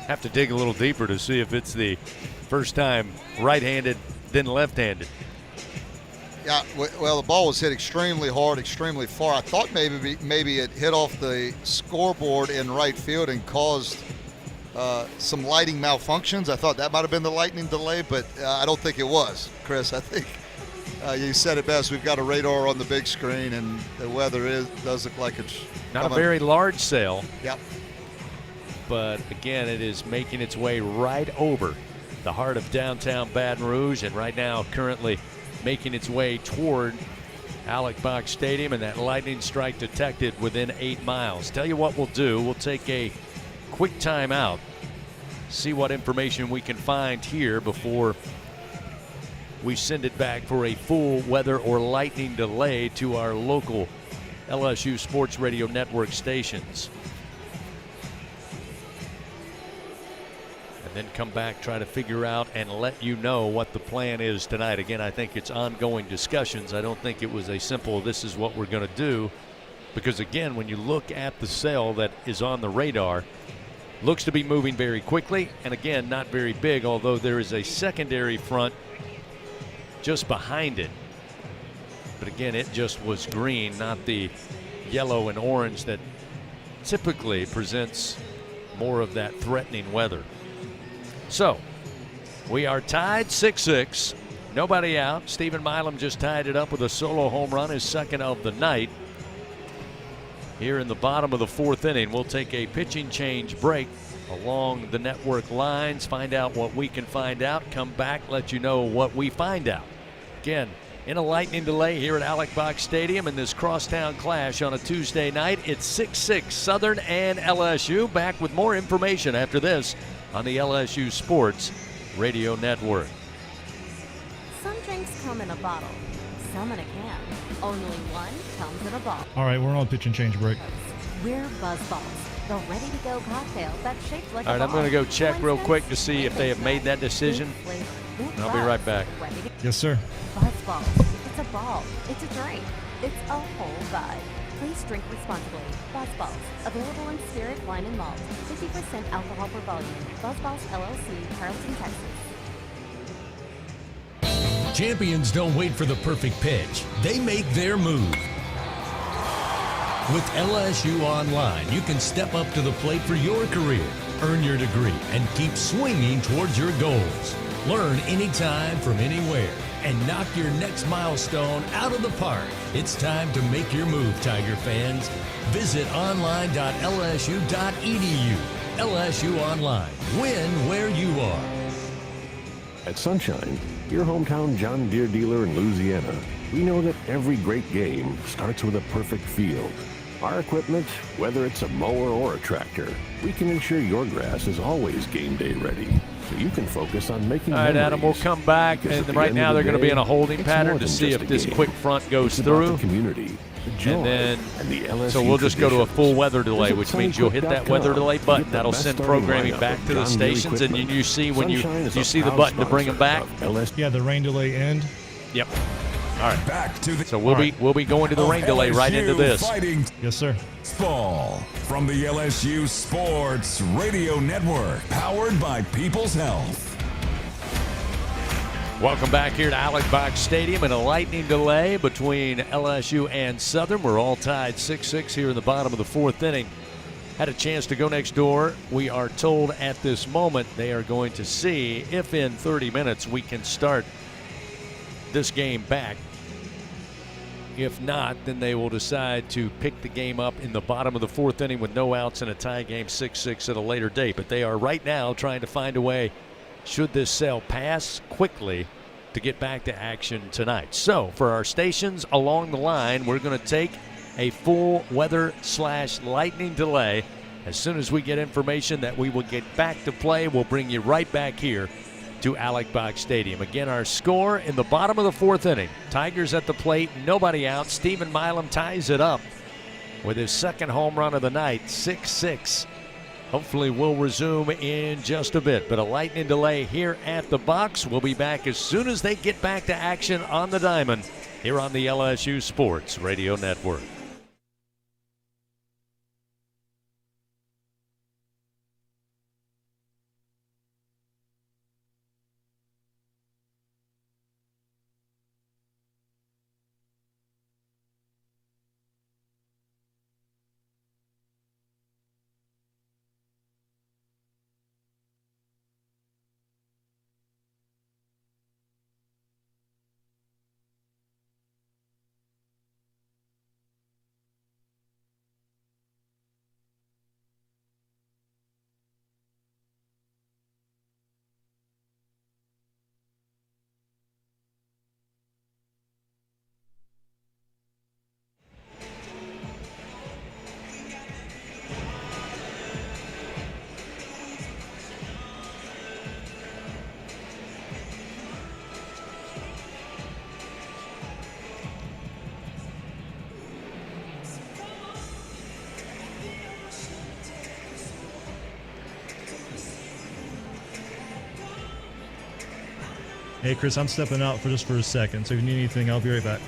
Have to dig a little deeper to see if it's the first time right-handed then left-handed. Yeah, well, the ball was hit extremely hard, extremely far. I thought maybe it hit off the scoreboard in right field and caused some lighting malfunctions. I thought that might have been the lightning delay, but I don't think it was, Chris. I think you said it best. We've got a radar on the big screen, and the weather does look like it's not a very large sail. Yep. But again, it is making its way right over the heart of downtown Baton Rouge, and right now currently making its way toward Alex Bach Stadium, and that lightning strike detected within 8 miles. Tell you what we'll do, we'll take a quick timeout, see what information we can find here before we send it back for a full weather or lightning delay to our local LSU Sports Radio Network stations. Then come back, try to figure out and let you know what the plan is tonight. Again, I think it's ongoing discussions. I don't think it was a simple, this is what we're going to do. Because again, when you look at the cell that is on the radar, looks to be moving very quickly. And again, not very big, although there is a secondary front just behind it. But again, it just was green, not the yellow and orange that typically presents more of that threatening weather. So, we are tied 6-6. Nobody out. Stephen Milam just tied it up with a solo home run, his second of the night. Here in the bottom of the 4th inning, we'll take a pitching change break along the network lines, find out what we can find out, come back, let you know what we find out. Again, in a lightning delay here at Alex Bach Stadium in this crosstown clash on a Tuesday night, it's 6-6 Southern and LSU. Back with more information after this on the LSU Sports Radio Network. Some drinks come in a bottle, some in a can. Only one comes in a bottle. All right, we're on pitch and change break. We're BuzzBalls, the ready-to-go cocktail that's shaped like All right, a I'm ball. going to go check real quick to see if they have made that decision. And I'll be right back. Yes, sir. BuzzBalls. It's a ball. It's a drink. It's a whole vibe. Please drink responsibly. BuzzBalls. Available in spirit, wine, and malt. 50% alcohol per volume. BuzzBalls LLC, Carrollton, Texas. Champions don't wait for the perfect pitch. They make their move. With LSU Online, you can step up to the plate for your career, earn your degree, and keep swinging towards your goals. Learn anytime from anywhere and knock your next milestone out of the park. It's time to make your move, Tiger fans. Visit online.lsu.edu. LSU Online. Win where you are. At Sunshine, your hometown John Deere dealer in Louisiana, we know that every great game starts with a perfect field. Our equipment, whether it's a mower or a tractor, we can ensure your grass is always game day ready, so you can focus on making All right, memories. Adam, we'll come back, and right now they're going to be in a holding pattern to see if this quick front goes through. Community, and then, so we'll just go to a full weather delay, which means you'll hit that weather delay button. That'll send programming back to the stations, and you see when you see the button to bring them back. Yeah, the rain delay end. Yep. All right, back to the. So we'll be going to the rain delay right into this. Yes, sir. Baseball from the LSU Sports Radio Network, powered by People's Health. Welcome back here to Alex Box Stadium in a lightning delay between LSU and Southern. We're all tied 6-6 here in the bottom of the fourth inning. Had a chance to go next door. We are told at this moment they are going to see if in 30 minutes we can start this game back. If not, then they will decide to pick the game up in the bottom of the fourth inning with no outs and a tie game 6-6 at a later date. But they are right now trying to find a way, should this sale pass quickly, to get back to action tonight. So for our stations along the line, we're going to take a full weather/lightning delay. As soon as we get information that we will get back to play, we'll bring you right back here to Alex Box Stadium. Again, our score in the bottom of the fourth inning. Tigers at the plate, nobody out. Stephen Milam ties it up with his second home run of the night, 6-6. Hopefully we'll resume in just a bit, but a lightning delay here at the box. We'll be back as soon as they get back to action on the diamond here on the LSU Sports Radio Network. Hey, Chris, I'm stepping out for a second, so if you need anything, I'll be right back.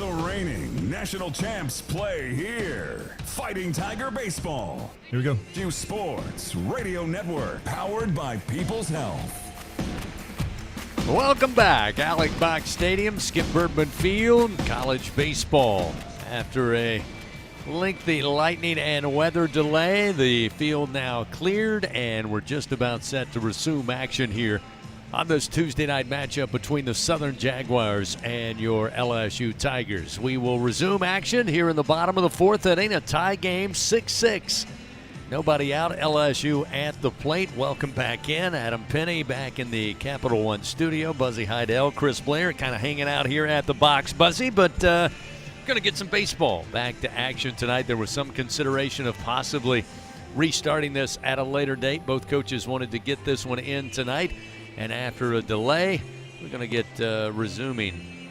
The reigning national champs play here. Fighting Tiger Baseball. Here we go. Q Sports Radio Network, powered by People's Health. Welcome back. Alec Bach Stadium, Skip Bertman Field, college baseball. After a lengthy lightning and weather delay, the field now cleared, and we're just about set to resume action here on this Tuesday night matchup between the Southern Jaguars and your LSU Tigers. We will resume action here in the bottom of the fourth inning, a tie game, 6-6. Nobody out, LSU at the plate. Welcome back in. Adam Penny back in the Capital One studio. Buzzy Heidel, Chris Blair kind of hanging out here at the box, Buzzy, but going to get some baseball back to action tonight. There was some consideration of possibly restarting this at a later date. Both coaches wanted to get this one in tonight, and after a delay, we're going to get resuming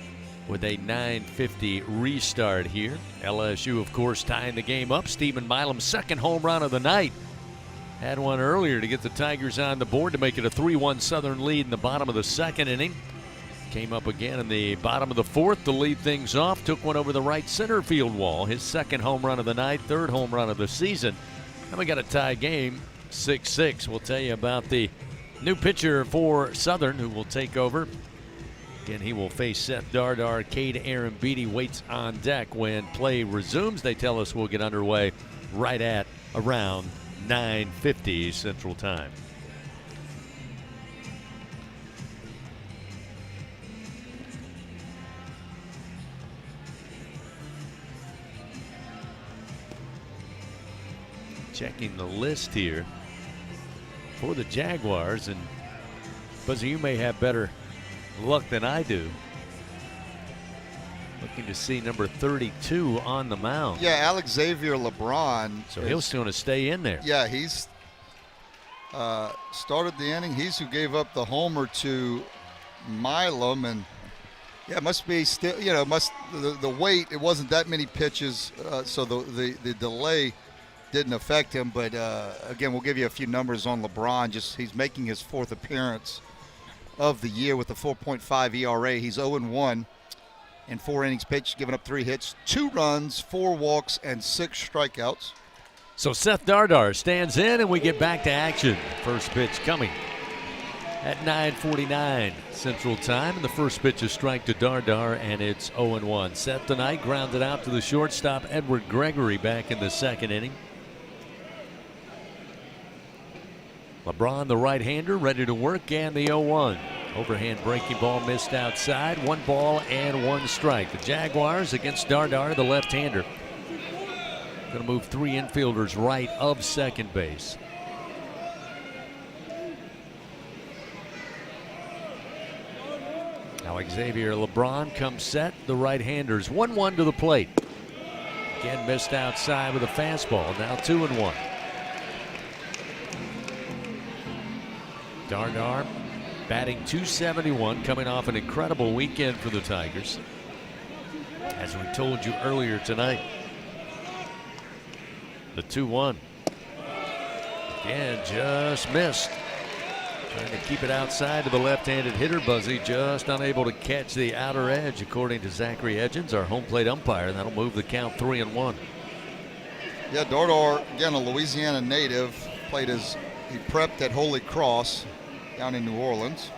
with a 9:50 restart here. LSU, of course, tying the game up. Stephen Milam's second home run of the night. Had one earlier to get the Tigers on the board to make it a 3-1 Southern lead in the bottom of the second inning. Came up again in the bottom of the fourth to lead things off. Took one over the right center field wall. His second home run of the night, third home run of the season. And we got a tie game, 6-6. We'll tell you about the new pitcher for Southern who will take over. Again, he will face Seth Dardar. Cade Aaron Beatty waits on deck when play resumes. They tell us we'll get underway right at around 9:50 Central Time. Checking the list here for the Jaguars, and Buzzy, you may have better luck than I do. Looking to see number 32 on the mound. Yeah, Alex Xavier LeBron. So he'll still going to stay in there. Yeah, he's started the inning. He's who gave up the homer to Milam, and yeah, it must be still. You know, the weight. It wasn't that many pitches, so the delay didn't affect him. But again, we'll give you a few numbers on LeBron. Just he's making his fourth appearance of the year with a 4.5 ERA. He's 0-1 in 4 innings pitched, giving up 3 hits, 2 runs, 4 walks, and 6 strikeouts. So Seth Dardar stands in, and we get back to action. First pitch coming at 9:49 Central Time, and the first pitch is strike to Dardar, and it's 0-1. Seth tonight grounded out to the shortstop Edward Gregory back in the second inning. LeBron, the right-hander, ready to work, and the 0-1. Overhand breaking ball missed outside. 1 ball and 1 strike. The Jaguars against Dardar, the left-hander. Going to move 3 infielders right of second base. Now Xavier LeBron comes set. The right-handers 1-1 to the plate. Again missed outside with a fastball. Now 2-1. Dardar batting .271, coming off an incredible weekend for the Tigers. As we told you earlier tonight, the 2-1. Again, just missed. Trying to keep it outside to the left-handed hitter, Buzzy, just unable to catch the outer edge, according to Zachary Edgens, our home plate umpire. That'll move the count 3-1. Yeah, Dardar, again, a Louisiana native, he prepped at Holy Cross down in New Orleans.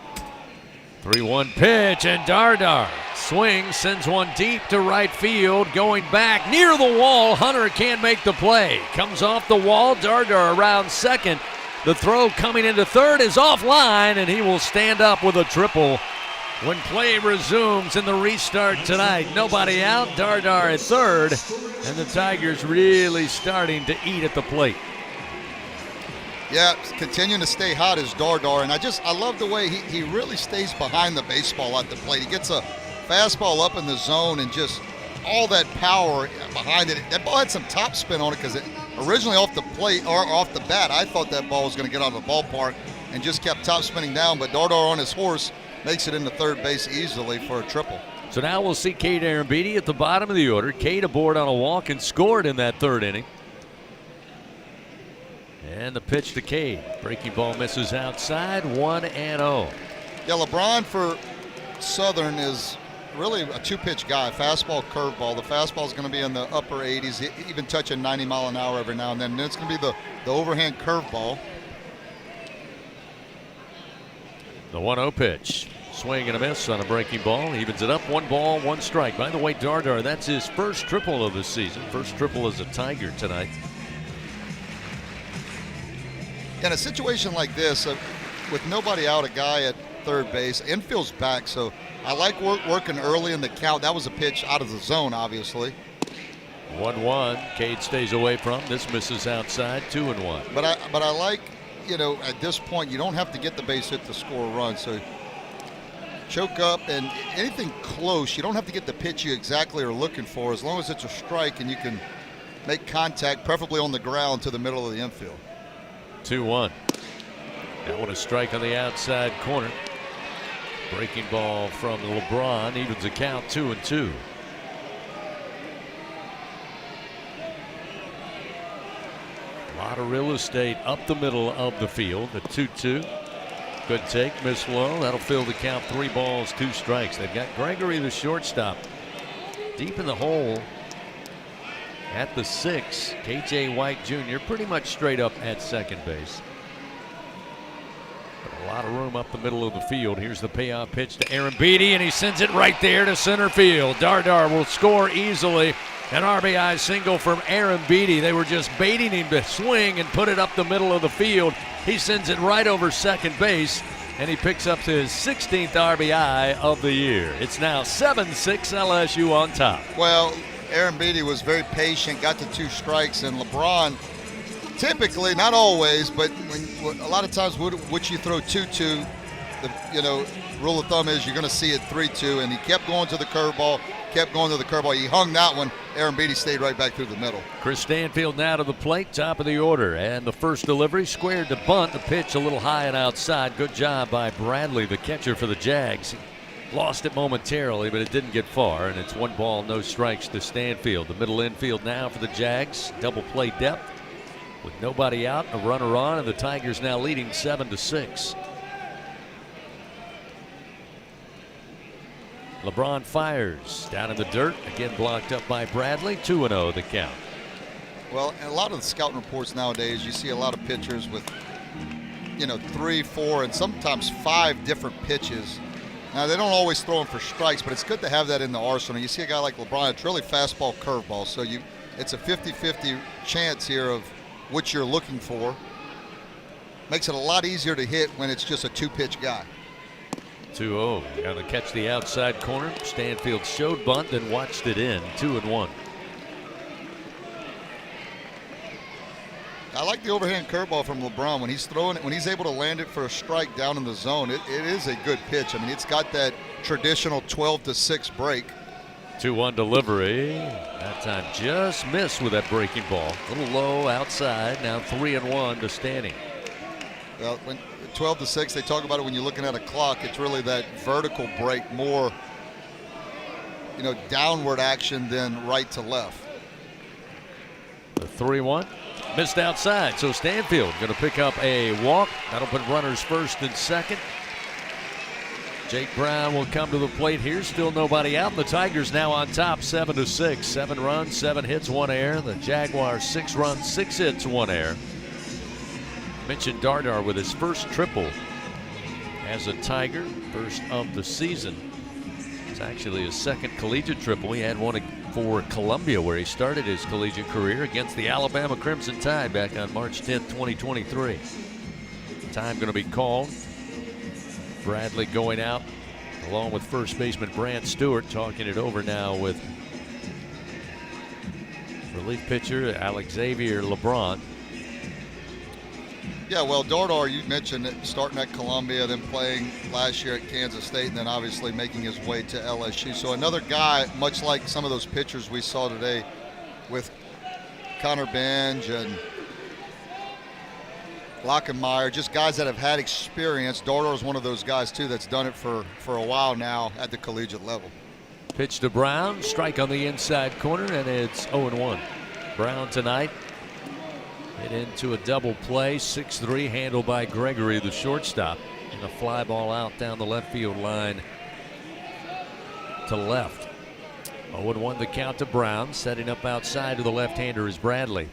3-1 pitch, and Dardar swings, sends one deep to right field, going back near the wall. Hunter can't make the play. Comes off the wall. Dardar around second. The throw coming into third is offline, and he will stand up with a triple when play resumes in the restart tonight. Nobody out. Dardar at third, and the Tigers really starting to eat at the plate. Yeah, continuing to stay hot is Dardar, and I love the way he really stays behind the baseball at the plate. He gets a fastball up in the zone and just all that power behind it. That ball had some top spin on it because originally off the plate or off the bat, I thought that ball was going to get out of the ballpark and just kept top spinning down, but Dardar on his horse makes it into third base easily for a triple. So now we'll see Cade Aaron Beatty at the bottom of the order. Cade aboard on a walk and scored in that third inning. And the pitch to Cade. Breaking ball misses outside, 1-0. Yeah, LeBron for Southern is really a two-pitch guy, fastball, curveball. The fastball is going to be in the upper 80s, even touching 90 mile an hour every now and then. And then it's going to be the overhand curveball. The 1-0 pitch. Swing and a miss on a breaking ball. Evens it up. 1 ball, 1 strike. By the way, Dardar, that's his first triple of the season. First triple as a Tiger tonight. In a situation like this, with nobody out, a guy at third base, infield's back, so I like working early in the count. That was a pitch out of the zone, obviously. 1-1. Cade stays away from. This misses outside. 2-1. But I like, at this point, you don't have to get the base hit to score a run. So choke up, and anything close, you don't have to get the pitch you exactly are looking for, as long as it's a strike and you can make contact, preferably on the ground, to the middle of the infield. 2-1. That one a strike on the outside corner. Breaking ball from LeBron evens the count. 2-2. A lot of real estate up the middle of the field. The 2-2. Good take, miss low. That'll fill the count. 3 balls, 2 strikes. They've got Gregory, the shortstop, deep in the hole at the 6. KJ White Jr. pretty much straight up at second base. A lot of room up the middle of the field. Here's the payoff pitch to Aaron Beatty, and he sends it right there to center field. Dardar will score easily. An RBI single from Aaron Beatty. They were just baiting him to swing and put it up the middle of the field. He sends it right over second base, and he picks up his 16th RBI of the year. It's now 7-6 LSU on top. Well, Aaron Beatty was very patient, got to 2 strikes, and LeBron, typically, not always, but a lot of times what you throw 2-2, the rule of thumb is you're going to see it 3-2, and he kept going to the curveball, He hung that one. Aaron Beatty stayed right back through the middle. Chris Stanfield now to the plate, top of the order, and the first delivery squared to bunt. The pitch a little high and outside. Good job by Bradley, the catcher for the Jags. He lost it momentarily, but it didn't get far, and it's 1 ball, no strikes to Stanfield. The middle infield now for the Jags. Double play depth with nobody out, a runner on, and the Tigers now leading 7-6. LeBron fires down in the dirt, again blocked up by Bradley. 2-0 the count. Well, a lot of the scouting reports nowadays, you see a lot of pitchers with 3, 4, and sometimes 5 different pitches. Now, they don't always throw them for strikes, but it's good to have that in the arsenal. You see a guy like LeBron, it's really fastball, curveball, so it's a 50-50 chance here of what you're looking for. Makes it a lot easier to hit when it's just a 2-pitch guy. 2-0. Going to catch the outside corner. Stanfield showed bunt, then watched it in. 2-1. I like the overhand curveball from LeBron. When he's throwing it, when he's able to land it for a strike down in the zone, it is a good pitch. I mean, it's got that traditional 12-6 break. 2-1 delivery. That time just missed with that breaking ball. A little low outside. Now 3-1 to Stanny. Well, when 12-6, they talk about it when you're looking at a clock. It's really that vertical break, more, downward action than right to left. The 3-1 missed outside, so Stanfield going to pick up a walk. That'll put runners first and second. Jake Brown will come to the plate here. Still nobody out. The Tigers now on top, 7-6. 7 runs, 7 hits, 1 error. The Jaguars 6 runs, 6 hits, 1 error. Mentioned Dardar with his first triple as a Tiger, first of the season. It's actually his second collegiate triple. He had one for Columbia where he started his collegiate career against the Alabama Crimson Tide back on March 10th, 2023. Time going to be called. Bradley going out along with first baseman Brant Stewart, talking it over now with relief pitcher Alex Xavier LeBron. Yeah, well, Dardar, you mentioned it, starting at Columbia, then playing last year at Kansas State, and then obviously making his way to LSU. So another guy, much like some of those pitchers we saw today with Connor Benj and Lockenmeyer, just guys that have had experience. Dardar is one of those guys, too, that's done it for a while now at the collegiate level. Pitch to Brown, strike on the inside corner, and it's 0-1. Brown tonight hit into a double play, 6-3, handled by Gregory, the shortstop, and a fly ball out down the left field line to left. 0-1 the count to Brown. Setting up outside to the left-hander is Bradley.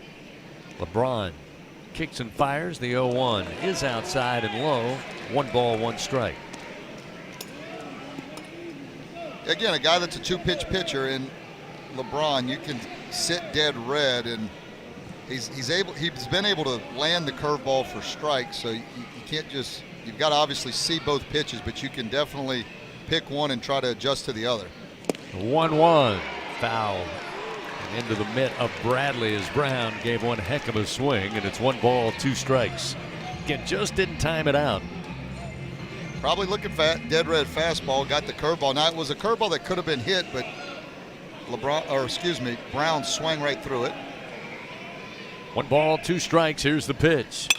LeBron kicks and fires. The 0-1 is outside and low. 1 ball, 1 strike. Again, a guy that's a 2-pitch pitcher, and LeBron, you can sit dead red, and he's been able to land the curveball for strikes. So you can't just, you've got to obviously see both pitches, but you can definitely pick one and try to adjust to the other. 1-1 foul and into the mitt of Bradley as Brown gave one heck of a swing, and it's 1 ball, 2 strikes. Again, just didn't time it out. Probably looking dead red fastball, got the curveball. Now it was a curveball that could have been hit, but Brown swung right through it. 1 ball, 2 strikes. Here's the pitch.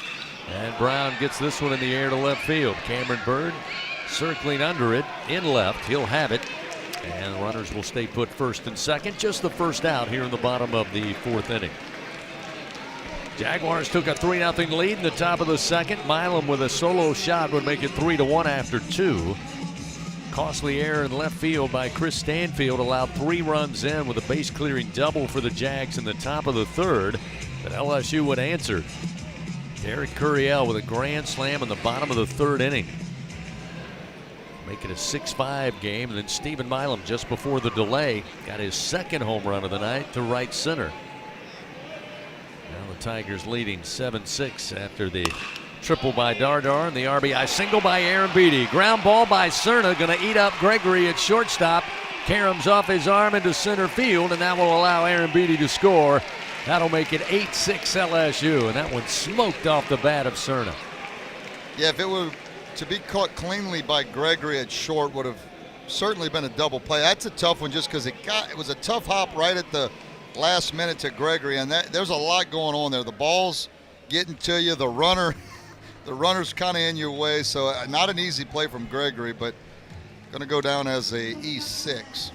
And Brown gets this one in the air to left field. Cameron Bird circling under it in left. He'll have it. And the runners will stay put first and second. Just the first out here in the bottom of the 4th inning. Jaguars took a 3-0 lead in the top of the second. Milam with a solo shot would make it 3-1 after 2. Costly error in left field by Chris Stanfield allowed 3 runs in with a base clearing double for the Jags in the top of the 3rd. But LSU would answer. Derek Curiel with a grand slam in the bottom of the 3rd inning. Make it a 6-5 game, and then Stephen Milam just before the delay got his 2nd home run of the night to right center. Now the Tigers leading 7-6 after the triple by Dardar and the RBI single by Aaron Beatty. Ground ball by Cerna, going to eat up Gregory at shortstop. Karams off his arm into center field, and that will allow Aaron Beatty to score. That'll make it 8-6 LSU, and that one smoked off the bat of Cerna. Yeah, if it were to be caught cleanly by Gregory at short, would have certainly been a double play. That's a tough one just because it was a tough hop right at the last minute to Gregory, and there's a lot going on there. The ball's getting to you, the runner's kind of in your way, so not an easy play from Gregory, but going to go down as a E6.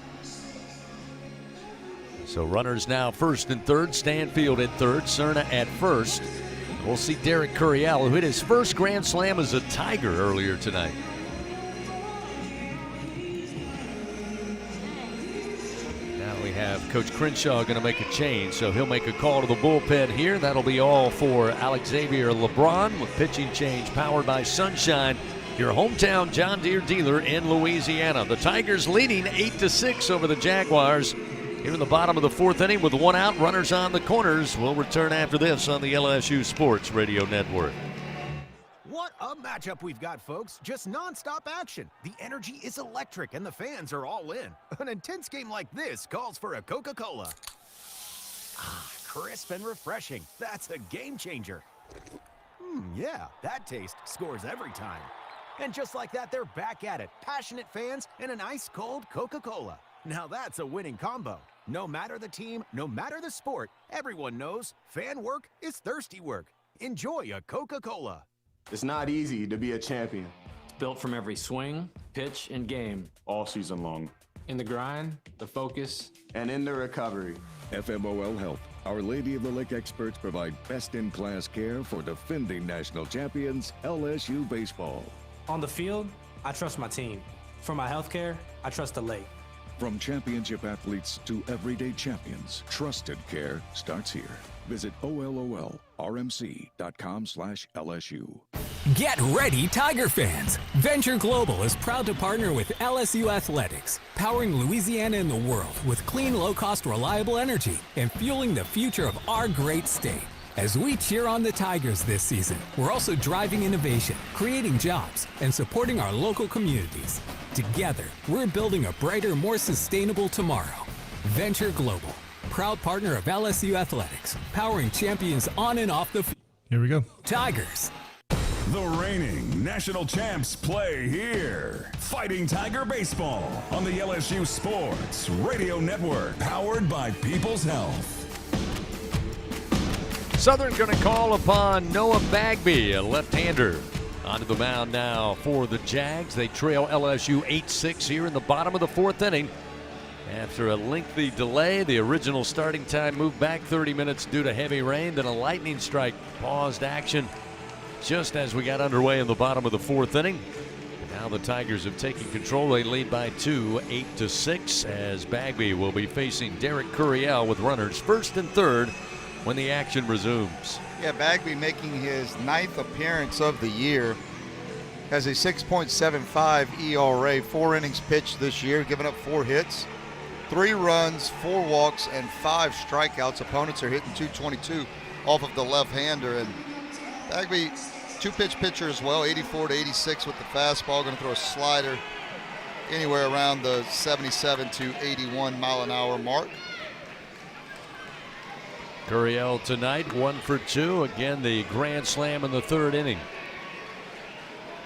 So runners now first and third. Stanfield at third, Cerna at first. We'll see Derek Curiel, who hit his first grand slam as a Tiger earlier tonight. Now we have Coach Crenshaw going to make a change, so he'll make a call to the bullpen here. That'll be all for Alex Xavier LeBron with pitching change powered by Sunshine, your hometown John Deere dealer in Louisiana. The Tigers leading 8-6 over the Jaguars. Here in the bottom of the 4th inning with 1 out, runners on the corners. We'll return after this on the LSU Sports Radio Network. What a matchup we've got, folks. Just nonstop action. The energy is electric and the fans are all in. An intense game like this calls for a Coca-Cola. Ah, crisp and refreshing. That's a game changer. Yeah, that taste scores every time. And just like that, they're back at it. Passionate fans and an ice-cold Coca-Cola. Now that's a winning combo. No matter the team, no matter the sport, everyone knows fan work is thirsty work. Enjoy a Coca-Cola. It's not easy to be a champion. It's built from every swing, pitch, and game. All season long. In the grind, the focus, and in the recovery. FMOL Health, Our Lady of the Lake experts provide best-in-class care for defending national champions, LSU Baseball. On the field, I trust my team. For my health care, I trust the lake. From championship athletes to everyday champions, trusted care starts here. Visit OLOLRMC.com/LSU. Get ready, Tiger fans! Venture Global is proud to partner with LSU Athletics, powering Louisiana and the world with clean, low-cost, reliable energy and fueling the future of our great state. As we cheer on the Tigers this season, we're also driving innovation, creating jobs, and supporting our local communities. Together, we're building a brighter, more sustainable tomorrow. Venture Global, proud partner of LSU Athletics, powering champions on and off the field. Here we go. Tigers. The reigning national champs play here. Fighting Tiger Baseball on the LSU Sports Radio Network, powered by People's Health. Southern going to call upon Noah Bagby, a left-hander. Onto the mound now for the Jags. They trail LSU 8-6 here in the bottom of the 4th inning. After a lengthy delay, the original starting time moved back 30 minutes due to heavy rain. Then a lightning strike paused action just as we got underway in the bottom of the 4th inning. And Now the Tigers have taken control. They lead by 2, 8-6, as Bagby will be facing Derek Curiel with runners first and third when the action resumes. Yeah, Bagby making his 9th appearance of the year. Has a 6.75 ERA, 4 innings pitched this year, giving up 4 hits, 3 runs, 4 walks, and 5 strikeouts. Opponents are hitting .222 off of the left-hander. And Bagby, 2-pitch pitcher as well, 84 to 86 with the fastball. Going to throw a slider anywhere around the 77 to 81 mile an hour mark. Curiel tonight 1 for 2. Again, the grand slam in the 3rd inning.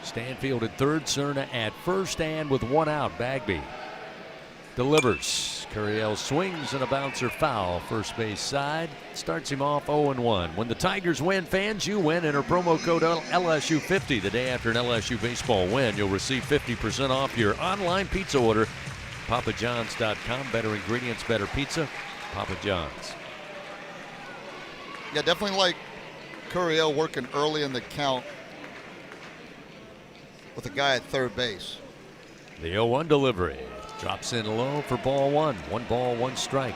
Stanfield at third, Cerna at first, and with 1 out, Bagby delivers. Curiel swings and a bouncer foul. First base side. Starts him off 0-1. When the Tigers win, fans, you win. Enter promo code LSU50 the day after an LSU baseball win. You'll receive 50% off your online pizza order. PapaJohns.com. Better ingredients, better pizza. Papa John's. Yeah, definitely like Curiel working early in the count with a guy at third base. The 0-1 delivery. Drops in low for ball 1. 1 ball, 1 strike.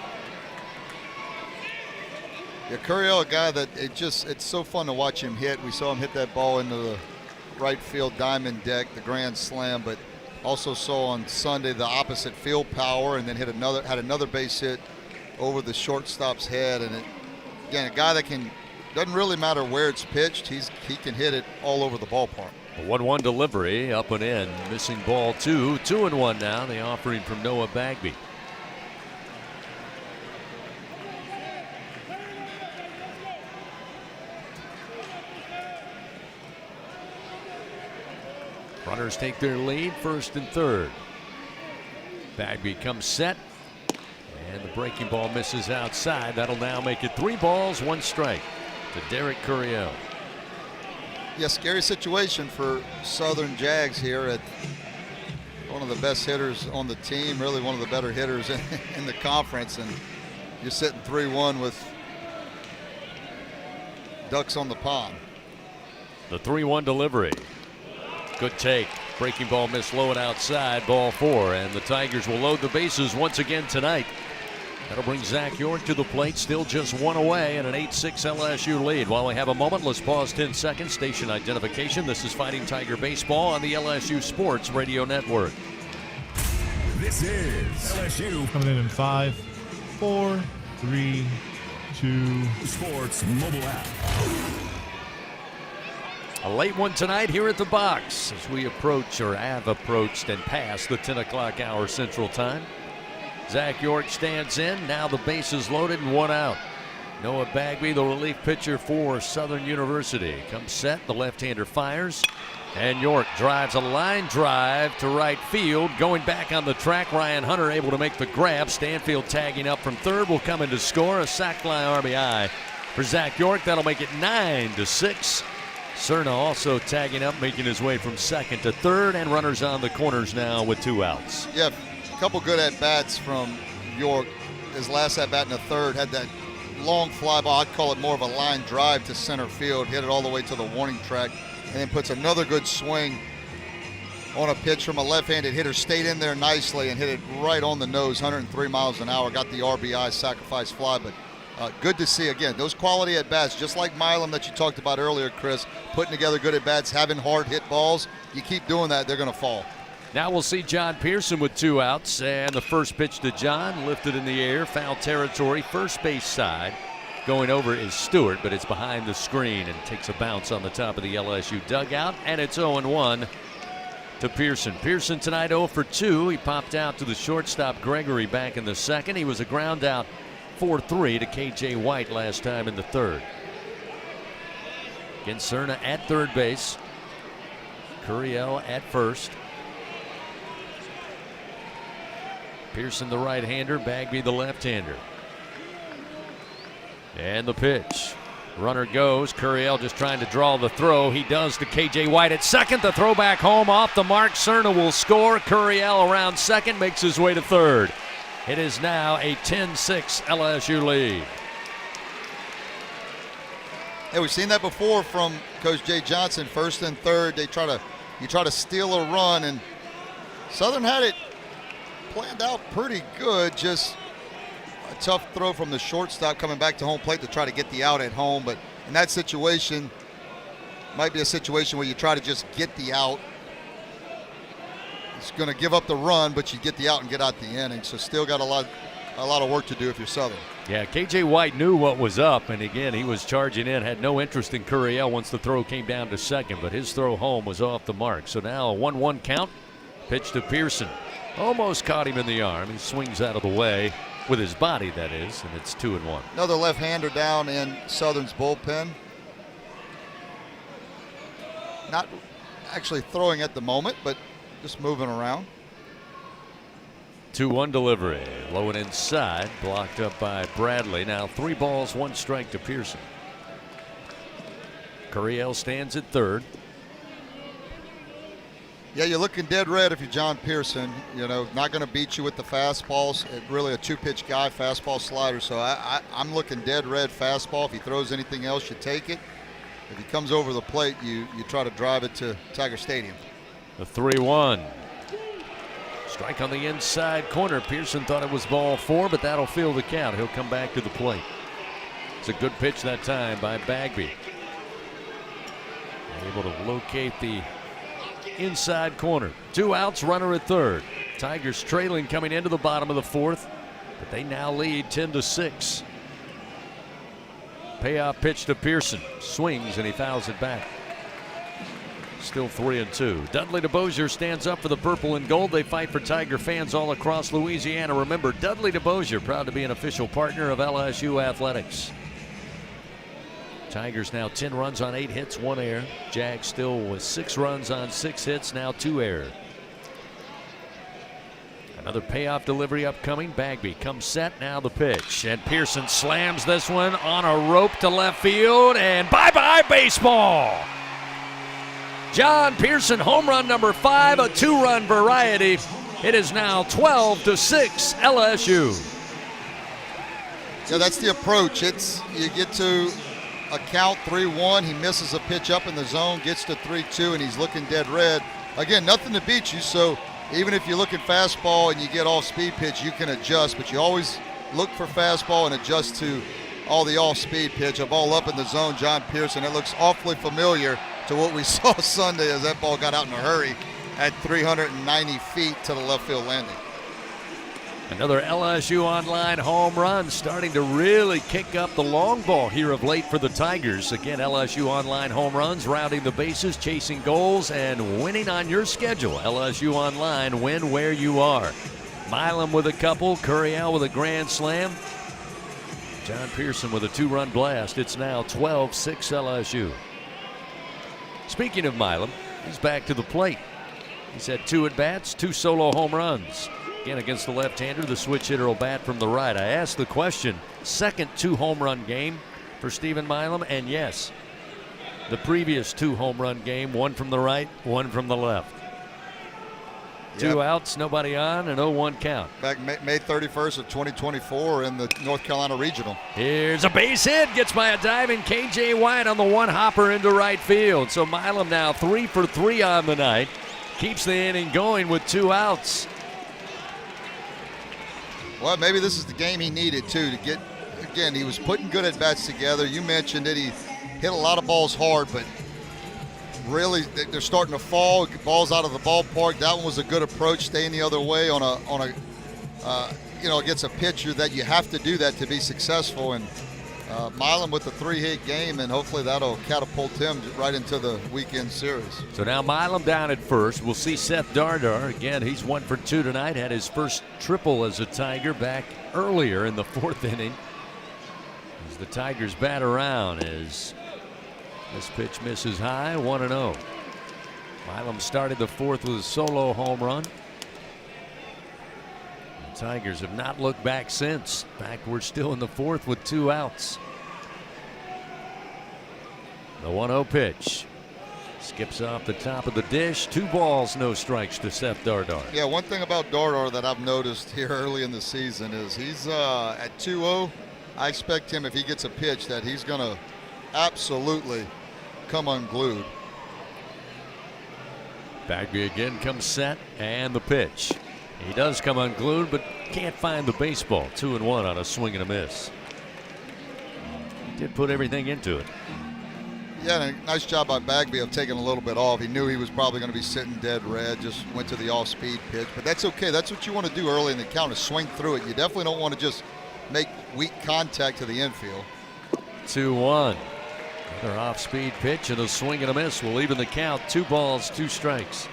Yeah, Curiel, a guy that it's so fun to watch him hit. We saw him hit that ball into the right field diamond deck, the grand slam, but also saw on Sunday the opposite field power, and then had another base hit over the shortstop's head. And again, a guy that doesn't really matter where it's pitched, he can hit it all over the ballpark. A 1-1 delivery, up and in, missing ball 2. 2-1 now, the offering from Noah Bagby. Runners take their lead, first and third. Bagby comes set, and the breaking ball misses outside. That'll now make it 3 balls, 1 strike to Derek Curiel. Yeah, scary situation for Southern Jags here at one of the best hitters on the team, really one of the better hitters in the conference, and you're sitting 3-1 with ducks on the pond. The 3-1 delivery. Good take. Breaking ball missed low and outside, ball 4, and the Tigers will load the bases once again tonight. That'll bring Zach York to the plate, still just 1 away, and an 8-6 LSU lead. While we have a moment, let's pause 10 seconds. Station identification. This is Fighting Tiger Baseball on the LSU Sports Radio Network. This is LSU. Coming in 5, 4, 3, 2. Sports mobile app. A late one tonight here at the box as we approach, or have approached and passed the 10 o'clock hour Central Time. Zach York stands in. Now the base is loaded and 1 out. Noah Bagby, the relief pitcher for Southern University, comes set. The left-hander fires, and York drives a line drive to right field. Going back on the track, Ryan Hunter able to make the grab. Stanfield tagging up from third will come in to score. A sac fly RBI for Zach York. That'll make it 9-6. Cerna also tagging up, making his way from second to third, and runners on the corners now with 2 outs. Yeah, a couple good at-bats from York. His last at-bat in the third had that long fly ball. I'd call it more of a line drive to center field, hit it all the way to the warning track, and then puts another good swing on a pitch from a left-handed hitter. Stayed in there nicely and hit it right on the nose, 103 miles an hour. Got the RBI sacrifice fly, but good to see, again, those quality at-bats, just like Milam that you talked about earlier, Chris, putting together good at-bats, having hard hit balls. You keep doing that, they're going to fall. Now we'll see John Pearson with 2 outs, and the first pitch to John, lifted in the air, foul territory, first base side. Going over is Stewart, but it's behind the screen and takes a bounce on the top of the LSU dugout, and it's 0-1 to Pearson. Pearson tonight 0 for 2. He popped out to the shortstop Gregory back in the second. He was a ground out 4-3 to KJ White last time in the third. Again, Cerna at third base. Curiel at first. Pearson the right-hander, Bagby the left-hander. And the pitch. Runner goes. Curiel just trying to draw the throw. He does to KJ White at second. The throw back home off the mark. Cerna will score. Curiel around second, makes his way to third. It is now a 10-6 LSU lead. Hey, we've seen that before from Coach Jay Johnson. First and third, they try to you try to steal a run, and Southern had it planned out pretty good. Just a tough throw from the shortstop coming back to home plate to try to get the out at home. But in that situation, might be a situation where you try to just get the out. It's going to give up the run, but you get the out and get out the inning. So still got a lot of work to do if you're Southern. Yeah, K.J. White knew what was up, and again, he was charging in, had no interest in Curiel once the throw came down to second, but his throw home was off the mark. So now a 1-1 count, pitch to Pearson. Almost caught him in the arm. He swings out of the way with his body, that is, and it's 2-1. Another left-hander down in Southern's bullpen. Not actually throwing at the moment, but just moving around. 2-1 delivery. Low and inside. Blocked up by Bradley. Now 3 balls, 1 strike to Pearson. Curiel stands at third. Yeah, you're looking dead red if you're John Pearson. You know, not going to beat you with the fastballs. Really a 2-pitch guy, fastball slider. So I'm looking dead red fastball. If he throws anything else, you take it. If he comes over the plate, you try to drive it to Tiger Stadium. The 3-1. Strike on the inside corner. Pearson thought it was ball 4, but that'll fill the count. He'll come back to the plate. It's a good pitch that time by Bagby. Able to locate the inside corner. 2 outs, runner at third. Tigers trailing coming into the bottom of the 4th, but they now lead 10-6. Payoff pitch to Pearson. Swings and he fouls it back. Still 3-2. Dudley DeBosier stands up for the purple and gold. They fight for Tiger fans all across Louisiana. Remember, Dudley DeBosier, proud to be an official partner of LSU Athletics. Tigers now 10 runs on 8 hits, 1 error. Jags still with 6 runs on 6 hits, now 2 errors. Another payoff delivery upcoming. Bagby comes set, now the pitch. And Pearson slams this one on a rope to left field, and bye-bye baseball. John Pearson, home run number 5, a 2-run variety. It is now 12-6 LSU. Yeah, that's the approach. You get to a count 3-1. He misses a pitch up in the zone, gets to 3-2, and he's looking dead red. Again, nothing to beat you, so even if you're looking fastball and you get off-speed pitch, you can adjust, but you always look for fastball and adjust to all the off-speed pitch. A ball up in the zone, John Pearson. It looks awfully familiar to what we saw Sunday as that ball got out in a hurry at 390 feet to the left field landing. Another LSU Online home run, starting to really kick up the long ball here of late for the Tigers. Again, LSU Online home runs, rounding the bases, chasing goals, and winning on your schedule. LSU Online, win where you are. Milam with a couple, Curiel with a grand slam. John Pearson with a 2-run blast. It's now 12-6 LSU. Speaking of Milam, he's back to the plate. He's had 2 at-bats, 2 solo home runs. Again, against the left-hander, the switch hitter will bat from the right. I asked the question, second 2-home-run game for Stephen Milam, and yes, the previous 2-home-run game, 1 from the right, 1 from the left. Yep. 2 outs, nobody on, an 0-1 count. Back May 31st of 2024 in the North Carolina Regional. Here's a base hit, gets by a diving K.J. White on the 1-hopper into right field. So Milam now 3 for 3 on the night, keeps the inning going with 2 outs. Well, maybe this is the game he needed, too, to get, again, he was putting good at-bats together. You mentioned it. He hit a lot of balls hard, but really they're starting to fall. Balls out of the ballpark. That one was a good approach, staying the other way on a against a pitcher that you have to do that to be successful. And Milam with the 3-hit game, and hopefully that'll catapult him right into the weekend series. So now Milam down at first. We'll see Seth Dardar. Again, he's 1 for 2 tonight. Had his first triple as a Tiger back earlier in the 4th inning. As the Tigers bat around as this pitch misses high, 1-0. Milam started the 4th with a solo home run. The Tigers have not looked back since. In fact, we're still in the 4th with 2 outs. The 1-0 pitch. Skips off the top of the dish. 2 balls, no strikes to Seth Dardar. Yeah, one thing about Dardar that I've noticed here early in the season is he's at 2-0. I expect him, if he gets a pitch, that he's going to absolutely come unglued. Bagby again comes set, and the pitch. He does come unglued, but can't find the baseball. 2-1 on a swing and a miss. He did put everything into it. Yeah, and a nice job by Bagby of taking a little bit off. He knew he was probably going to be sitting dead red, just went to the off-speed pitch. But that's okay. That's what you want to do early in the count, is swing through it. You definitely don't want to just make weak contact to the infield. 2-1. Another off-speed pitch and a swing and a miss will even the count. 2 balls, 2 strikes.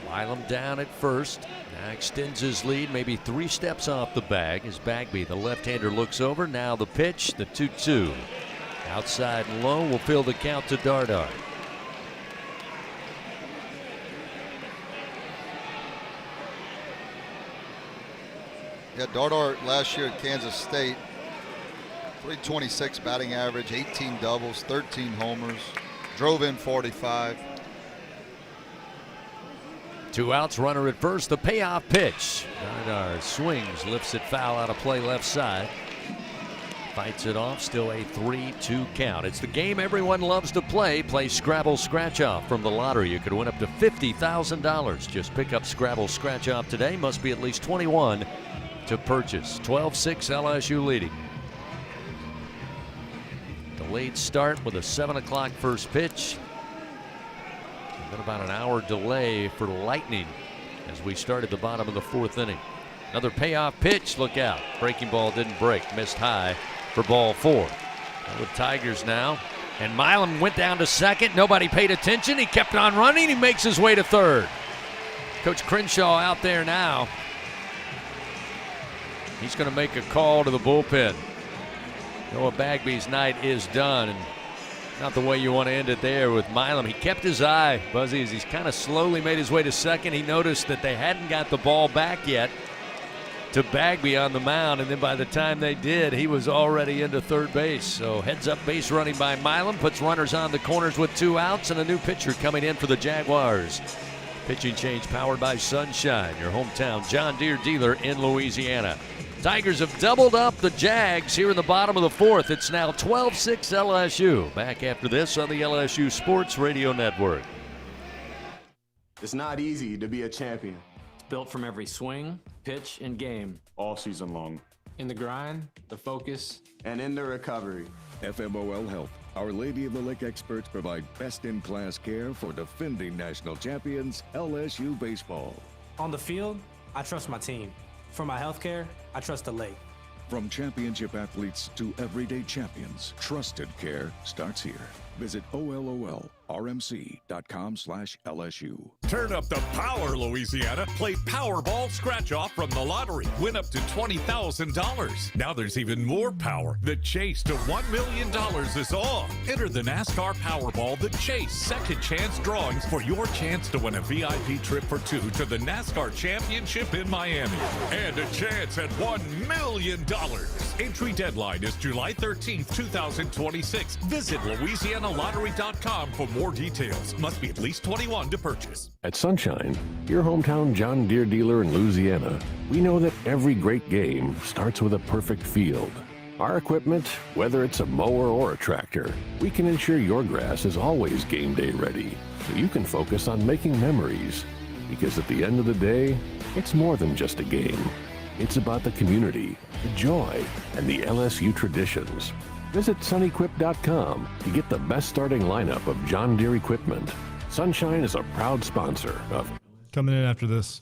Milam down at first. Now extends his lead, maybe 3 steps off the bag as Bagby, the left-hander, looks over. Now the pitch, the 2-2. Outside and low will fill the count to Dardar. Yeah, Dardar last year at Kansas State, .326 batting average, 18 doubles, 13 homers, drove in 45. 2 outs, runner at first, the payoff pitch. Dardar swings, lifts it foul out of play left side. Fights it off, still a 3-2 count. It's the game everyone loves to play. Play Scrabble Scratch Off from the lottery. You could win up to $50,000. Just pick up Scrabble Scratch Off today. Must be at least 21 to purchase. 12-6 LSU leading. Delayed start with a 7 o'clock first pitch. Then about an hour delay for Lightning as we started the bottom of the 4th inning. Another payoff pitch. Look out. Breaking ball didn't break. Missed high for ball 4. With Tigers now. And Milam went down to second. Nobody paid attention. He kept on running. He makes his way to third. Coach Crenshaw out there now. He's going to make a call to the bullpen. Noah Bagby's night is done. And not the way you want to end it there with Milam. He kept his eye, Buzzy, as he's kind of slowly made his way to second. He noticed that they hadn't got the ball back yet to Bagby on the mound, and then by the time they did, he was already into third base. So heads up base running by Milam, puts runners on the corners with 2 outs, and a new pitcher coming in for the Jaguars. Pitching change powered by Sunshine, your hometown John Deere dealer in Louisiana. Tigers have doubled up the Jags here in the bottom of the 4th. It's now 12-6 LSU. Back after this on the LSU Sports Radio Network. It's not easy to be a champion. Built from every swing, pitch, and game. All season long. In the grind, the focus, and in the recovery. FMOL Health, Our Lady of the Lake experts provide best-in-class care for defending national champions LSU Baseball. On the field, I trust my team. For my health care, I trust the lake. From championship athletes to everyday champions, trusted care starts here. Visit OLOLRMC.com/LSU. Turn up the power, Louisiana. Play Powerball Scratch Off from the lottery. Win up to $20,000. Now there's even more power. The chase to $1 million is on. Enter the NASCAR Powerball The Chase second chance drawings for your chance to win a VIP trip for 2 to the NASCAR Championship in Miami. And a chance at $1 million. Entry deadline is July 13th, 2026. Visit LouisianaLottery.com for more details. Must be at least 21 to purchase. At Sunshine, your hometown John Deere dealer in Louisiana, we know that every great game starts with a perfect field. Our equipment, whether it's a mower or a tractor, we can ensure your grass is always game day ready, so you can focus on making memories. Because at the end of the day, it's more than just a game. It's about the community, the joy, and the LSU traditions. Visit sunequip.com to get the best starting lineup of John Deere equipment. Sunshine is a proud sponsor of... Coming in after this.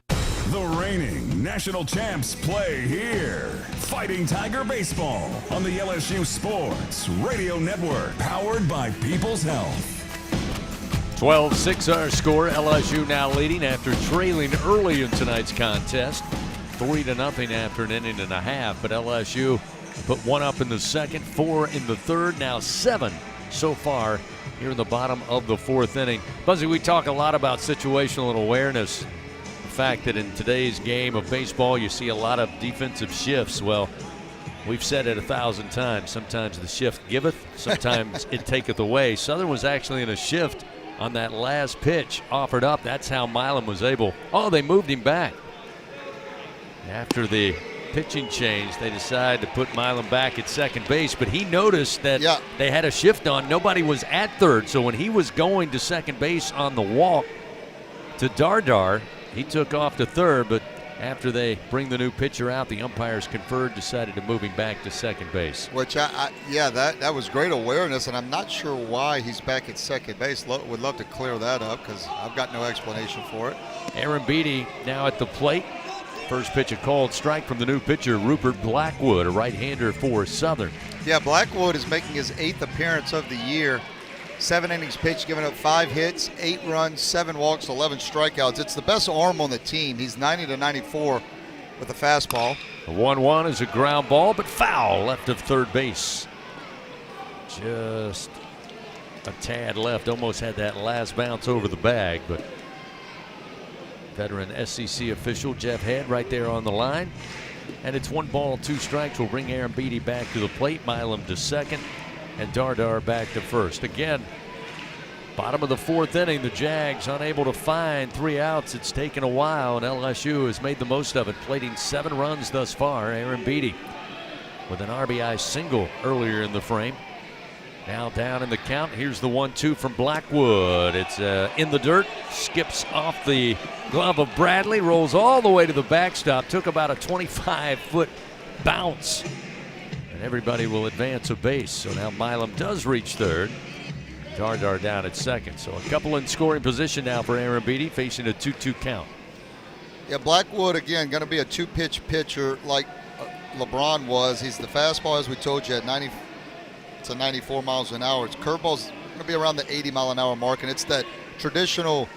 The reigning national champs play here. Fighting Tiger Baseball on the LSU Sports Radio Network, powered by People's Health. 12-6 our score. LSU now leading after trailing early in tonight's contest. 3-0 after an inning and a half, but LSU put 1 up in the second, 4 in the third, now 7 so far here in the bottom of the 4th inning. Buzzy, we talk a lot about situational awareness. The fact that in today's game of baseball you see a lot of defensive shifts. Well, we've said it 1,000 times. Sometimes the shift giveth, sometimes it taketh away. Southern was actually in a shift on that last pitch offered up. That's how Milam was able. Oh, they moved him back. After the pitching change, they decide to put Milam back at second base, but he noticed that they had a shift on. Nobody was at third, so when he was going to second base on the walk to Dardar, he took off to third, but after they bring the new pitcher out, the umpires conferred, decided to move him back to second base. Which, that was great awareness, and I'm not sure why he's back at second base. Would love to clear that up because I've got no explanation for it. Aaron Beatty now at the plate. First pitch a called strike from the new pitcher, Rupert Blackwood, a right-hander for Southern. Yeah, Blackwood is making his 8th appearance of the year. 7 innings pitched, giving up 5 hits, 8 runs, 7 walks, 11 strikeouts. It's the best arm on the team. He's 90-94 with a fastball. The 1-1 is a ground ball, but foul left of third base. Just a tad left. Almost had that last bounce over the bag, but veteran SEC official Jeff Head right there on the line. And it's 1 ball, 2 strikes. Will bring Aaron Beatty back to the plate. Milam to second. And Dardar back to first. Again, bottom of the 4th inning, the Jags unable to find 3 outs. It's taken a while, and LSU has made the most of it, plating 7 runs thus far. Aaron Beatty with an RBI single earlier in the frame. Now down in the count. Here's the 1-2 from Blackwood. It's in the dirt, skips off the glove of Bradley, rolls all the way to the backstop. Took about a 25-foot bounce. Everybody will advance a base. So now Milam does reach third. Dardar down at second. So a couple in scoring position now for Aaron Beatty, facing a 2-2 count. Yeah, Blackwood, again, going to be a 2-pitch pitcher like LeBron was. He's the fastball, as we told you, at 94 miles an hour. Its curveball's going to be around the 80-mile-an-hour mark, and it's that traditional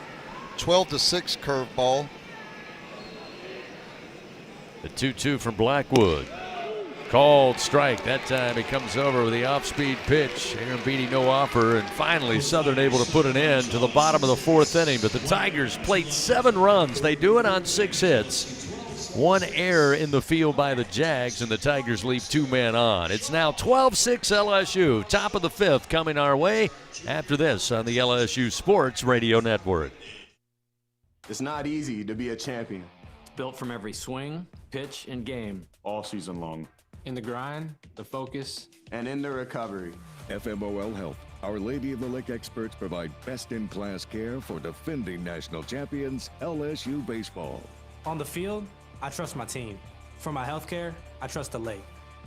12-6 curveball. The 2-2 from Blackwood. Called strike. That time he comes over with the off-speed pitch. Aaron Beatty no offer, and finally Southern able to put an end to the bottom of the 4th inning. But the Tigers plate 7 runs. They do it on 6 hits. 1 error in the field by the Jags, and the Tigers leave 2 men on. It's now 12-6 LSU. Top of the 5th coming our way after this on the LSU Sports Radio Network. It's not easy to be a champion. Built from every swing, pitch, and game. All season long. In the grind, the focus, and in the recovery. FMOL Health, Our Lady of the Lake experts provide best-in-class care for defending national champions LSU Baseball. On the field, I trust my team. For my health care, I trust the lake.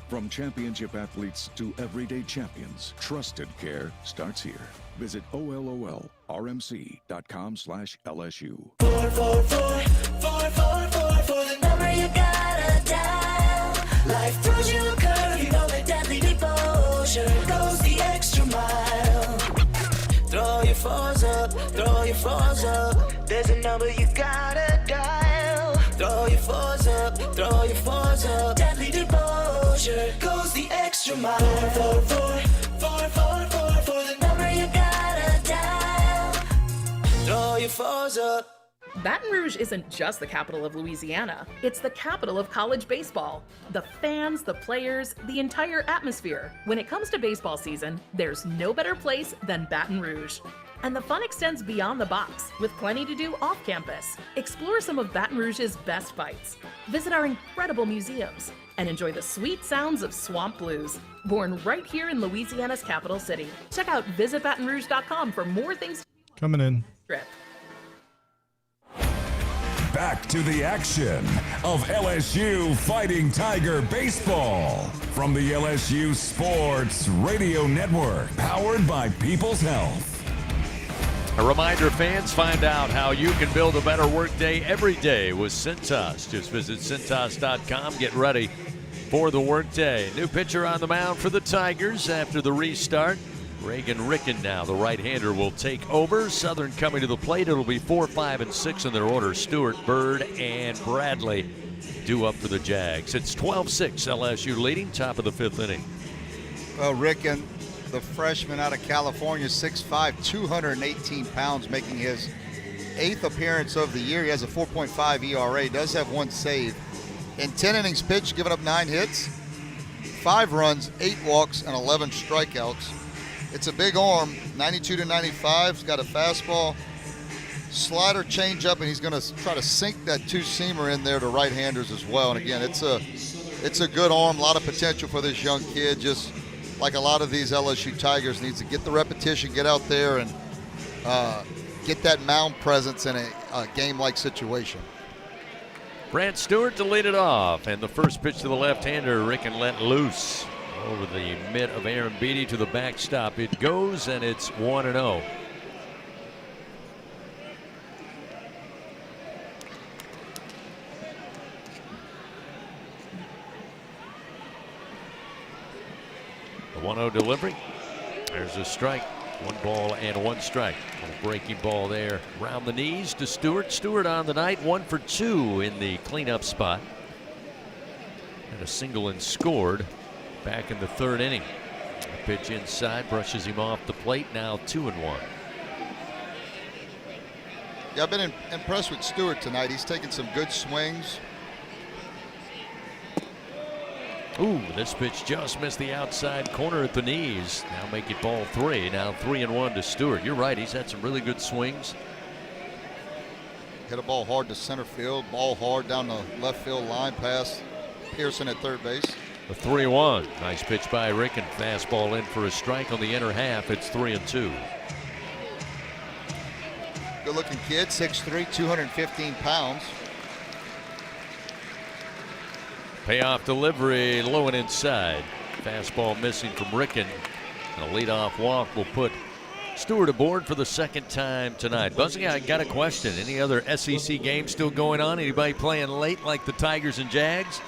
From championship athletes to everyday champions, trusted care starts here. Visit OLOLRMC.com/LSU. 444 for the number you gotta dial. Life throws you a curve, you know that deadly devotion goes the extra mile. Throw your fours up, throw your fours up. There's a number you gotta dial. Throw your fours up, throw your fours up. Deadly devotion goes the extra mile. 444 for the number you gotta dial. Throw your fours up. Baton Rouge isn't just the capital of Louisiana, it's the capital of college baseball. The fans, the players, the entire atmosphere. When it comes to baseball season, there's no better place than Baton Rouge. And the fun extends beyond the box, with plenty to do off campus. Explore some of Baton Rouge's best fights, visit our incredible museums, and enjoy the sweet sounds of swamp blues. Born right here in Louisiana's capital city. Check out visitbatonrouge.com for more things. Coming in. Trip. Back to the action of LSU Fighting Tiger Baseball from the LSU Sports Radio Network, powered by People's Health. A reminder, fans, find out how you can build a better workday every day with Cintas. Just visit Cintas.com. Get ready for the workday. New pitcher on the mound for the Tigers after the restart. Reagan Ricken now, the right-hander, will take over. Southern coming to the plate. It'll be 4, 5, and 6 in their order. Stewart, Bird, and Bradley due up for the Jags. It's 12-6, LSU leading, top of the 5th inning. Well, Ricken, the freshman out of California, 6'5", 218 pounds, making his 8th appearance of the year. He has a 4.5 ERA, does have 1 save. In 10 innings pitched, giving up 9 hits, 5 runs, 8 walks, and 11 strikeouts. It's a big arm, 92-95. He's got a fastball, slider, changeup, and he's going to try to sink that 2-seamer in there to right-handers as well. And again, it's a it's a good arm, a lot of potential for this young kid. Just like a lot of these LSU Tigers, needs to get the repetition, get out there and get that mound presence in a game-like situation. Brant Stewart to lead it off, and the first pitch to the left-hander, Ricken let loose over the mitt of Aaron Beatty to the backstop. It goes, and it's 1-0. The 1-0 delivery. There's a strike. 1 ball and 1 strike. A breaking ball there around the knees to Stewart. Stewart on the night, 1 for 2 in the cleanup spot. And a single and scored back in the 3rd inning. A pitch inside brushes him off the plate. Now 2-1. Yeah, I've been impressed with Stewart tonight. He's taken some good swings. Ooh, this pitch just missed the outside corner at the knees. Now make it ball 3. Now 3-1 to Stewart. You're right, he's had some really good swings. Hit a ball hard to center field, ball hard down the left field line past Pearson at third base. A 3-1. Nice pitch by Ricken. Fastball in for a strike on the inner half. It's 3-2. Good looking kid, 6'3", 215 pounds. Payoff delivery low and inside. Fastball missing from Ricken. A leadoff walk will put Stewart aboard for the 2nd time tonight. Buzzy, I got a question. Any other SEC games still going on? Anybody playing late like the Tigers and Jags?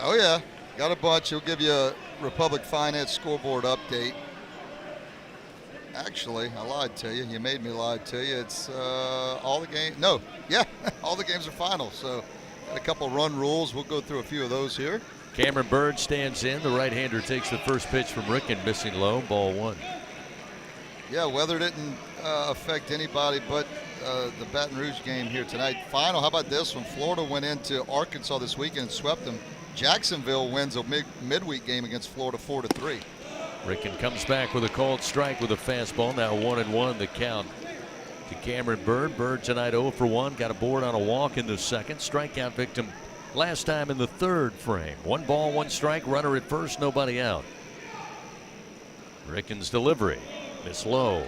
Oh, yeah. Got a bunch. He'll give you a Republic Finance scoreboard update. Actually, I lied to you. You made me lie to you. It's all the games. No, yeah, all the games are final. So got a couple run rules. We'll go through a few of those here. Cameron Bird stands in. The right-hander takes the first pitch from Ricken, missing low, ball 1. Yeah, weather didn't affect anybody but the Baton Rouge game here tonight. Final, how about this one? Florida went into Arkansas this weekend and swept them. Jacksonville wins a midweek game against Florida 4-3. Ricken comes back with a called strike with a fastball. Now 1-1 the count to Cameron Bird. Bird tonight 0 for 1. Got a board on a walk in the 2nd. Strikeout victim last time in the 3rd frame. 1 ball, 1 strike. Runner at first, nobody out. Ricken's delivery. Miss low.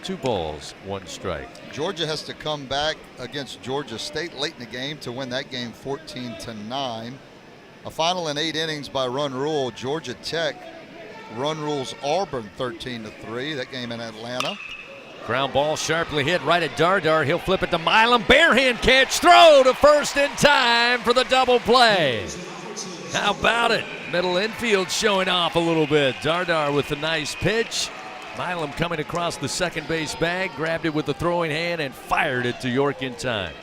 2 balls, 1 strike. Georgia has to come back against Georgia State late in the game to win that game 14-9. A final in 8 innings by run rule. Georgia Tech run rules Auburn 13-3. That game in Atlanta. Ground ball sharply hit right at Dardar. He'll flip it to Milam. Barehand catch. Throw to first in time for the double play. How about it? Middle infield showing off a little bit. Dardar with the nice pitch. Milam coming across the second base bag. Grabbed it with the throwing hand and fired it to York in time.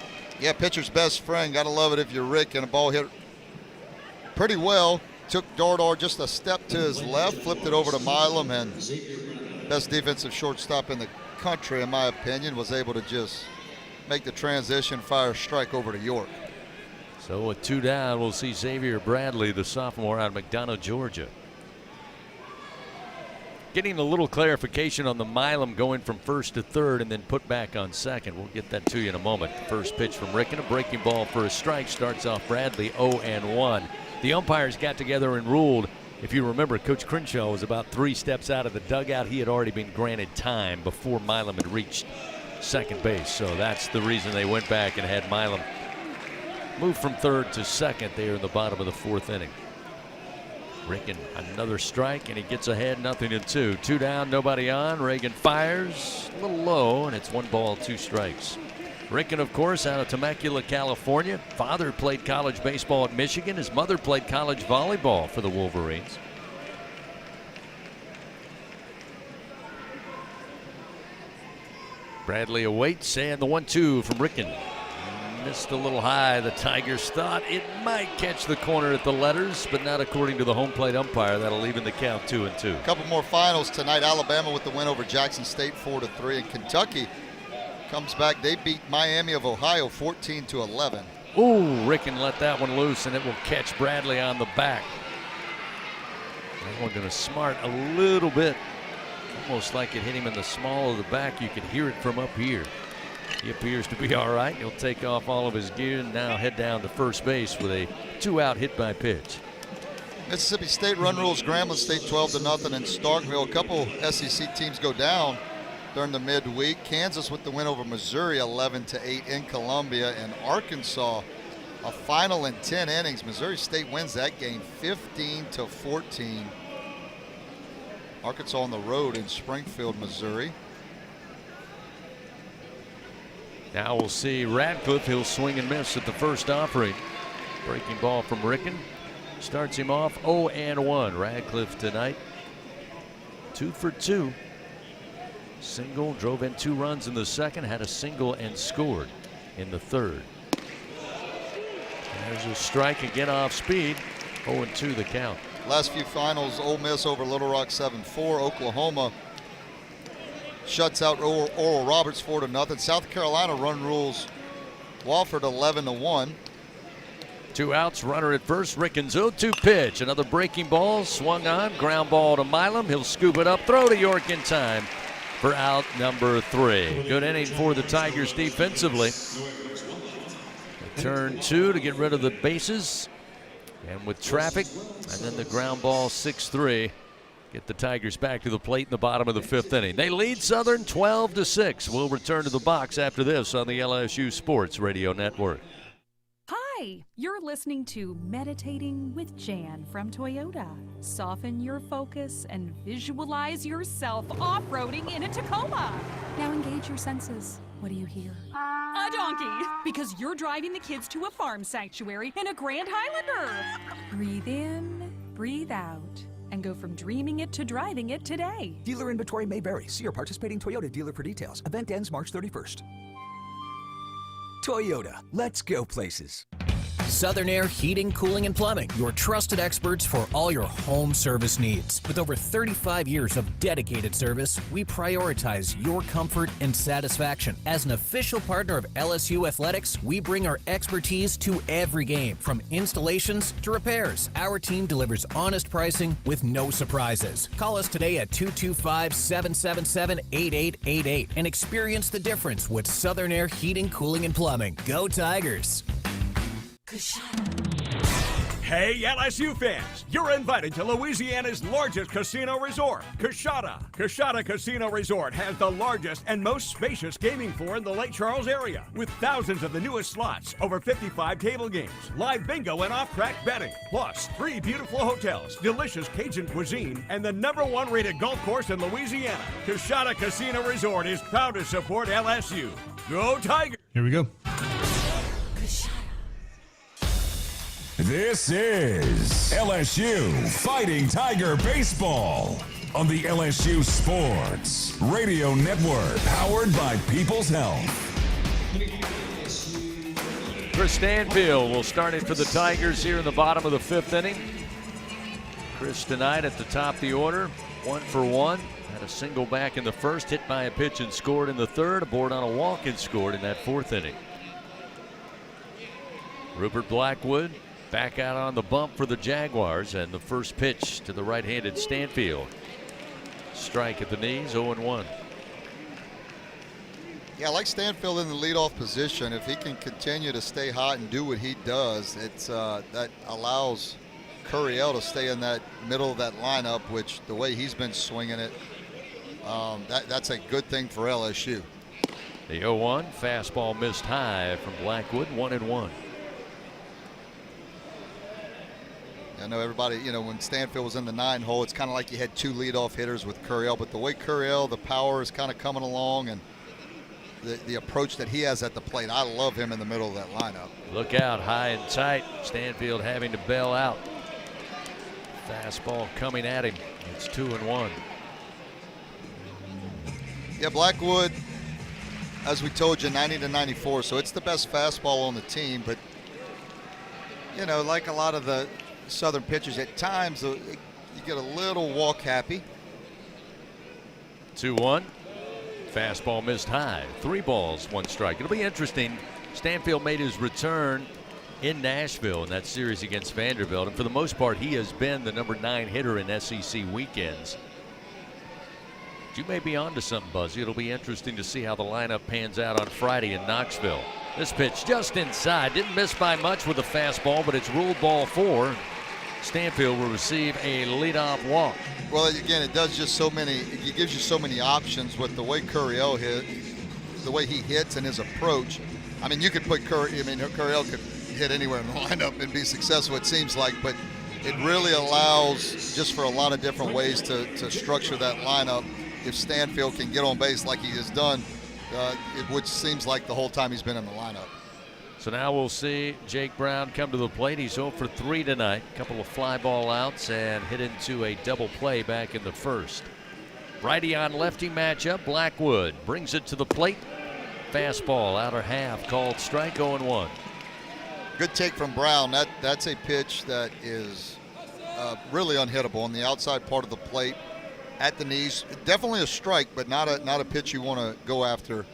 Yeah, pitcher's best friend. Got to love it if you're Rick. And a ball hit pretty well. Took Dardar just a step to his left. Flipped it over to Milam. And best defensive shortstop in the country, in my opinion, was able to just make the transition, fire a strike over to York. So with 2 down, we'll see Xavier Bradley, the sophomore out of McDonough, Georgia. Getting a little clarification on the Milam going from first to third and then put back on second. We'll get that to you in a moment. First pitch from Ricken, a breaking ball for a strike, starts off Bradley 0-1. The umpires got together and ruled. If you remember, Coach Crenshaw was about 3 steps out of the dugout. He had already been granted time before Milam had reached second base. So that's the reason they went back and had Milam move from third to second there in the bottom of the 4th inning. Ricken, another strike, and he gets ahead, 0-2. 2 down, nobody on. Reagan fires a little low, and it's 1 ball, 2 strikes. Ricken, of course, out of Temecula, California. Father played college baseball at Michigan. His mother played college volleyball for the Wolverines. Bradley awaits, and the 1-2 from Ricken. Missed a little high. The Tigers thought it might catch the corner at the letters, but not according to the home plate umpire. That'll even the count 2-2. A couple more finals tonight. Alabama with the win over Jackson State 4-3, and Kentucky comes back. They beat Miami of Ohio 14-11. Ooh, Ricken let that one loose, and it will catch Bradley on the back. That one going to smart a little bit, almost like it hit him in the small of the back. You could hear it from up here. He appears to be all right. He'll take off all of his gear and now head down to first base with a 2-out hit by pitch. Mississippi State run rules Grambling State 12-0 in Starkville. A couple SEC teams go down during the midweek. Kansas with the win over Missouri 11-8 in Columbia, and Arkansas a final in 10 innings. Missouri State wins that game 15-14. Arkansas on the road in Springfield, Missouri. Now we'll see Radcliffe. He'll swing and miss at the first offering. Breaking ball from Ricken. Starts him off 0-1. Radcliffe tonight 2 for 2. Single, drove in 2 runs in the second, had a single and scored in the third. There's a strike again off speed. 0-2 the count. Last few finals, Ole Miss over Little Rock 7-4. Oklahoma shuts out Oral Roberts 4-0. South Carolina run rules Wofford 11-1. 2 outs, runner at first. Ricken's 0-2 pitch. Another breaking ball, swung on, ground ball to Milam. He'll scoop it up, throw to York in time for out number 3. Good inning for the Tigers defensively. Turn 2 to get rid of the bases. And with traffic, and then the ground ball 6-3. Get the Tigers back to the plate in the bottom of the 5th inning. They lead Southern 12-6. We'll return to the box after this on the LSU Sports Radio Network. Hi, you're listening to Meditating with Jan from Toyota. Soften your focus and visualize yourself off-roading in a Tacoma. Now engage your senses. What do you hear? A donkey, because you're driving the kids to a farm sanctuary in a Grand Highlander. Breathe in, breathe out, and go from dreaming it to driving it today. Dealer inventory may vary. See your participating Toyota dealer for details. Event ends March 31st. Toyota, let's go places. Southern Air Heating, Cooling, and Plumbing, your trusted experts for all your home service needs. With over 35 years of dedicated service, we prioritize your comfort and satisfaction. As an official partner of LSU Athletics, we bring our expertise to every game, from installations to repairs. Our team delivers honest pricing with no surprises. Call us today at 225-777-8888 and experience the difference with Southern Air Heating, Cooling, and Plumbing. Go Tigers! Hey, LSU fans, you're invited to Louisiana's largest casino resort, Coshada. Coshada Casino Resort has the largest and most spacious gaming floor in the Lake Charles area, with thousands of the newest slots, over 55 table games, live bingo and off-track betting, plus 3 beautiful hotels, delicious Cajun cuisine, and the #1 rated golf course in Louisiana. Coshada Casino Resort is proud to support LSU. Go Tigers! Here we go. This is LSU Fighting Tiger Baseball on the LSU Sports Radio Network, powered by People's Health. Chris Stanfield will start it for the Tigers here in the bottom of the 5th inning. Chris tonight at the top of the order, 1 for 1. Had a single back in the first, hit by a pitch and scored in the third, aboard on a walk and scored in that 4th inning. Rupert Blackwood back out on the bump for the Jaguars, and the first pitch to the right-handed Stanfield. Strike at the knees, 0-1. Yeah, I like Stanfield in the leadoff position. If he can continue to stay hot and do what he does, it's that allows Curriell to stay in that middle of that lineup, which the way he's been swinging it, that's a good thing for LSU. The 0-1 fastball missed high from Blackwood, 1-1. I know everybody, when Stanfield was in the 9 hole, it's kind of like you had 2 leadoff hitters with Curriell, but the way Curriell, the power is kind of coming along, and the approach that he has at the plate, I love him in the middle of that lineup. Look out, high and tight. Stanfield having to bail out. Fastball coming at him. It's 2-1. Yeah, Blackwood, as we told you, 90-94, so it's the best fastball on the team, but, like a lot of the Southern pitchers, at times you get a little walk happy. 2-1. Fastball missed high. 3 balls, 1 strike. It'll be interesting. Stanfield made his return in Nashville in that series against Vanderbilt, and for the most part, he has been the #9 hitter in SEC weekends. You may be onto something, Buzzy. It'll be interesting to see how the lineup pans out on Friday in Knoxville. This pitch just inside. Didn't miss by much with the fastball, but it's ruled ball 4. Stanfield will receive a leadoff walk. Well, again, it gives you so many options with the way Curiel hit, the way he hits and his approach. I mean, you could put Curiel could hit anywhere in the lineup and be successful, it seems like, but it really allows just for a lot of different ways to structure that lineup. If Stanfield can get on base like he has done, which seems like the whole time he's been in the lineup. So now we'll see Jake Brown come to the plate. He's 0 for 3 tonight. A couple of fly ball outs and hit into a double play back in the first. Righty on lefty matchup. Blackwood brings it to the plate. Fastball, outer half, called strike, 0-1. Good take from Brown. That's a pitch that is really unhittable on the outside part of the plate at the knees. Definitely a strike, but not a pitch you want to go after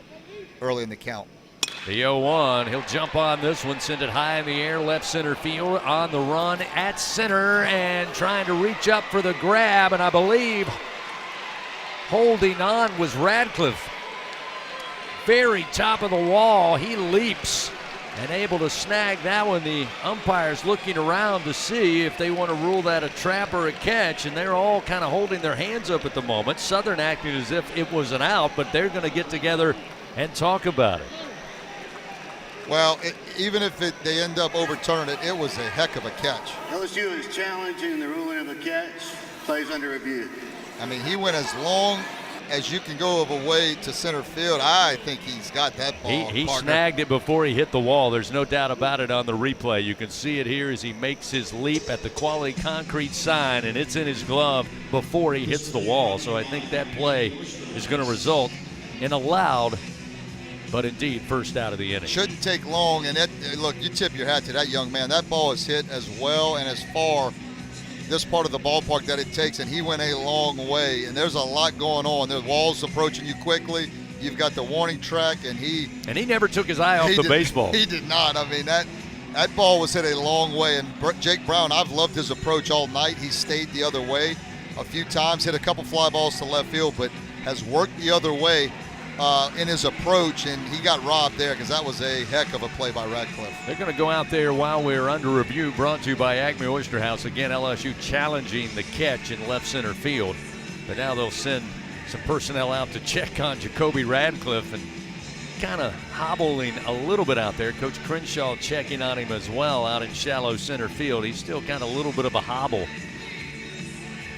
early in the count. The 0-1, he'll jump on this one, send it high in the air, left center field, on the run at center, and trying to reach up for the grab, and I believe holding on was Radcliffe. Very top of the wall, he leaps and able to snag that one. The umpire's looking around to see if they want to rule that a trap or a catch, and they're all kind of holding their hands up at the moment. Southern acting as if it was an out, but they're going to get together and talk about it. Well, even if they end up overturning it, it was a heck of a catch. LSU is challenging the ruling of a catch. Plays under review. I mean, he went as long as you can go of a way to center field. I think he's got that ball. He snagged it before he hit the wall. There's no doubt about it on the replay. You can see it here as he makes his leap at the Quality Concrete sign, and it's in his glove before he hits the wall. So I think that play is going to result in a loud, but indeed first out of the inning. Shouldn't take long, and look, you tip your hat to that young man. That ball is hit as well and as far this part of the ballpark that it takes, and he went a long way. And there's a lot going on. There's walls approaching you quickly. You've got the warning track, and he never took his eye off the baseball. He did not. I mean, that ball was hit a long way. And Jake Brown, I've loved his approach all night. He stayed the other way a few times, hit a couple fly balls to left field, but has worked the other way in his approach, and he got robbed there because that was a heck of a play by Radcliffe. They're going to go out there while we're under review, brought to you by Acme Oyster House. Again, LSU challenging the catch in left center field, but now they'll send some personnel out to check on Jacoby Radcliffe, and kind of hobbling a little bit out there. Coach Crenshaw checking on him as well out in shallow center field. He's still kind of a little bit of a hobble.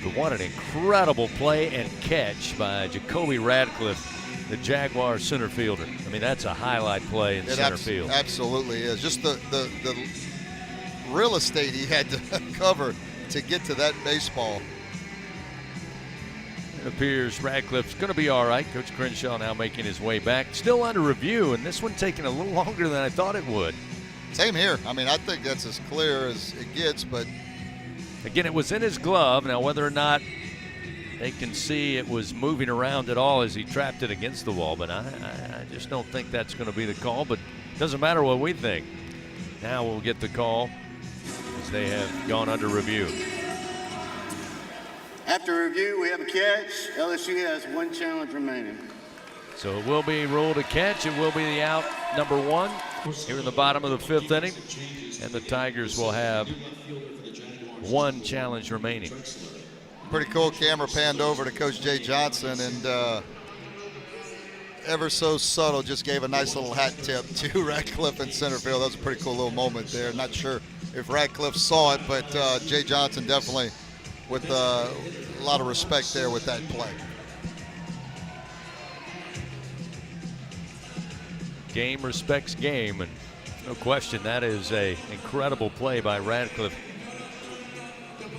But what an incredible play and catch by Jacoby Radcliffe, the Jaguar center fielder. I mean, that's a highlight play in center field. Absolutely is. Just the real estate he had to cover to get to that baseball. It appears Radcliffe's going to be all right. Coach Crenshaw now making his way back. Still under review, and this one taking a little longer than I thought it would. Same here. I mean, I think that's as clear as it gets, but again, it was in his glove. Now, whether or not they can see it was moving around at all as he trapped it against the wall, but I just don't think that's going to be the call, but it doesn't matter what we think. Now we'll get the call as they have gone under review. After review, we have a catch. LSU has one challenge remaining. So it will be ruled a catch. It will be the out number 1 here in the bottom of the 5th inning, and the Tigers will have one challenge remaining. Pretty cool. Camera panned over to Coach Jay Johnson, and ever so subtle just gave a nice little hat tip to Radcliffe in center field. That was a pretty cool little moment there. Not sure if Radcliffe saw it, but Jay Johnson definitely with a lot of respect there with that play. Game respects game, and no question that is a incredible play by Radcliffe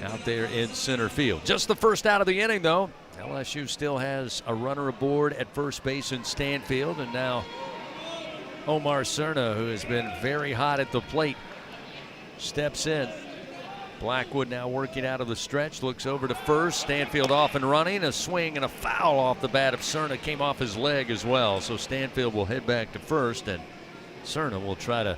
out there in center field. Just the first out of the inning, though. LSU still has a runner aboard at first base in Stanfield, and now Omar Cerna, who has been very hot at the plate, steps in. Blackwood now working out of the stretch, looks over to first. Stanfield off and running. A swing and a foul off the bat of Cerna came off his leg as well. So Stanfield will head back to first, and Cerna will try to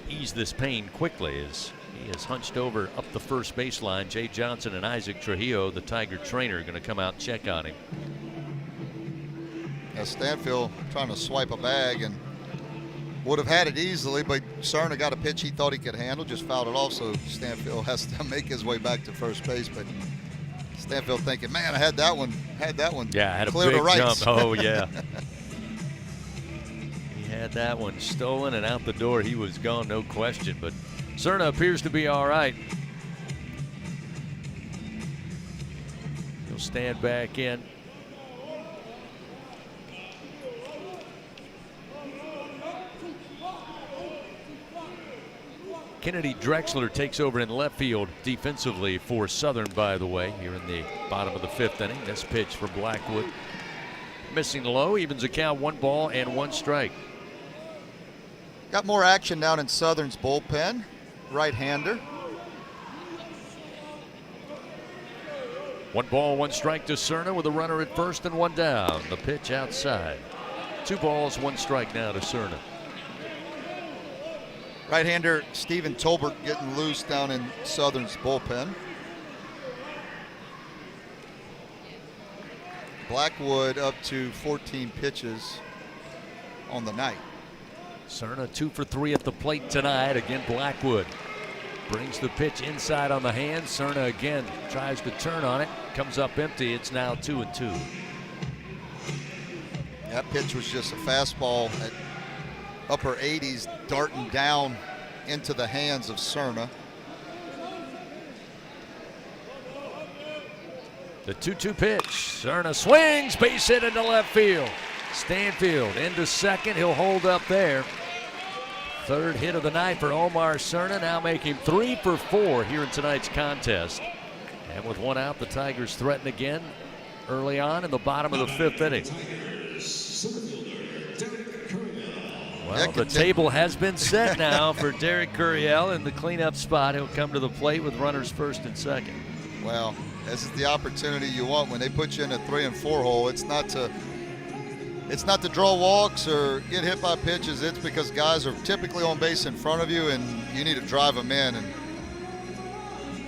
ease this pain quickly as he is hunched over up the first baseline. Jay Johnson and Isaac Trujillo, the Tiger trainer, are going to come out and check on him. Yeah, Stanfield trying to swipe a bag and would have had it easily, but Cerna got a pitch he thought he could handle, just fouled it off, so Stanfield has to make his way back to first base. But Stanfield thinking, man, I had that one. Yeah, had a clear big to right. jump. Oh, yeah. He had that one stolen, and out the door he was gone, no question. But Cerna appears to be all right. He'll stand back in. Kennedy Drexler takes over in left field defensively for Southern, by the way, here in the bottom of the 5th inning. This pitch for Blackwood. Missing low, evens the count, 1 ball and 1 strike. Got more action down in Southern's bullpen. Right-hander. 1 ball, 1 strike to Cerna with a runner at first and 1 down. The pitch outside. 2 balls, 1 strike now to Cerna. Right-hander Stephen Tolbert getting loose down in Southern's bullpen. Blackwood up to 14 pitches on the night. Cerna 2 for 3 at the plate tonight. Again, Blackwood brings the pitch inside on the hand. Cerna again tries to turn on it. Comes up empty. It's now 2-2. That pitch was just a fastball at upper 80s, darting down into the hands of Cerna. The 2-2 pitch. Cerna swings, base hit into left field. Stanfield into second. He'll hold up there. 3rd hit of the night for Omar Cerna, now making 3 for 4 here in tonight's contest. And with 1 out, the Tigers threaten again early on in the bottom of the 5th inning. Well, the table has been set now for Derek Curiel in the cleanup spot. He'll come to the plate with runners 1st and 2nd. Well, this is the opportunity you want when they put you in a 3 and 4 hole. It's not to draw walks or get hit by pitches. It's because guys are typically on base in front of you and you need to drive them in. And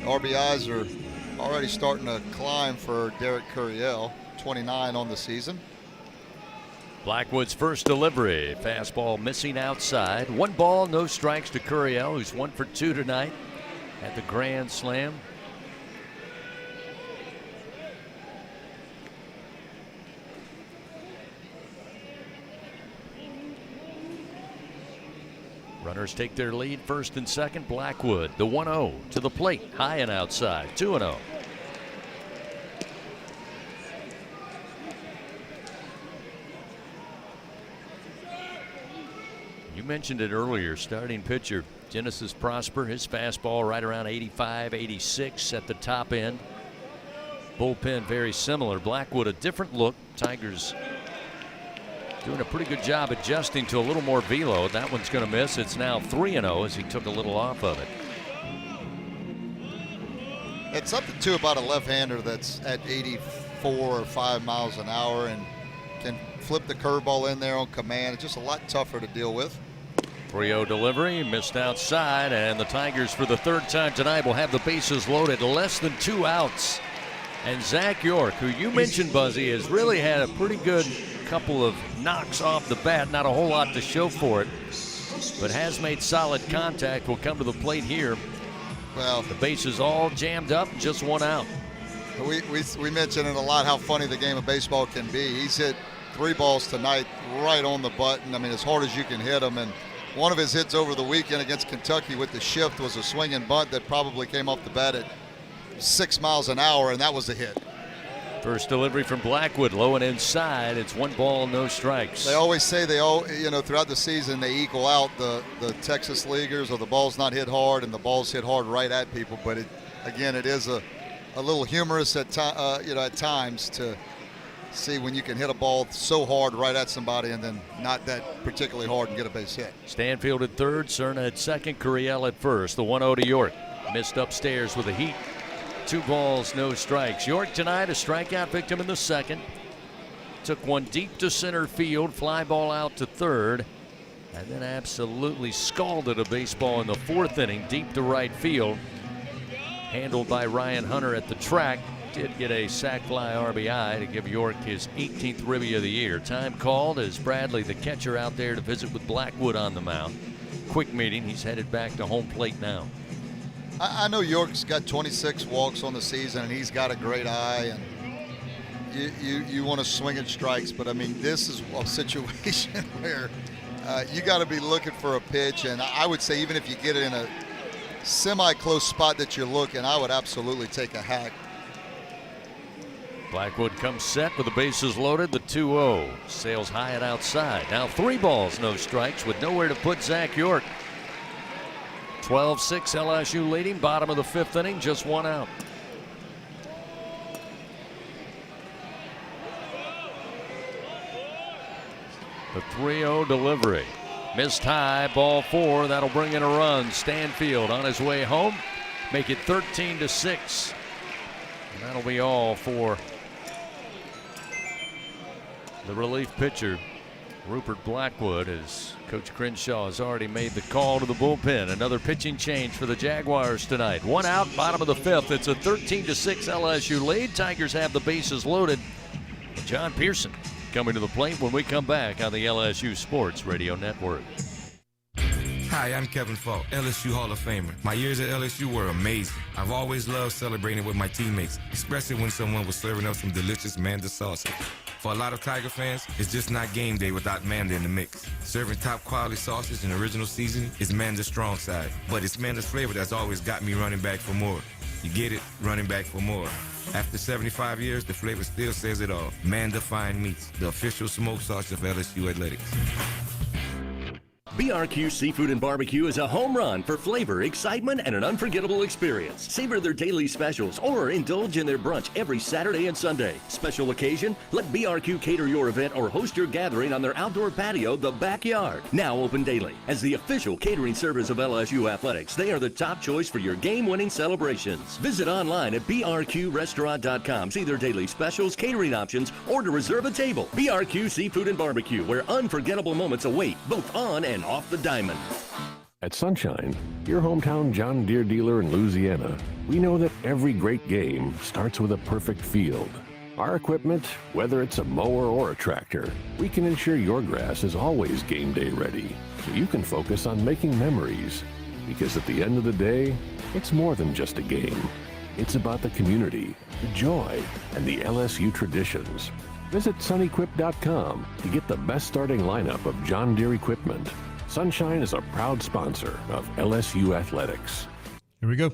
RBIs are already starting to climb for Derek Curiel, 29 on the season. Blackwood's first delivery. Fastball missing outside. 1 ball, no strikes to Curiel, who's 1 for 2 tonight at the Grand Slam. Runners take their lead 1st and 2nd. Blackwood, the 1-0 to the plate, high and outside, 2-0. You mentioned it earlier, starting pitcher Genesis Prosper, his fastball right around 85, 86 at the top end. Bullpen very similar. Blackwood a different look. Tigers doing a pretty good job adjusting to a little more velo. That one's going to miss. It's now 3-0 as he took a little off of it. It's something too about a left-hander that's at 84 or 5 miles an hour and can flip the curveball in there on command. It's just a lot tougher to deal with. 3-0 delivery, missed outside, and the Tigers for the 3rd time tonight will have the bases loaded, less than 2 outs. And Zach York, who you mentioned, Buzzy, has really had a pretty good couple of knocks off the bat. Not a whole lot to show for it, but has made solid contact. Will come to the plate here. Well, the bases all jammed up, just 1 out. We mentioned it a lot how funny the game of baseball can be. He's hit 3 balls tonight right on the button. I mean, as hard as you can hit them. And one of his hits over the weekend against Kentucky with the shift was a swing and bunt that probably came off the bat at 6 miles an hour, and that was a hit. First delivery from Blackwood, low and inside. It's 1 ball, no strikes. They always say throughout the season they equal out the Texas leaguers, or the ball's not hit hard and the ball's hit hard right at people. But it is a little humorous at times to see when you can hit a ball so hard right at somebody and then not that particularly hard and get a base hit. Stanfield at 3rd, Cerna at 2nd, Curiel at 1st. The 1-0 to York. Missed upstairs with a heat. 2 balls, no strikes. York tonight a strikeout victim in the 2nd. Took one deep to center field, fly ball out to 3rd, and then absolutely scalded a baseball in the 4th inning deep to right field. Handled by Ryan Hunter at the track. did get a sac fly RBI to give York his 18th ribby of the year. Time called as Bradley, the catcher, out there to visit with Blackwood on the mound. Quick meeting. He's headed back to home plate now. I know York's got 26 walks on the season, and he's got a great eye, and you want to swing at strikes, but I mean, this is a situation where you got to be looking for a pitch, and I would say even if you get it in a semi-close spot that you're looking, I would absolutely take a hack. Blackwood comes set with the bases loaded. The 2-0 sails high and outside. Now 3 balls, no strikes, with nowhere to put Zach York. 12-6 LSU leading. Bottom of the 5th inning, just 1 out. The 3-0 delivery. Missed high, ball 4. That'll bring in a run. Stanfield on his way home. Make it 13-6. And that'll be all for the relief pitcher, Rupert Blackwood, as Coach Crenshaw has already made the call to the bullpen. Another pitching change for the Jaguars tonight. 1 out, bottom of the 5th. It's a 13-6 LSU lead. Tigers have the bases loaded. John Pearson coming to the plate when we come back on the LSU Sports Radio Network. Hi, I'm Kevin Falk, LSU Hall of Famer. My years at LSU were amazing. I've always loved celebrating with my teammates, especially when someone was serving up some delicious Manda sauce. For a lot of Tiger fans, it's just not game day without Manda in the mix. Serving top quality sauces and original seasoning is Manda's strong side, but it's Manda's flavor that's always got me running back for more. You get it, running back for more. After 75 years, the flavor still says it all. Manda Fine Meats, the official smoke sauce of LSU Athletics. BRQ Seafood and Barbecue is a home run for flavor, excitement, and an unforgettable experience. Savor their daily specials or indulge in their brunch every Saturday and Sunday. Special occasion? Let BRQ cater your event or host your gathering on their outdoor patio, The Backyard. Now open daily. As the official catering service of LSU Athletics, they are the top choice for your game-winning celebrations. Visit online at brqrestaurant.com. See their daily specials, catering options, or to reserve a table. BRQ Seafood and Barbecue, where unforgettable moments await, both on and off the diamond. At Sunshine, your hometown John Deere dealer in Louisiana, we know that every great game starts with a perfect field. Our equipment, whether it's a mower or a tractor, we can ensure your grass is always game day ready, so you can focus on making memories. Because at the end of the day, it's more than just a game. It's about the community, the joy, and the LSU traditions. Visit sunequip.com to get the best starting lineup of John Deere equipment. Sunshine is a proud sponsor of LSU Athletics. Here we go.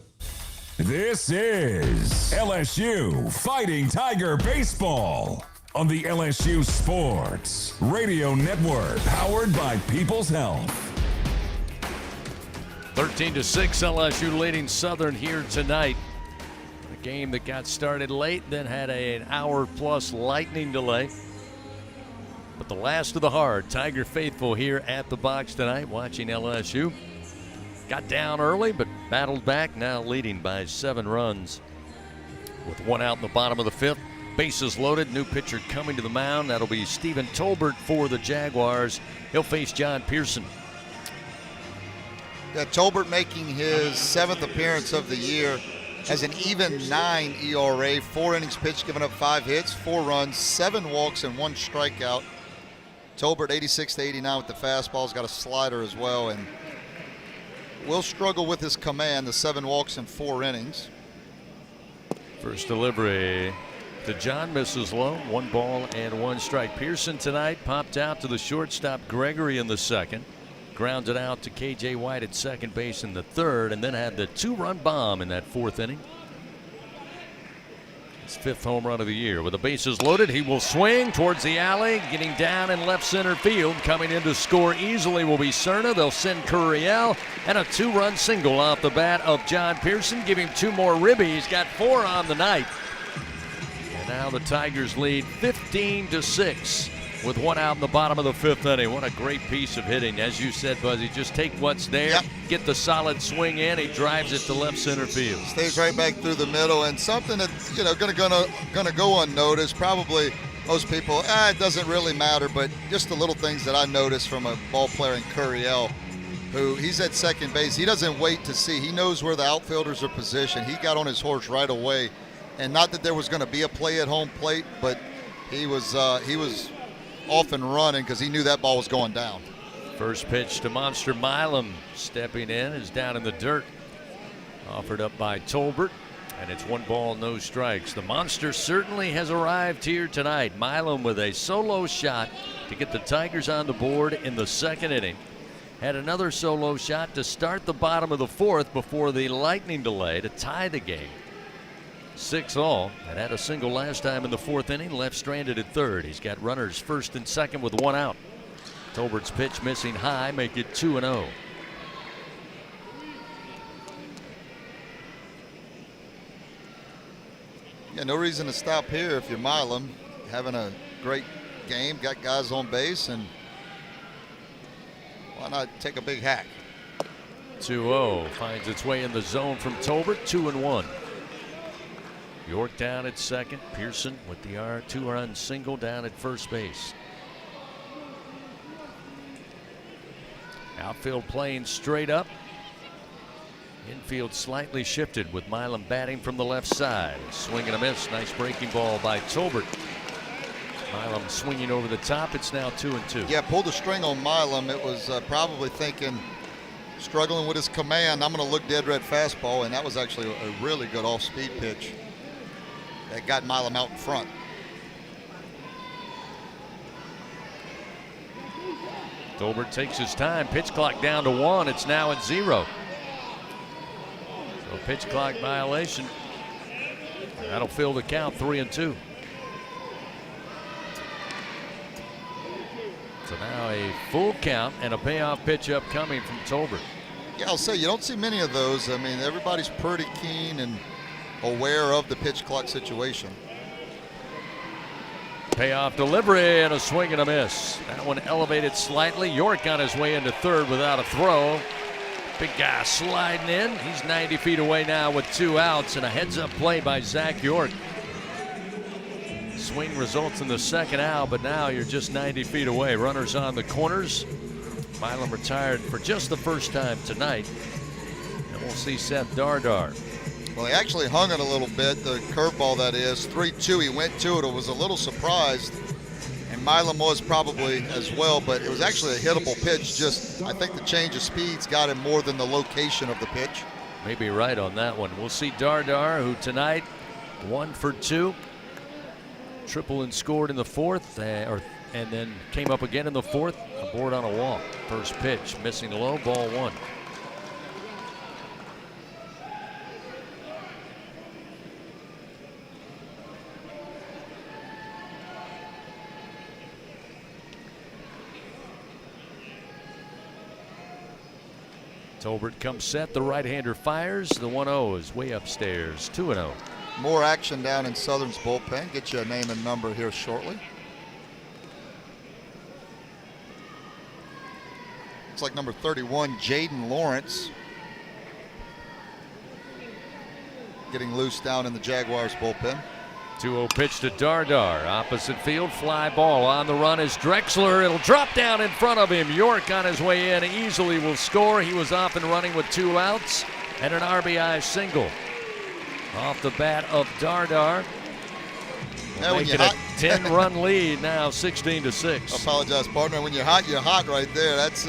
This is LSU Fighting Tiger Baseball on the LSU Sports Radio Network, powered by People's Health. 13-6 LSU leading Southern here tonight. A game that got started late, then had an hour-plus lightning delay. But the last of the hard, Tiger faithful here at the box tonight, watching LSU. Got down early, but battled back, now leading by 7 runs. With 1 out in the bottom of the 5th, bases loaded, new pitcher coming to the mound. That'll be Stephen Tolbert for the Jaguars. He'll face John Pearson. Yeah, Tolbert making his 7th appearance of the year. Has an even 9 ERA, 4 innings pitched, giving up 5 hits, 4 runs, 7 walks, and 1 strikeout. Tolbert 86-89 with the fastball. He's got a slider as well, and will struggle with his command, the 7 walks in 4 innings. First delivery to John, misses low. 1 ball and 1 strike. Pearson tonight popped out to the shortstop Gregory in the 2nd. Grounded out to KJ White at second base in the 3rd, and then had the 2-run bomb in that 4th inning. His 5th home run of the year. With the bases loaded, he will swing towards the alley, getting down in left center field. Coming in to score easily will be Cerna. They'll send Curiel, and a 2-run single off the bat of John Pearson. Give him 2 more ribbies. He's got 4 on the night. And now the Tigers lead 15-6. With 1 out in the bottom of the 5th inning. What a great piece of hitting. As you said, Buzzy, just take what's there, get the solid swing in. He drives it to left center field. Stays right back through the middle, and something that's, gonna go unnoticed. Probably most people, it doesn't really matter, but just the little things that I noticed from a ball player in Curiel, who he's at second base. He doesn't wait to see. He knows where the outfielders are positioned. He got on his horse right away And not that there was going to be a play at home plate, but he was off and running because he knew that ball was going down. First pitch to Monster Milam, stepping in, is down in the dirt. Offered up by Tolbert, and it's 1 ball, no strikes. The Monster certainly has arrived here tonight. Milam with a solo shot to get the Tigers on the board in the 2nd inning. Had another solo shot to start the bottom of the 4th before the lightning delay to tie the game. 6-all, and had a single last time in the 4th inning, left stranded at 3rd. He's got runners 1st and 2nd with 1 out. Tolbert's pitch missing high, make it 2-0. Yeah, no reason to stop here if you're Milam. Having a great game, got guys on base, and why not take a big hack? 2-0 finds its way in the zone from Tolbert, 2-1. York down at 2nd. Pearson with the 2-run single down at first base. Outfield playing straight up. Infield slightly shifted with Milam batting from the left side. Swing and a miss. Nice breaking ball by Tolbert. Milam swinging over the top. It's now 2-2. Yeah, pulled the string on Milam. It was probably thinking, struggling with his command, I'm going to look dead red fastball, and that was actually a really good off-speed pitch that got Milam out in front. Tolbert takes his time. Pitch clock down to 1. It's now at 0. So pitch clock violation. That'll fill the count, 3-2. So now a full count and a payoff pitch upcoming from Tolbert. Yeah, I'll say you don't see many of those. I mean, everybody's pretty keen and aware of the pitch clock situation. Payoff delivery and a swing and a miss. That one elevated slightly. York on his way into 3rd without a throw. Big guy sliding in. He's 90 feet away now with 2 outs and a heads-up play by Zach York. Swing results in the 2nd out, but now you're just 90 feet away. Runners on the corners. Milam retired for just the first time tonight. And we'll see Seth Dardar. Well, he actually hung it a little bit, the curveball that is. 3-2, he went to it. I was a little surprised, and Milam was probably as well, but it was actually a hittable pitch. Just, I think the change of speeds got him more than the location of the pitch. Maybe right on that one. We'll see Dardar, who tonight 1 for 2. Triple and scored in the 4th, and then came up again in the 4th, aboard on a walk. First pitch, missing low, ball 1. Tolbert comes set. The right-hander fires. The 1-0 is way upstairs. 2-0. More action down in Southern's bullpen. Get you a name and number here shortly. Looks like number 31, Jaden Lawrence, getting loose down in the Jaguars bullpen. 2-0 pitch to Dardar. Opposite field, fly ball. On the run is Drexler. It'll drop down in front of him. York on his way in easily will score. He was off and running with 2 outs and an RBI single. Off the bat of Dardar. Now Make it a 10-run lead now, 16-6. Apologize, partner. When you're hot right there. That's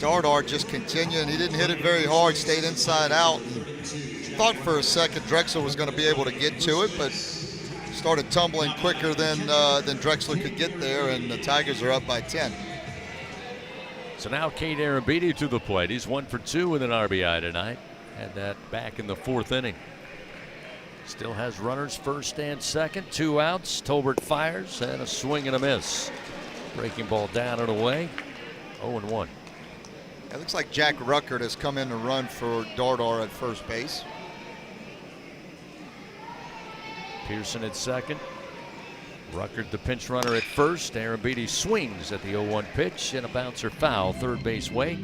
Dardar just continuing. He didn't hit it very hard, stayed inside out. Thought for a second Drexler was going to be able to get to it, but started tumbling quicker than Drexler could get there, and the Tigers are up by 10. So now Kate Arambidi to the plate. He's 1 for 2 with an RBI tonight. Had that back in the 4th inning. Still has runners 1st and 2nd. 2 outs. Tolbert fires and a swing and a miss. Breaking ball down and away. 0-1. It looks like Jack Ruckert has come in to run for Dardar at first base. Pearson at 2nd. Ruckert the pinch runner at 1st. Arambidi swings at the 0-1 pitch and a bouncer foul 3rd base way.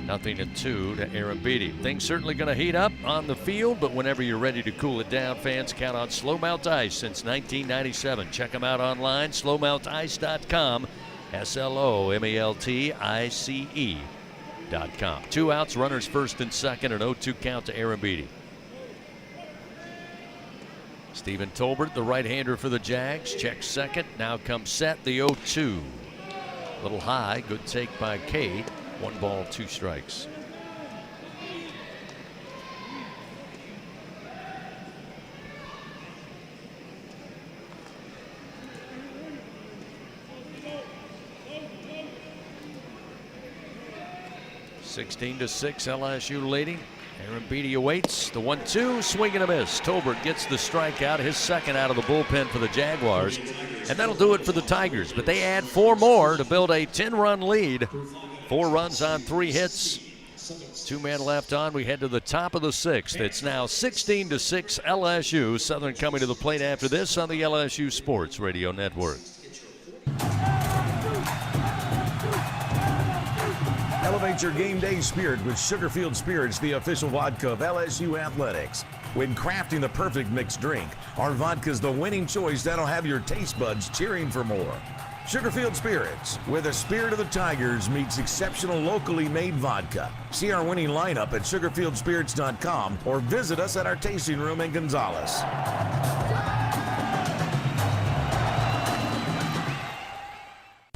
0-2 to Arambidi. Things certainly going to heat up on the field, but whenever you're ready to cool it down, fans count on Slowmelt Ice since 1997. Check them out online, slowmeltice.com, SLOMELTICE.com. 2 outs, runners 1st and 2nd, an 0-2 count to Arambidi. Steven Tolbert, the right-hander for the Jags, checks second. Now comes set, the 0-2. Little high, good take by Cade. 1 ball, 2 strikes. (16-6) LSU leading. Aaron Beatty awaits the 1-2, swing and a miss. Tolbert gets the strikeout, his second out of the bullpen for the Jaguars, and that'll do it for the Tigers. But they add 4 more to build a 10-run lead. 4 runs on 3 hits. 2 men left on. We head to the top of the 6th. It's now 16-6 LSU. Southern coming to the plate after this on the LSU Sports Radio Network. Elevate your game day spirit with Sugarfield Spirits, the official vodka of LSU Athletics. When crafting the perfect mixed drink, our vodka is the winning choice that'll have your taste buds cheering for more. Sugarfield Spirits, where the spirit of the Tigers meets exceptional locally made vodka. See our winning lineup at sugarfieldspirits.com or visit us at our tasting room in Gonzales.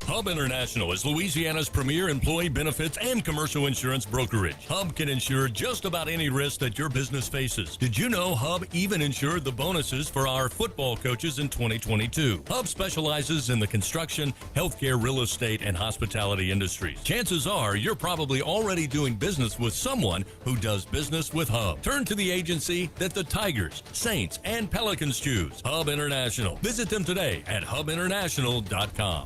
Hub International is Louisiana's premier employee benefits and commercial insurance brokerage. Hub can insure just about any risk that your business faces. Did you know Hub even insured the bonuses for our football coaches in 2022? Hub specializes in the construction, healthcare, real estate, and hospitality industries. Chances are you're probably already doing business with someone who does business with Hub. Turn to the agency that the Tigers, Saints, and Pelicans choose. Hub International. Visit them today at hubinternational.com.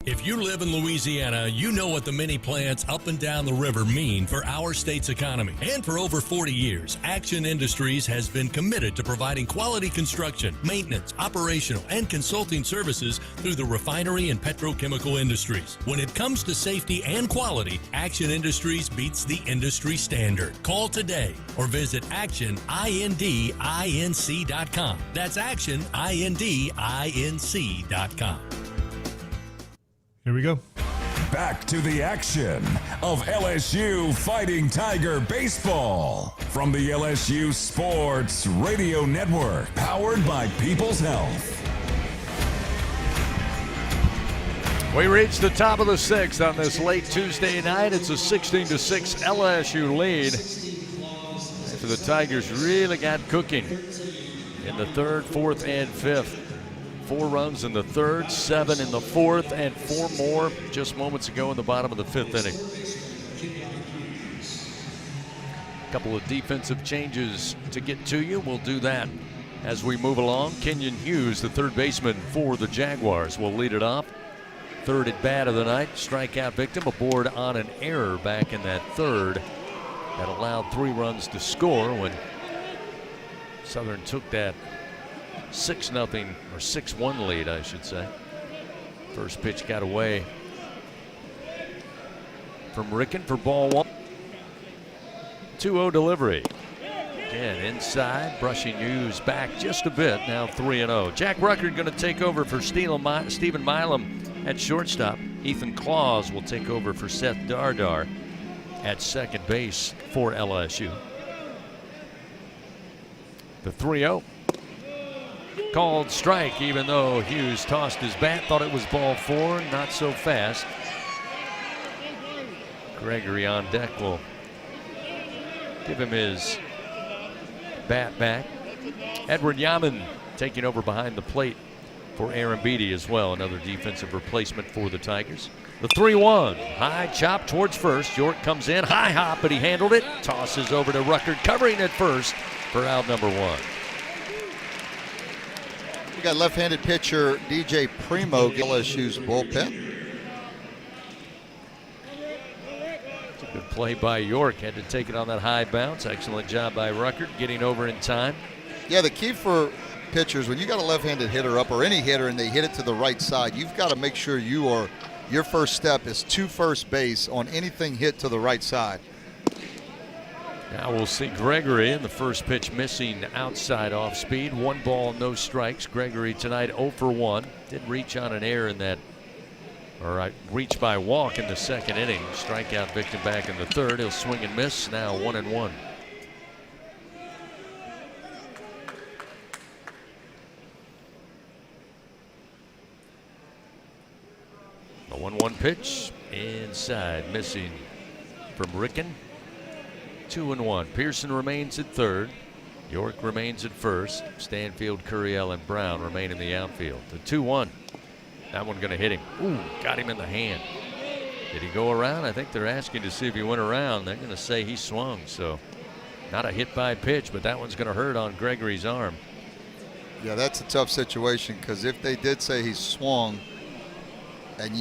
If you live in Louisiana, you know what the mini plants up and down the river mean for our state's economy. And for over 40 years, Action Industries has been committed to providing quality construction, maintenance, operational, and consulting services through the refinery and petrochemical industries. When it comes to safety and quality, Action Industries beats the industry standard. Call today or visit actionindinc.com. That's actionindinc.com. Here we go. Back to the action of LSU Fighting Tiger Baseball from the LSU Sports Radio Network, powered by People's Health. We reached the top of the 6th on this late Tuesday night. It's a 16-6 LSU lead. After the Tigers really got cooking in the 3rd, 4th, and 5th. 4 runs in the 3rd, 7 in the 4th, and 4 more just moments ago in the bottom of the 5th inning. A couple of defensive changes to get to you. We'll do that as we move along. Kenyon Hughes, the 3rd baseman for the Jaguars, will lead it off. 3rd at bat of the night. Strikeout victim aboard on an error back in that 3rd that allowed 3 runs to score when Southern took that 6-0 or 6-1 lead, I should say. First pitch got away from Ricken for ball 1. 2-0 delivery. Again, inside, brushing Hughes back just a bit. Now 3-0. Jack Ruckert going to take over for Stephen Milam at shortstop. Ethan Claus will take over for Seth Dardar at second base for LSU. The 3-0. Called strike, even though Hughes tossed his bat, thought it was ball 4, not so fast. Gregory on deck will give him his bat back. Edward Yaman taking over behind the plate for Aaron Beatty as well, another defensive replacement for the Tigers. The 3-1, high chop towards first. York comes in, high hop, but he handled it. Tosses over to Ruckert, covering at first for out number 1. We got left-handed pitcher DJ Primo, LSU's bullpen. It's a good play by York. Had to take it on that high bounce. Excellent job by Ruckert getting over in time. Yeah, the key for pitchers, when you got a left-handed hitter up or any hitter and they hit it to the right side, you've got to make sure your first step is to first base on anything hit to the right side. Now we'll see Gregory in the first pitch missing outside off speed. 1 ball, no strikes. Gregory tonight 0 for 1. Did reach on an error in that, or reach by walk in the 2nd inning. Strikeout victim back in the 3rd. He'll swing and miss. Now 1-1. 1-1 pitch inside, missing from Ricken. 2-1. Pearson remains at third. York remains at first. Stanfield, Curiel, and Brown remain in the outfield. The 2-1. That one going to hit him. Ooh, got him in the hand. Did he go around? I think they're asking to see if he went around. They're going to say he swung. So not a hit by pitch, but that one's going to hurt on Gregory's arm. Yeah, that's a tough situation because if they did say he swung, and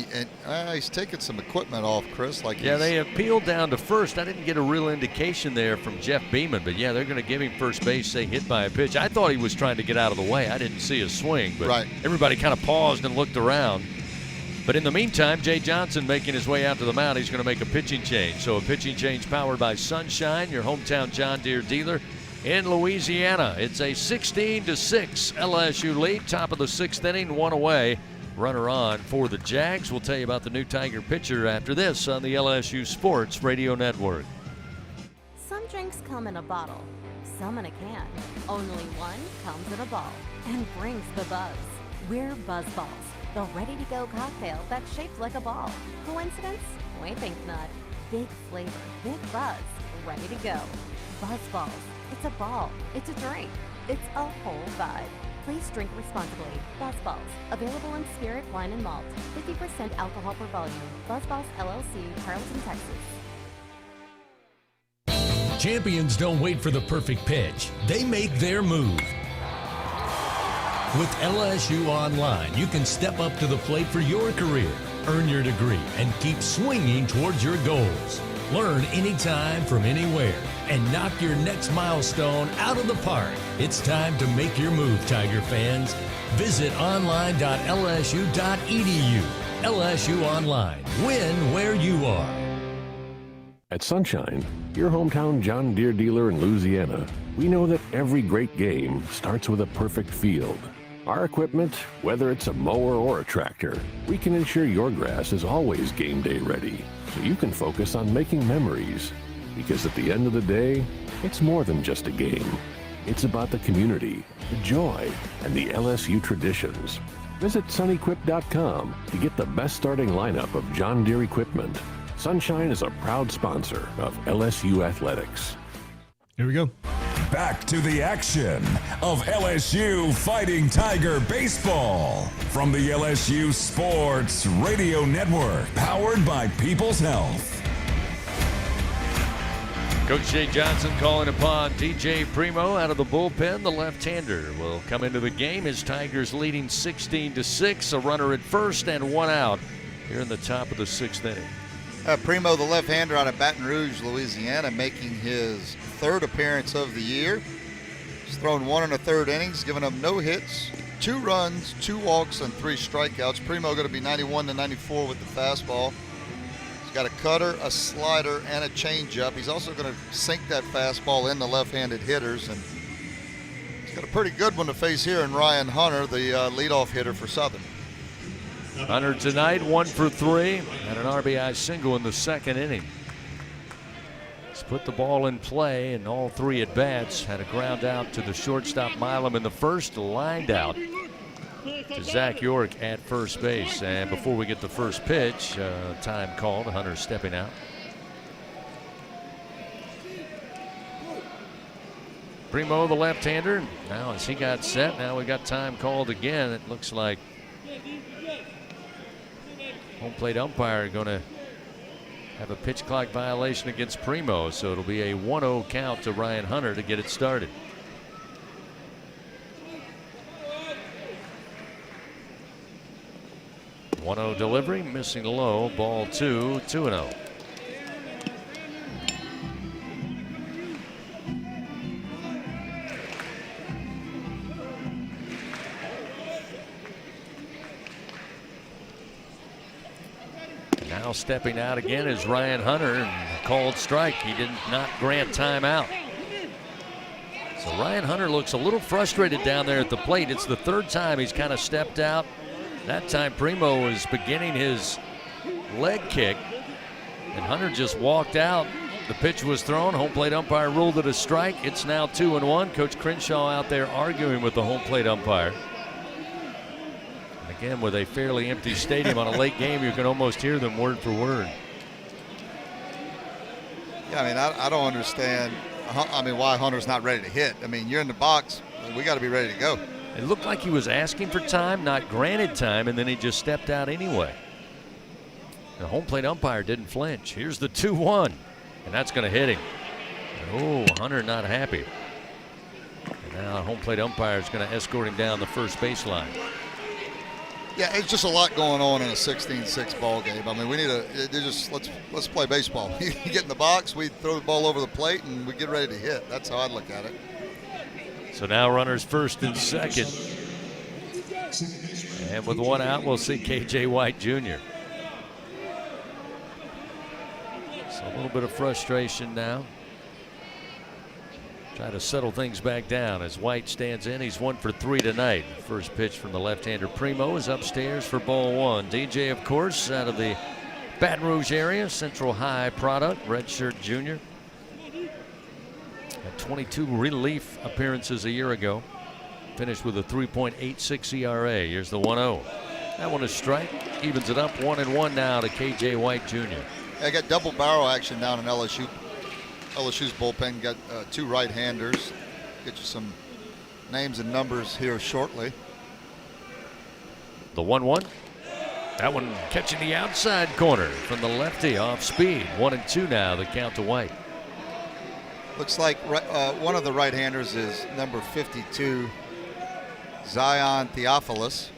he's taking some equipment off, Chris. They appealed down to first. I didn't get a real indication there from Jeff Beeman, but yeah, they're going to give him first base, say hit by a pitch. I thought he was trying to get out of the way. I didn't see a swing, but everybody kind of paused and looked around. But in the meantime, Jay Johnson making his way out to the mound. He's going to make a pitching change. So a pitching change powered by Sunshine, your hometown John Deere dealer in Louisiana. It's a 16-6 LSU lead. Top of the 6th inning, 1 away. Runner on for the Jags. We'll tell you about the new Tiger pitcher after this on the LSU Sports Radio Network. Some drinks come in a bottle, some in a can. Only one comes in a ball and brings the buzz. We're Buzz Balls, the ready-to-go cocktail that's shaped like a ball. Coincidence? We think not. Big flavor, big buzz, ready to go. Buzz Balls. It's a ball. It's a drink. It's a whole vibe. Please drink responsibly. Buzz Balls. Available in spirit, wine, and malt. 50% alcohol per volume. Buzz Balls, LLC, Carrollton, Texas. Champions don't wait for the perfect pitch. They make their move. With LSU Online, you can step up to the plate for your career, earn your degree, and keep swinging towards your goals. Learn anytime from anywhere and knock your next milestone out of the park. It's time to make your move, Tiger fans. Visit online.lsu.edu. LSU Online. Win where you are. At Sunshine, your hometown John Deere dealer in Louisiana, we know that every great game starts with a perfect field. Our equipment, whether it's a mower or a tractor, we can ensure your grass is always game day ready, so you can focus on making memories. Because at the end of the day, it's more than just a game. It's about the community, the joy, and the LSU traditions. Visit sunequip.com to get the best starting lineup of John Deere equipment. Sunshine is a proud sponsor of LSU Athletics. Here we go. Back to the action of LSU Fighting Tiger Baseball from the LSU Sports Radio Network, powered by People's Health. Coach Jay Johnson calling upon DJ Primo out of the bullpen. The left-hander will come into the game. His Tigers leading 16-6, a runner at first and 1 out here in the top of the 6th inning. Primo, the left-hander out of Baton Rouge, Louisiana, making his 3rd appearance of the year. He's thrown 1 1/3 innings, giving up no hits, 2 runs, 2 walks, and 3 strikeouts. Primo going to be 91-94 with the fastball. He's got a cutter, a slider, and a changeup. He's also going to sink that fastball in the left-handed hitters, and he's got a pretty good one to face here in Ryan Hunter, the leadoff hitter for Southern. Hunter tonight 1 for 3 and an RBI single in the 2nd inning. He's put the ball in play in all 3 at-bats. Had a ground out to the shortstop Milam in the first, lined out to Zach York at first base. And before we get the first pitch, time called. Hunter stepping out. Primo, the left-hander. Now as he got set, now we got time called again. It looks like home plate umpire going to have a pitch clock violation against Primo, so it'll be a 1-0 count to Ryan Hunter to get it started. One-0 delivery, missing low, ball 2, 2-0. Now stepping out again is Ryan Hunter, and called strike. He did not grant timeout. So Ryan Hunter looks a little frustrated down there at the plate. It's the 3rd time he's kind of stepped out. That time Primo was beginning his leg kick, and Hunter just walked out. The pitch was thrown. Home plate umpire ruled it a strike. It's now 2-1. Coach Crenshaw out there arguing with the home plate umpire. Again, with a fairly empty stadium on a late game, you can almost hear them word for word. Yeah, I mean, I don't understand. Why Hunter's not ready to hit. I mean, you're in the box. We got to be ready to go. It looked like he was asking for time, not granted time, and then he just stepped out anyway. The home plate umpire didn't flinch. Here's the 2-1, and that's going to hit him. Oh, Hunter not happy. And now the home plate umpire is going to escort him down the first baseline. Yeah, it's just a lot going on in a 16-6 ball game. I mean, we need let's play baseball. You get in the box, we throw the ball over the plate, and we get ready to hit. That's how I'd look at it. So now runners first and second. And with one out, we'll see K.J. White Jr. So a little bit of frustration now. Try to settle things back down as White stands in. He's 1 for 3 tonight. First pitch from the left-hander Primo is upstairs for ball one. DJ, of course, out of the Baton Rouge area, Central High product, redshirt junior. Had 22 relief appearances a year ago. Finished with a 3.86 ERA. Here's the 1-0. That one is strike. Evens it up 1-1 now to K.J. White Jr. I got double barrel action down in LSU. LSU's bullpen got 2 right-handers. Get you some names and numbers here shortly. The 1-1. That one catching the outside corner from the lefty off speed. 1-2 now, the count to White. Looks like one of the right-handers is number 52, Zion Theophilus.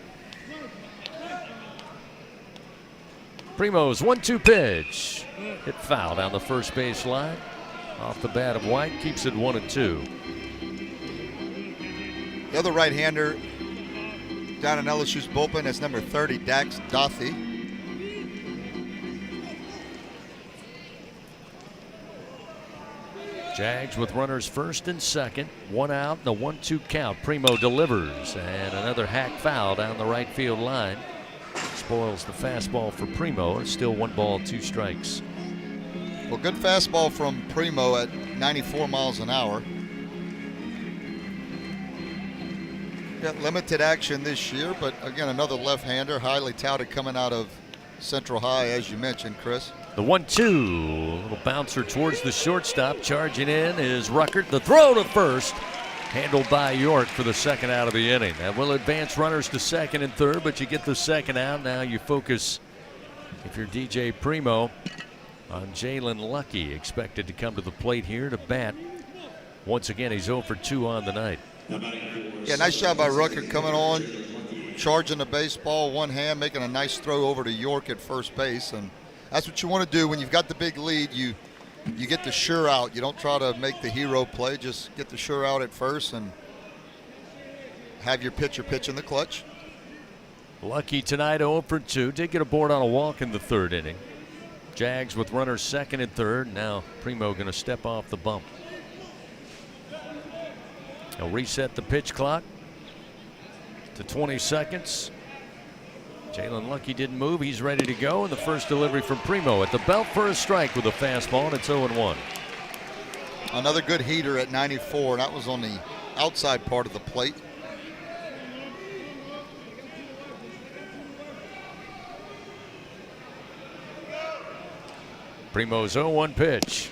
Primo's 1-2 pitch. Hit foul down the first base line. Off the bat of White, keeps it 1-2. The other right-hander down in LSU's bullpen is number 30, Dax Dothy. Jags with runners first and second. 1 out and a 1-2 count. Primo delivers, and another hack foul down the right field line. Spoils the fastball for Primo. It's still 1 ball, 2 strikes. Well, good fastball from Primo at 94 miles an hour. Got limited action this year, but again, another left-hander, highly touted coming out of Central High, as you mentioned, Chris. The 1-2, little bouncer towards the shortstop. Charging in is Ruckert. The throw to first, handled by York for the second out of the inning. That will advance runners to second and third, but you get the second out. Now you focus, if you're DJ Primo, on Jalen Lucky, expected to come to the plate here to bat. Once again, he's 0 for 2 on the night. Yeah, nice job by Ruckert coming on, charging the baseball, one hand, making a nice throw over to York at first base. And that's what you want to do when you've got the big lead. You get the sure out. You don't try to make the hero play. Just get the sure out at first and have your pitcher pitch in the clutch. Lucky tonight 0 for 2. Did get a board on a walk in the third inning. Jags with runners second and third. Now Primo going to step off the bump. He'll reset the pitch clock to 20 seconds. Jalen Lucky didn't move. He's ready to go. And the first delivery from Primo at the belt for a strike with a fastball, and it's 0-1. Another good heater at 94. That was on the outside part of the plate. Primo's 0-1 pitch.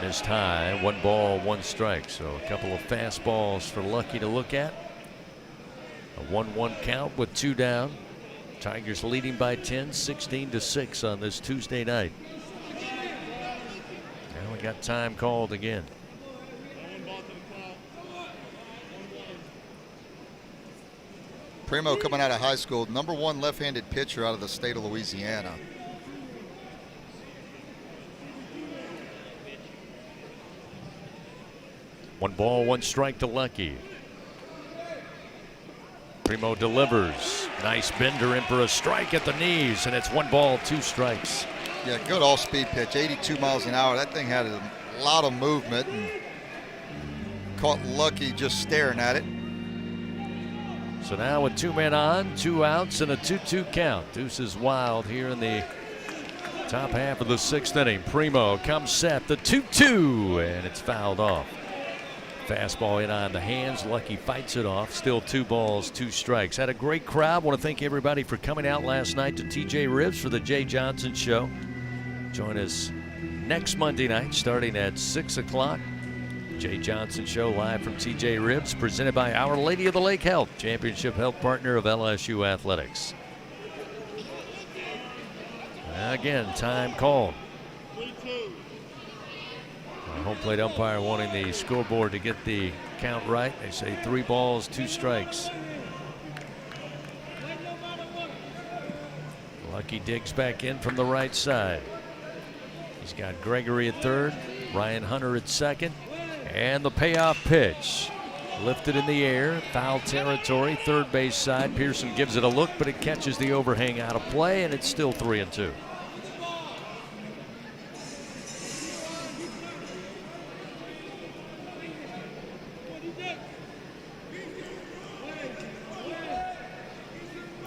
Missed high. 1 ball, 1 strike. So a couple of fastballs for Lucky to look at. A 1-1 count with 2 down. Tigers leading by 10, 16-6 on this Tuesday night. Now we got time called again. Primo coming out of high school, #1 left-handed pitcher out of the state of Louisiana. One ball, 1 strike to Lucky. Primo delivers. Nice bender in for a strike at the knees, and it's 1 ball, 2 strikes. Yeah, good all-speed pitch, 82 miles an hour. That thing had a lot of movement and caught Lucky just staring at it. So now with 2 men on, 2 outs, and a 2-2 count. Deuces wild here in the top half of the 6th inning. Primo comes set, the 2-2, and it's fouled off. Fastball in on the hands. Lucky fights it off. Still 2 balls, 2 strikes. Had a great crowd. Want to thank everybody for coming out last night to TJ Ribs for the Jay Johnson Show. Join us next Monday night starting at 6 o'clock. Jay Johnson Show live from TJ Ribs, presented by Our Lady of the Lake Health, championship health partner of LSU Athletics. Again, time called. Our home plate umpire wanting the scoreboard to get the count right. They say 3 balls, 2 strikes. Lucky digs back in from the right side. He's got Gregory at third, Ryan Hunter at second, and the payoff pitch. Lifted in the air, foul territory, third base side. Pearson gives it a look, but it catches the overhang out of play, and it's still 3-2.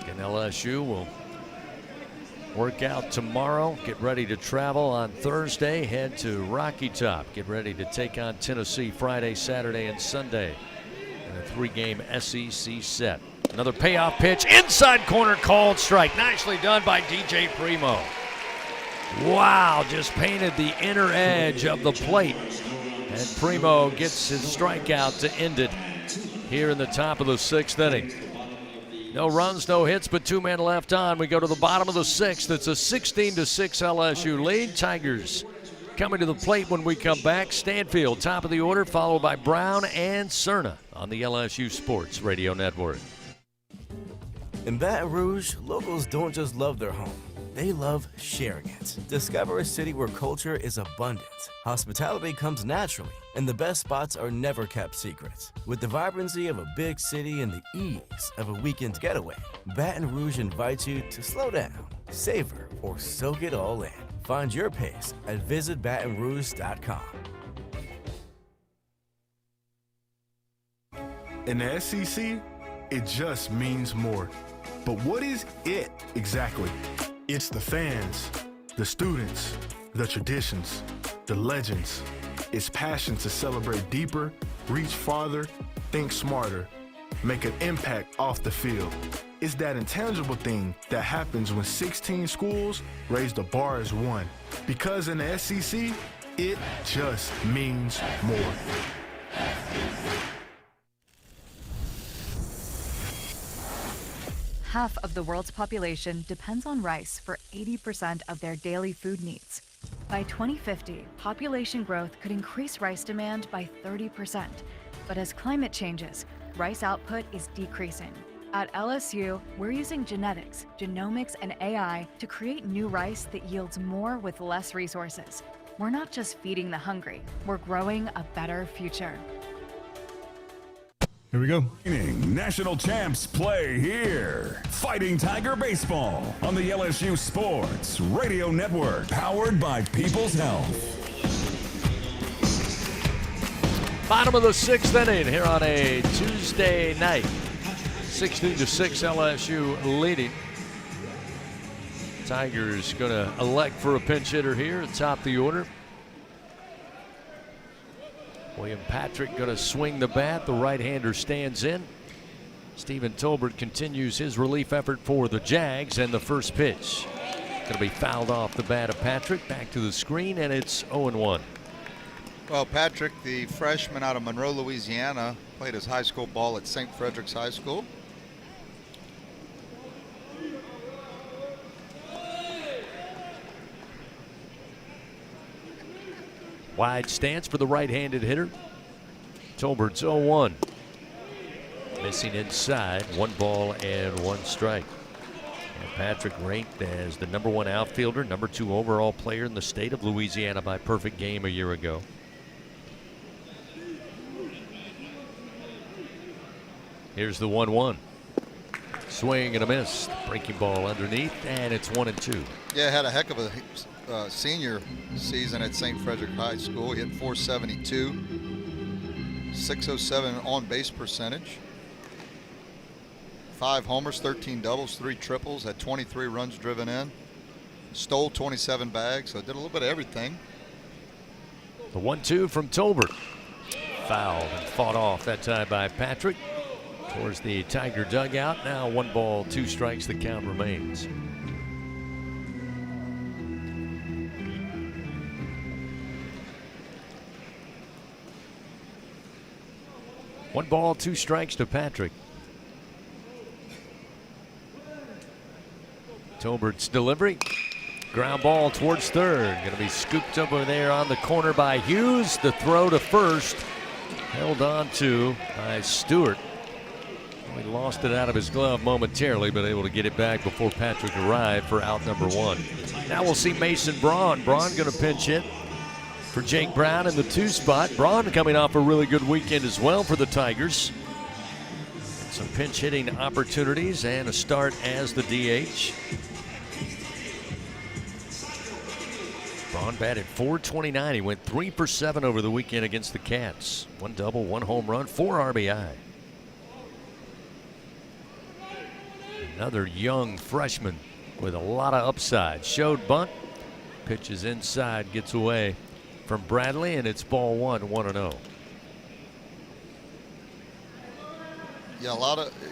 And LSU will work out tomorrow, get ready to travel on Thursday, head to Rocky Top, get ready to take on Tennessee Friday, Saturday, and Sunday in a 3-game SEC set. Another payoff pitch, inside corner, called strike. Nicely done by DJ Primo. Wow, just painted the inner edge of the plate. And Primo gets his strikeout to end it here in the top of the 6th inning. No runs, no hits, but 2 men left on. We go to the bottom of the 6th. It's a 16-6 LSU lead. Tigers coming to the plate when we come back. Stanfield, top of the order, followed by Brown and Cerna on the LSU Sports Radio Network. In Baton Rouge, locals don't just love their home. They love sharing it. Discover a city where culture is abundant. Hospitality comes naturally, and the best spots are never kept secret. With the vibrancy of a big city and the ease of a weekend getaway, Baton Rouge invites you to slow down, savor, or soak it all in. Find your pace at visitbatonrouge.com. In the SEC, it just means more. But what is it exactly? It's the fans, the students, the traditions, the legends. It's passion to celebrate deeper, reach farther, think smarter, make an impact off the field. It's that intangible thing that happens when 16 schools raise the bar as one. Because in the SEC, it just means more. Half of the world's population depends on rice for 80% of their daily food needs. By 2050, population growth could increase rice demand by 30%. But as climate changes, rice output is decreasing. At LSU, we're using genetics, genomics, and AI to create new rice that yields more with less resources. We're not just feeding the hungry, we're growing a better future. Here we go. National champs play here. Fighting Tiger Baseball on the LSU Sports Radio Network, powered by People's Health. Bottom of the 6th inning here on a Tuesday night. 16-6 LSU leading. Tigers going to elect for a pinch hitter here at top of the order. William Patrick going to swing the bat. The right-hander stands in. Stephen Tolbert continues his relief effort for the Jags, and the first pitch going to be fouled off the bat of Patrick. Back to the screen, and it's 0-1. Well, Patrick, the freshman out of Monroe, Louisiana, played his high school ball at St. Frederick's High School. Wide stance for the right-handed hitter. Tolbert's 0-1. Missing inside, 1 ball and 1 strike. And Patrick ranked as the #1 outfielder, #2 overall player in the state of Louisiana by perfect game a year ago. Here's the 1-1. Swing and a miss. Breaking ball underneath, and it's 1-2. Yeah, had a heck of a senior season at St. Frederick High School. He hit .472, .607 on base percentage, 5 homers, 13 doubles, 3 triples, had 23 runs driven in, stole 27 bags, so did a little bit of everything. The 1-2 from Tolbert. fouled and fought off that time by Patrick towards the Tiger dugout. Now 1 ball, 2 strikes, the count remains. One ball, 2 strikes to Patrick. Tolbert's delivery. Ground ball towards third. Going to be scooped over there on the corner by Hughes. The throw to first. Held on to by Stewart. He lost it out of his glove momentarily, but able to get it back before Patrick arrived for out number 1. Now we'll see Mason Braun. Braun going to pinch hit for Jake Brown in the 2 spot. Braun coming off a really good weekend as well for the Tigers. Some pinch hitting opportunities and a start as the DH. Braun batted .429. He went 3 for 7 over the weekend against the Cats. 1 double, 1 home run, 4 RBI. Another young freshman with a lot of upside. Showed bunt. Pitches inside, gets away from Bradley, and it's ball 1, 1-0. Yeah,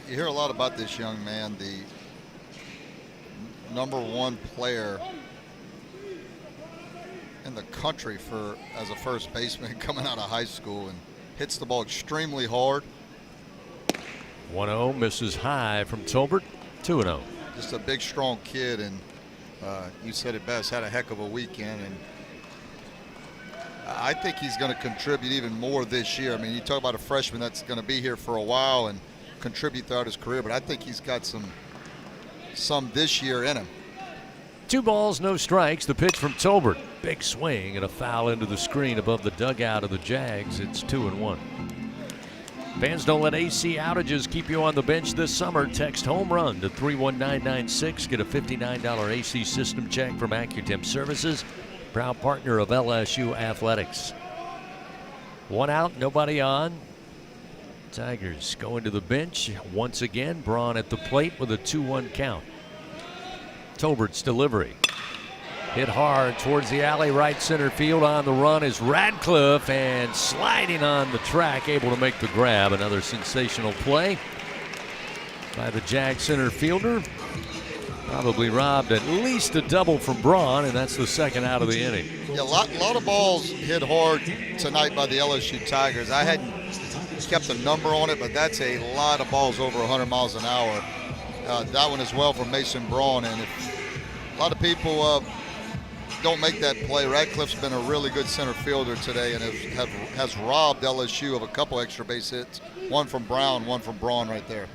you hear a lot about this young man, the #1 player in the country as a first baseman coming out of high school, and hits the ball extremely hard. 1-0, misses high from Tolbert. 2-0. Just a big, strong kid, and you said it best, had a heck of a weekend, and I think he's going to contribute even more this year. I mean, you talk about a freshman that's going to be here for a while and contribute throughout his career, but I think he's got some this year in him. 2 balls, no strikes. The pitch from Tolbert. Big swing and a foul into the screen above the dugout of the Jags. It's 2-1. Fans, don't let AC outages keep you on the bench this summer. Text home run to 31996. Get a $59 AC system check from AccuTemp Services, proud partner of LSU Athletics. 1 out, nobody on. Tigers going to the bench once again. Braun at the plate with a 2-1 count. Tolbert's delivery. Hit hard towards the alley, right center field. On the run is Radcliffe, and sliding on the track, able to make the grab. Another sensational play by the Jag center fielder. Probably robbed at least a double from Braun, and that's the 2nd out of the inning. Yeah, a lot of balls hit hard tonight by the LSU Tigers. I hadn't kept a number on it, but that's a lot of balls over 100 miles an hour. That one as well from Mason Braun, and if a lot of people don't make that play, Radcliffe's been a really good center fielder today and has robbed LSU of a couple extra base hits. 1 from Brown, 1 from Braun right there.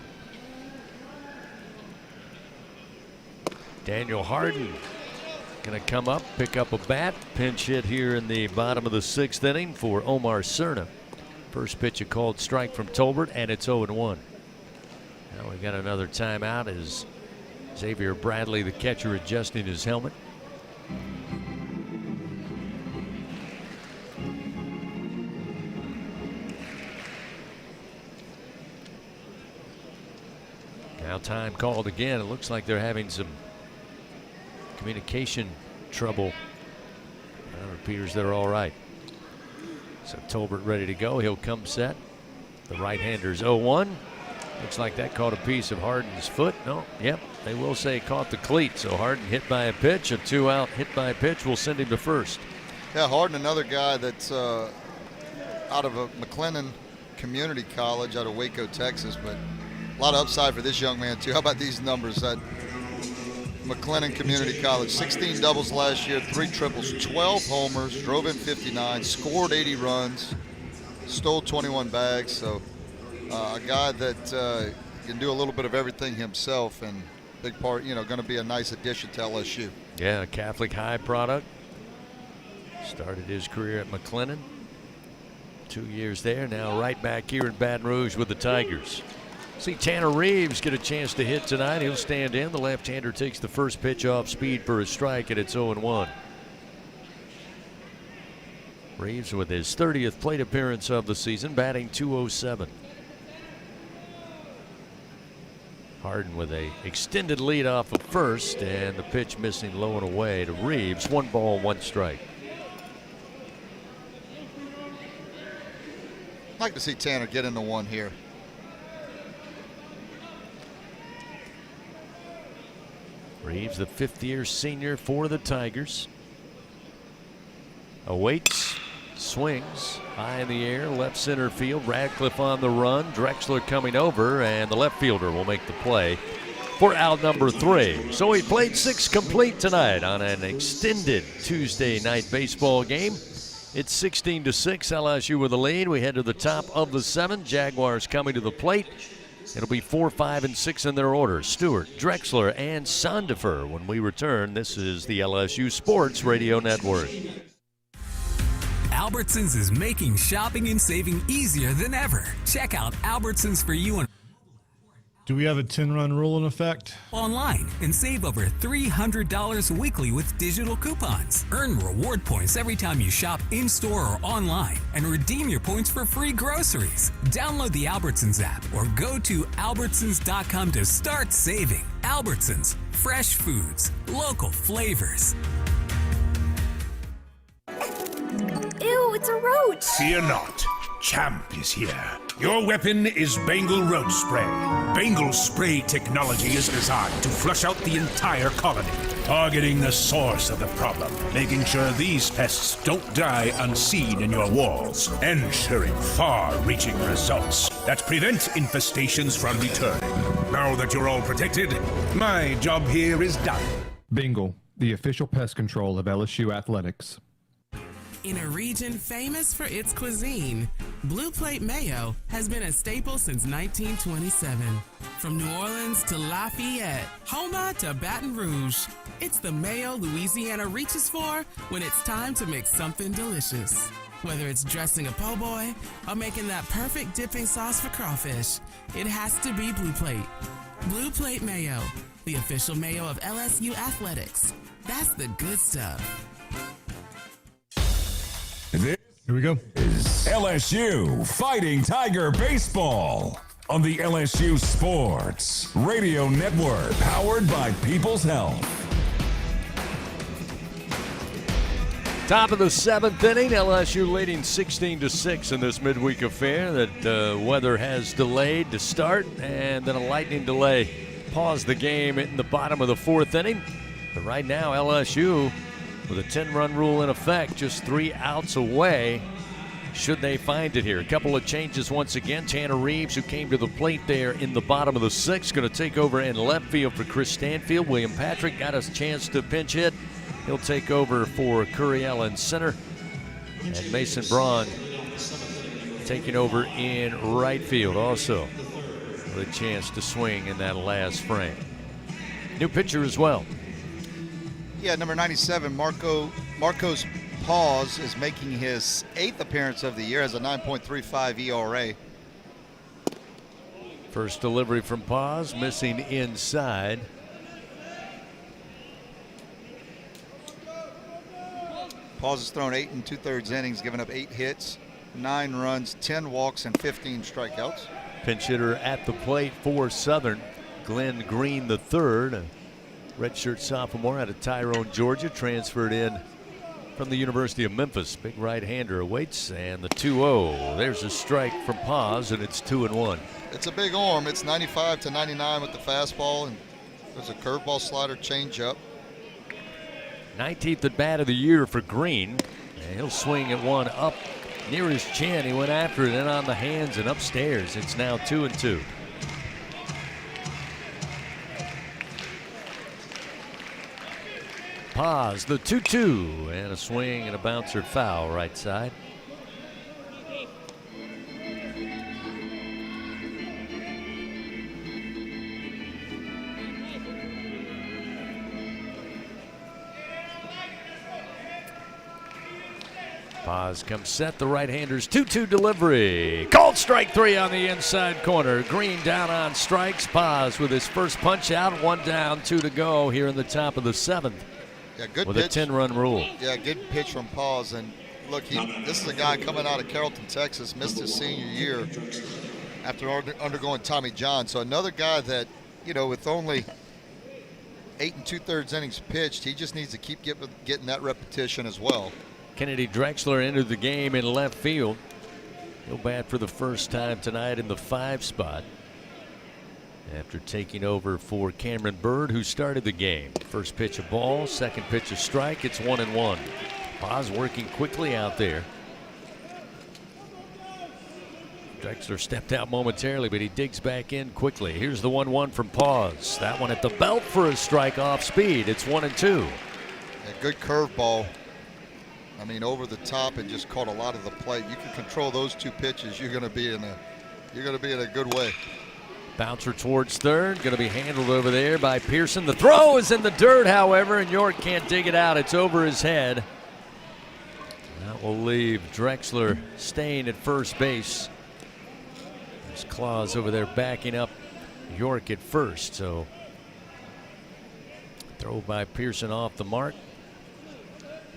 Daniel Harden going to come up, pick up a bat, pinch hit here in the bottom of the 6th inning for Omar Cerna. First pitch a called strike from Tolbert, and it's 0-1. Now we got another timeout as Xavier Bradley, the catcher, adjusting his helmet. Now time called again. It looks like they're having some communication trouble. It appears they're all right. So Tolbert ready to go. He'll come set. The right-hander's 0-1. Looks like that caught a piece of Harden's foot. No, yep, they will say caught the cleat. So Harden hit by a pitch. A 2-out hit by a pitch will send him to first. Yeah, Harden, another guy that's out of a McLennan Community College out of Waco, Texas, but a lot of upside for this young man, too. How about these numbers at McLennan Community College? 16 doubles last year, 3 triples, 12 homers, drove in 59, scored 80 runs, stole 21 bags. So a guy that can do a little bit of everything himself, and big part, going to be a nice addition to LSU. Yeah, a Catholic High product. Started his career at McLennan. 2 years there, now right back here in Baton Rouge with the Tigers. See Tanner Reeves get a chance to hit tonight. He'll stand in. The left-hander takes the first pitch off speed for a strike, and it's 0-1. Reeves with his 30th plate appearance of the season, batting .207. Harden with a extended lead off of first, and the pitch missing low and away to Reeves. 1 ball, 1 strike. like to see Tanner get into one here. Reeves, the fifth-year senior for the Tigers. Awaits, swings, high in the air, left center field. Radcliffe on the run. Drexler coming over, and the left fielder will make the play for out number 3. So he played 6 complete tonight on an extended Tuesday night baseball game. It's 16-6, LSU with the lead. We head to the top of the 7th. Jaguars coming to the plate. It'll be 4, 5, and 6 in their order. Stewart, Drexler, and Sondifer. When we return, this is the LSU Sports Radio Network. Albertsons is making shopping and saving easier than ever. Check out Albertsons for you Do we have a 10-run rule in effect? online and save over $300 weekly with digital coupons. Earn reward points every time you shop in-store or online and redeem your points for free groceries. Download the Albertsons app or go to albertsons.com to start saving. Albertsons, fresh foods, local flavors. Ew, it's a roach! Fear not. Champ is here. Your weapon is Bengal Roach Spray. Bengal spray technology is designed to flush out the entire colony, targeting the source of the problem, making sure these pests don't die unseen in your walls, ensuring far-reaching results that prevent infestations from returning. Now that you're all protected, my job here is done. Bengal, the official pest control of LSU athletics. In a region famous for its cuisine, Blue Plate Mayo has been a staple since 1927. From New Orleans to Lafayette, Houma to Baton Rouge, it's the mayo Louisiana reaches for when it's time to make something delicious. Whether it's dressing a po' boy or making that perfect dipping sauce for crawfish, it has to be Blue Plate. Blue Plate Mayo, the official mayo of LSU athletics. That's the good stuff. Here we go. LSU Fighting Tiger Baseball on the LSU Sports Radio Network, powered by People's Health. Top of the 7th inning, LSU leading 16-6 in this midweek affair that weather has delayed to start, and then a lightning delay paused the game in the bottom of the 4th inning. But right now, LSU with a 10-run rule in effect, just 3 outs away, should they find it here. A couple of changes once again. Tanner Reeves, who came to the plate there in the bottom of the 6th, going to take over in left field for Chris Stanfield. William Patrick got a chance to pinch hit. He'll take over for Curiel in center. And Mason Braun taking over in right field also, with a chance to swing in that last frame. New pitcher as well. Yeah, number 97, Marcos Paz is making his 8th appearance of the year, has a 9.35 ERA. First delivery from Paz, missing inside. Paz has thrown 8 2/3 innings, given up 8 hits, 9 runs, 10 walks, and 15 strikeouts. Pinch hitter at the plate for Southern, Glenn Green III. Redshirt sophomore out of Tyrone, Georgia, transferred in from the University of Memphis. Big right-hander awaits, and the 2-0. There's a strike from Paz, and it's 2-1. It's a big arm. It's 95 to 99 with the fastball, and there's a curveball, slider, changeup. 19th at bat of the year for Green, and he'll swing at one up near his chin. He went after it, and on the hands and upstairs. It's now 2-2. Paz, the 2-2, and a swing and a bouncer foul right side. Paz comes set, the right-hander's 2-2 delivery. Called strike 3 on the inside corner. Green down on strikes. Paz with his first punch out, 1 down, 2 to go here in the top of the 7th. Yeah, good with pitch. A 10-run rule. Yeah, good pitch from Paz. And look, this is a guy coming out of Carrollton, Texas, missed his senior year after undergoing Tommy John. So another guy that, you know, with only 8 2/3 innings pitched, he just needs to keep getting that repetition as well. Kennedy Drexler entered the game in left field. He'll bat for the first time tonight in the 5 spot after taking over for Cameron Bird, who started the game. First pitch a ball, second pitch a strike. It's 1-1. Paz working quickly out there. Drexler stepped out momentarily, but he digs back in quickly. Here's the 1-1 from Paz. That one at the belt for a strike off speed. It's 1-2. A good curveball. I mean, over the top and just caught a lot of the plate. You can control those 2 pitches. You're going to be in a good way. Bouncer towards third, going to be handled over there by Pearson. The throw is in the dirt, however, and York can't dig it out. It's over his head. That will leave Drexler staying at first base. There's Claus over there backing up York at first. So throw by Pearson off the mark.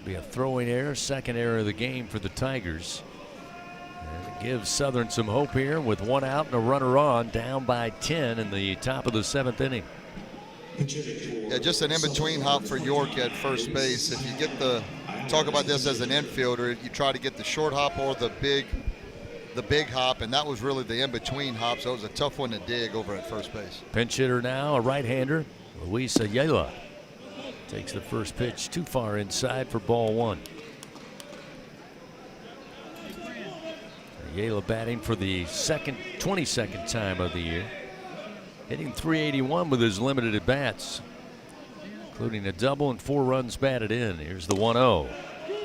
Be a throwing error, second error of the game for the Tigers. And it gives Southern some hope here with 1 out and a runner on, down by 10 in the top of the 7th inning. Yeah, just an in-between hop for York at first base. If you get talk about this as an infielder, you try to get the short hop or the big hop, and that was really the in-between hop, so it was a tough one to dig over at first base. Pinch hitter now, a right-hander, Luis Ayala. Takes the first pitch too far inside for ball 1. Ayala batting for the 22nd time of the year. Hitting .381 with his limited at bats, including a double and 4 runs batted in. Here's the 1-0.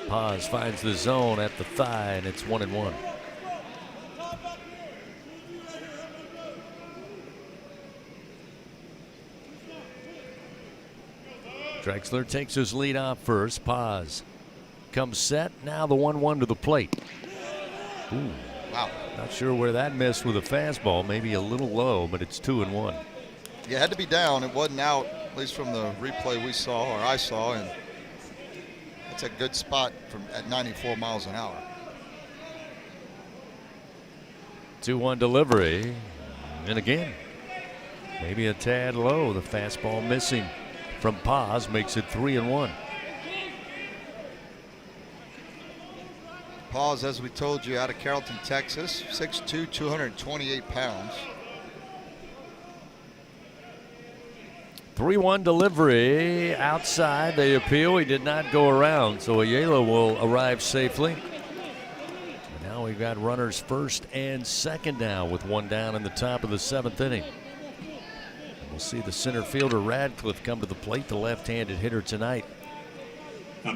Paz finds the zone at the thigh, and it's 1-1. Drexler takes his lead off first. Paz comes set. Now the 1-1 to the plate. Ooh. Wow. Not sure where that missed with a fastball. Maybe a little low, but it's 2-1. Yeah, it had to be down. It wasn't out, at least from the replay we saw, or I saw, and it's a good spot at 94 miles an hour. 2-1 delivery. And again, maybe a tad low. The fastball missing from Paz makes it 3-1. Paz, as we told you, out of Carrollton, Texas, 6'2", 228 pounds. 3-1 delivery outside. They appeal. He did not go around, so Ayala will arrive safely. And now we've got runners first and second now with 1 down in the top of the 7th inning. We'll see the center fielder Radcliffe come to the plate, the left-handed hitter tonight. Yeah,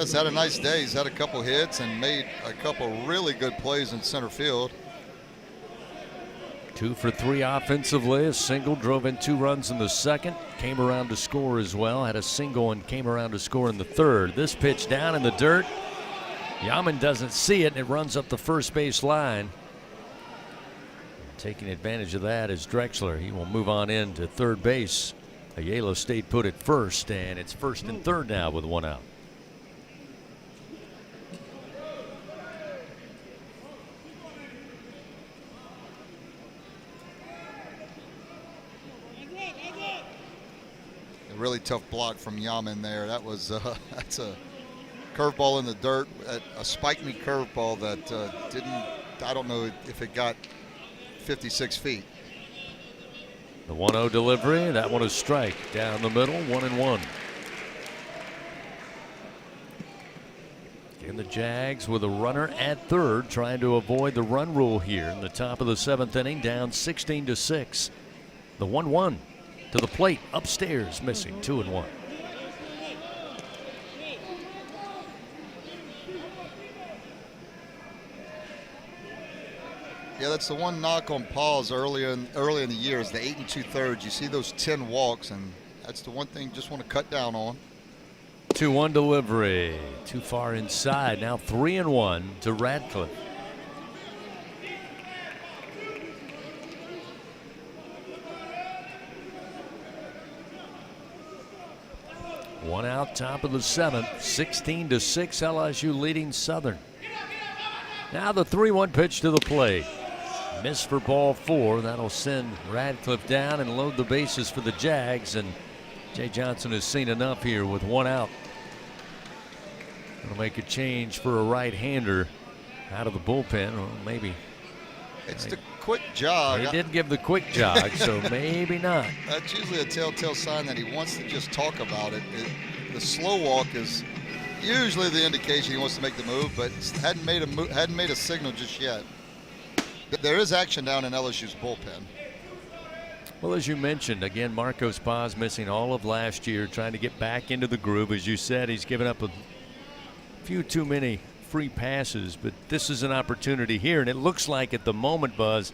he's had a nice day. He's had a couple hits and made a couple really good plays in center field. 2 for 3 offensively. A single, drove in 2 runs in the second. Came around to score as well. Had a single and came around to score in the third. This pitch down in the dirt. Yaman doesn't see it, and it runs up the first base line. Taking advantage of that is Drexler. He will move on in to third base. Ayala stayed put at first, and it's first and third now with 1 out. A really tough block from Yaman there. That was that's a curveball in the dirt, a spike me curveball that I don't know if it got 56 feet. The 1-0 delivery, that one is strike down the middle, 1-1. And the Jags with a runner at third, trying to avoid the run rule here in the top of the 7th inning, down 16-6. The 1-1 to the plate, upstairs, missing, 2-1. Yeah, that's the one knock on Paul's early in the year is the 8 2/3. You see those 10 walks, and that's the one thing you just want to cut down on. 2-1 delivery, too far inside. Now 3-1 to Radcliffe. One out, top of the 7th, 16-6. LSU leading Southern. Now the 3-1 pitch to the plate. Miss for ball 4. That'll send Radcliffe down and load the bases for the Jags. And Jay Johnson has seen enough here with 1 out. Gonna make a change for a right-hander out of the bullpen. Well, maybe. It's the quick jog. He did give the quick jog, so maybe not. That's usually a telltale sign that he wants to just talk about it. The slow walk is usually the indication he wants to make the move, but hadn't made a signal just yet. There is action down in LSU's bullpen. Well, as you mentioned, again, Marcos Paz missing all of last year, trying to get back into the groove. As you said, he's given up a few too many free passes, but this is an opportunity here, and it looks like at the moment, Buzz,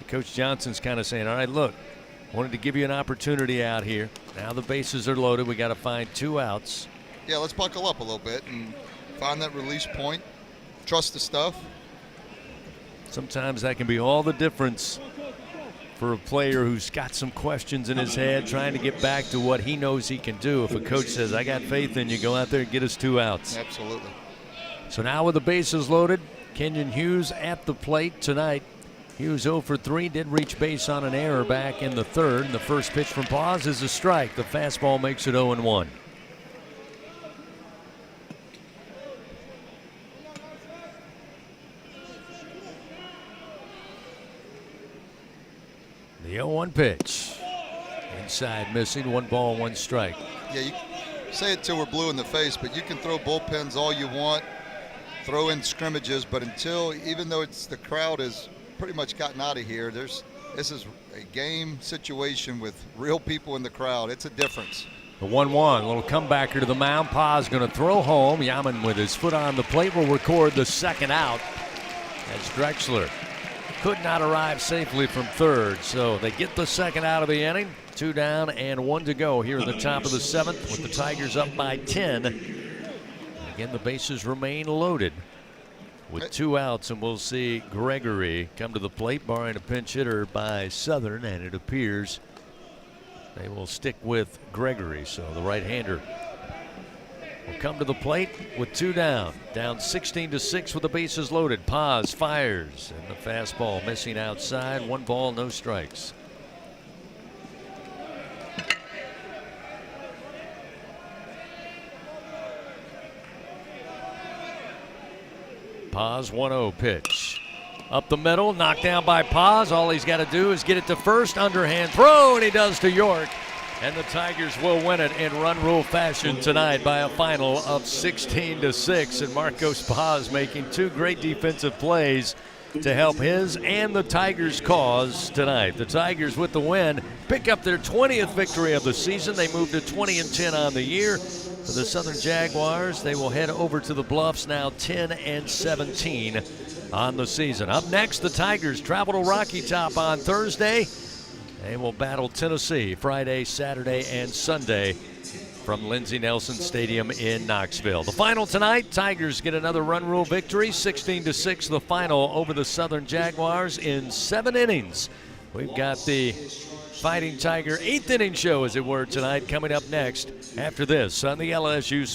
Coach Johnson's kind of saying, all right, look, wanted to give you an opportunity out here. Now the bases are loaded. We got to find 2 outs. Yeah, let's buckle up a little bit and find that release point. Trust the stuff. Sometimes that can be all the difference for a player who's got some questions in his head, trying to get back to what he knows he can do. If a coach says, I got faith in you, go out there and get us 2 outs. Absolutely. So now with the bases loaded, Kenyon Hughes at the plate tonight. Hughes 0 for 3, did reach base on an error back in the 3rd. The first pitch from Paz is a strike. The fastball makes it 0-1. The 0-1 pitch. Inside missing, 1 ball, 1 strike. Yeah, you say it till we're blue in the face, but you can throw bullpens all you want, throw in scrimmages, but even though the crowd has pretty much gotten out of here, this is a game situation with real people in the crowd. It's a difference. The 1-1, little comebacker to the mound. Paz going to throw home. Yaman with his foot on the plate will record the 2nd out. As Drexler could not arrive safely from 3rd, so they get the 2nd out of the inning. 2 down and 1 to go here in the top of the 7th with the Tigers up by 10. Again, the bases remain loaded with 2 outs, and we'll see Gregory come to the plate, barring a pinch hitter by Southern, and it appears they will stick with Gregory. So the right-hander will come to the plate with 2 down. Down 16-6 with the bases loaded. Paz fires, and the fastball missing outside. 1 ball, no strikes. Paz 1-0 pitch. Up the middle, knocked down by Paz. All he's got to do is get it to first. Underhand throw, and he does to York. And the Tigers will win it in run rule fashion tonight by a final of 16-6. And Marcos Paz making 2 great defensive plays to help his and the Tigers' cause tonight. The Tigers with the win pick up their 20th victory of the season. They move to 20-10 on the year. For the Southern Jaguars, they will head over to the Bluffs, now 10-17 on the season. Up next, the Tigers travel to Rocky Top on Thursday. They will battle Tennessee Friday, Saturday, and Sunday from Lindsey Nelson Stadium in Knoxville. The final tonight, Tigers get another run rule victory, 16-6 the final over the Southern Jaguars in 7 innings. We've got the Fighting Tiger 8th inning show, as it were, tonight, coming up next after this on the LSU